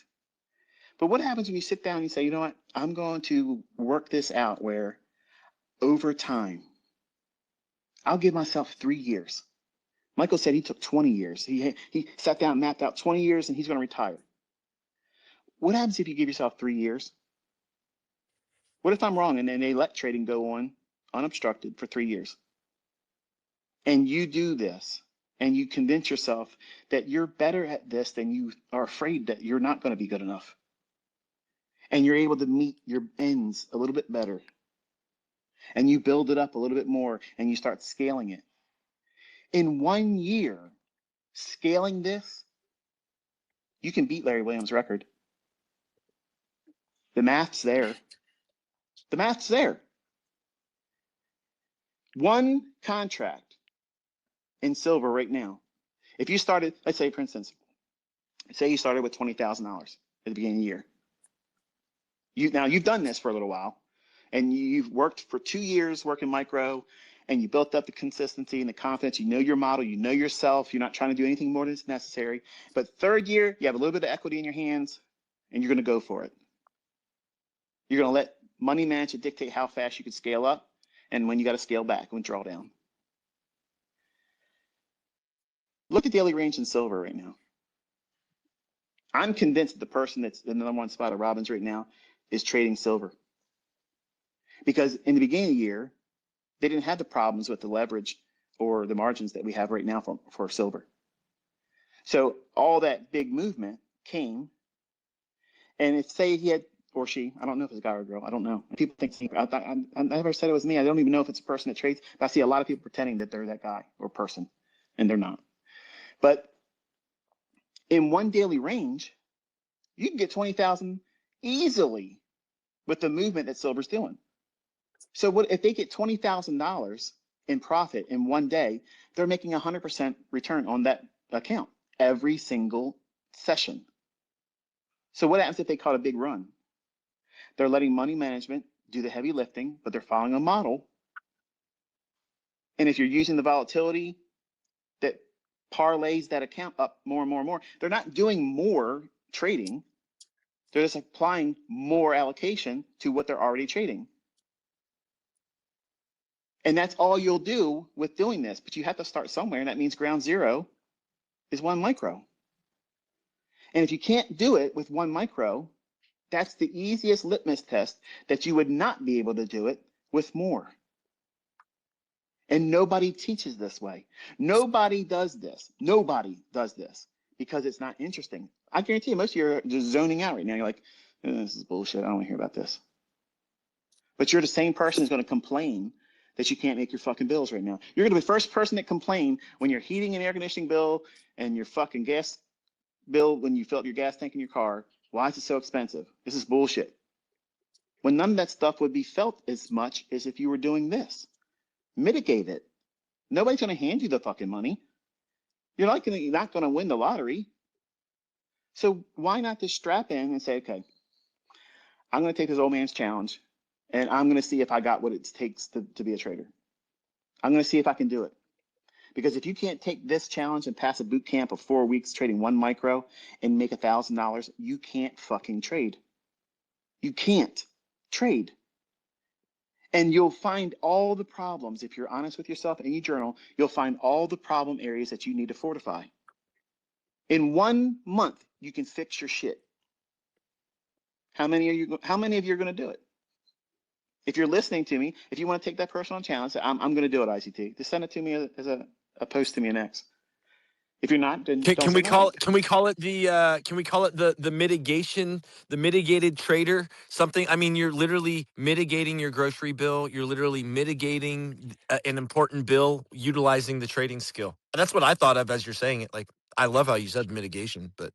But what happens when you sit down and you say, you know what, I'm going to work this out where over time, I'll give myself 3 years. Michael said he took 20 years. He sat down, mapped out 20 years, and he's going to retire. What happens if you give yourself 3 years? What if I'm wrong and then they let trading go on unobstructed for 3 years? And you do this and you convince yourself that you're better at this than you are afraid that you're not going to be good enough. And you're able to meet your ends a little bit better. And you build it up a little bit more and you start scaling it. In 1 year, scaling this, you can beat Larry Williams' record. The math's there. The math's there. One contract in silver right now. If you started, let's say, for instance, say you started with $20,000 at the beginning of the year. Now you've done this for a little while, and you've worked for 2 years working micro, and you built up the consistency and the confidence. You know your model, you know yourself. You're not trying to do anything more than is necessary. But third year, you have a little bit of equity in your hands, and you're going to go for it. You're going to let money management dictate how fast you can scale up, and when you got to scale back and draw down. Look at daily range in silver right now. I'm convinced that the person that's the #1 spot at Robbins right now is trading silver. Because in the beginning of the year, they didn't have the problems with the leverage or the margins that we have right now for silver. So all that big movement came, and if say he had, or she, I don't know if it's a guy or a girl, I don't know. People think, I never said it was me. I don't even know if it's a person that trades, but I see a lot of people pretending that they're that guy or person, and they're not. But in one daily range, you can get 20,000 easily with the movement that silver's doing. So what if they get $20,000 in profit in one day, they're making 100% return on that account every single session. So what happens if they caught a big run? They're letting money management do the heavy lifting, but they're following a model. And if you're using the volatility that parlays that account up more and more and more, they're not doing more trading. They're just applying more allocation to what they're already trading. And that's all you'll do with doing this, but you have to start somewhere, and that means ground zero is 1 micro. And if you can't do it with 1 micro, that's the easiest litmus test that you would not be able to do it with more. And nobody teaches this way. Nobody does this. Nobody does this because it's not interesting. I guarantee you, most of you are just zoning out right now. You're like, this is bullshit. I don't want to hear about this. But you're the same person who's going to complain that you can't make your fucking bills right now. You're going to be the first person that complain when your heating and air conditioning bill and your fucking gas bill when you fill up your gas tank in your car. Why is it so expensive? This is bullshit. When none of that stuff would be felt as much as if you were doing this. Mitigate it. Nobody's going to hand you the fucking money. You're not going to win the lottery. So why not just strap in and say, okay, I'm going to take this old man's challenge and I'm going to see if I got what it takes to be a trader. I'm going to see if I can do it. Because if you can't take this challenge and pass a boot camp of 4 weeks trading one micro and make $1,000, you can't fucking trade. You can't trade. And you'll find all the problems, if you're honest with yourself and you journal, you'll find all the problem areas that you need to fortify. In 1 month, you can fix your shit. How many of you are going to do it? If you're listening to me, if you want to take that personal challenge, I'm going to do it, ICT. Just send it to me as a post to me next. If you're not, then don't Can say we call nothing. it? Can we call it the mitigation, the mitigated trader? Something. I mean, you're literally mitigating your grocery bill. You're literally mitigating an important bill utilizing the trading skill. That's what I thought of as you're saying it. Like, I love how you said mitigation, but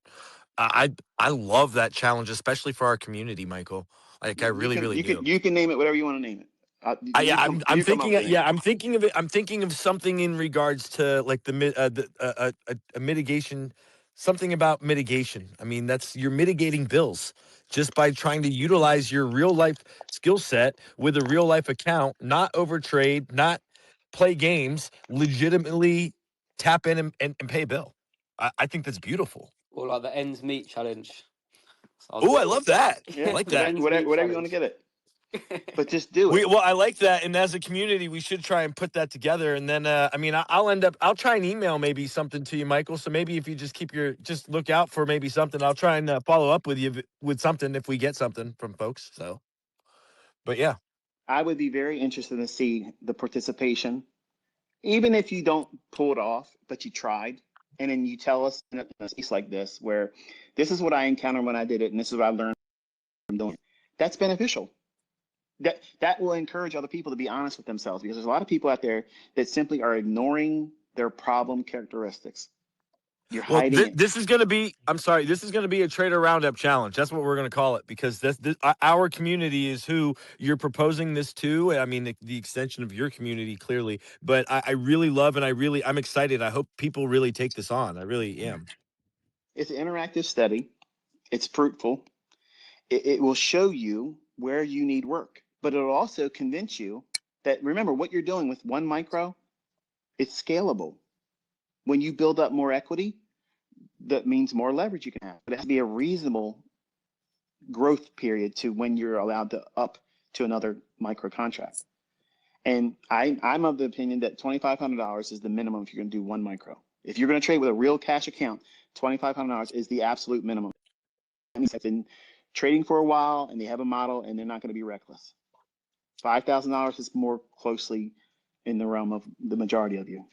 I love that challenge, especially for our community, Michael. Like, I really do. You can name it whatever you want to name it. I'm come up thinking. with a name. I'm thinking of it. I'm thinking of something in regards to like a mitigation, something about mitigation. I mean, you're mitigating bills just by trying to utilize your real life skill set with a real life account, not overtrade, not play games, legitimately tap in and pay a bill. I think that's beautiful. Or like the ends meet challenge. Oh, I love that. Yeah, I like The that. ends meet whatever you want to get it. But just do it. Well, I like that, and as a community, we should try and put that together. And then, I mean, I'll try and email maybe something to you, Michael. So maybe if you just look out for maybe something, I'll try and follow up with you with something if we get something from folks. So, but yeah, I would be very interested to see the participation, even if you don't pull it off, but you tried, and then you tell us in a space like this, where this is what I encountered when I did it, and this is what I learned from doing it. That's beneficial. That will encourage other people to be honest with themselves, because there's a lot of people out there that simply are ignoring their problem characteristics. You're well, hiding it. this is going to be. I'm sorry, this is going to be a trader roundup challenge. That's what we're going to call it, because our community is who you're proposing this to. I mean, the extension of your community clearly. But I really love and I'm excited. I hope people really take this on. I really am. It's an interactive study. It's fruitful. It will show you where you need work, but it'll also convince you that, remember, what you're doing with one micro, it's scalable. When you build up more equity, that means more leverage you can have. But it has to be a reasonable growth period to when you're allowed to up to another micro contract. And I'm of the opinion that $2,500 is the minimum if you're going to do one micro. If you're going to trade with a real cash account, $2,500 is the absolute minimum. That means they've been trading for a while and they have a model and they're not going to be reckless. $5,000 is more closely in the realm of the majority of you.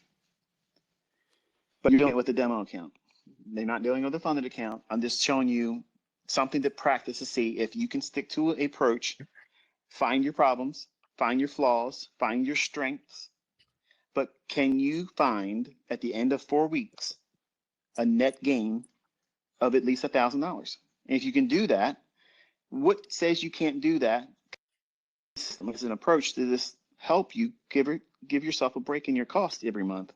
But you're doing it with a demo account. They're not dealing with a funded account. I'm just showing you something to practice to see if you can stick to an approach, find your problems, find your flaws, find your strengths. But can you find at the end of 4 weeks a net gain of at least $1,000? And if you can do that, what says you can't do that? As an approach to this, help you give yourself a break in your cost every month.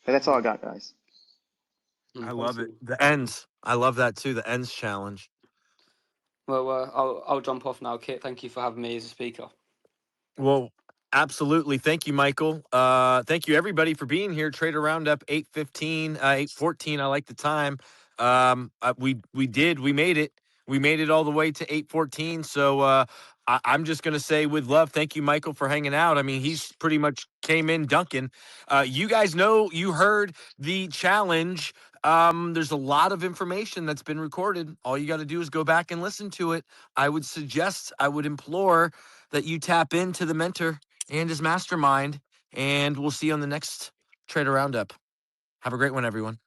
But that's all I got, guys. I love it. The ends. I love that too. The ends challenge. Well, I'll jump off now, Kit. Thank you for having me as a speaker. Well, absolutely. Thank you, Michael. Thank you, everybody, for being here. Trader Roundup 8:15, 8:14. I like the time. We made it. We made it all the way to 8:14. So I'm just going to say with love, thank you, Michael, for hanging out. I mean, he's pretty much came in dunking. You guys know, you heard the challenge. There's a lot of information that's been recorded. All you got to do is go back and listen to it. I would implore that you tap into the mentor and his mastermind, and we'll see you on the next Trader Roundup. Have a great one, everyone.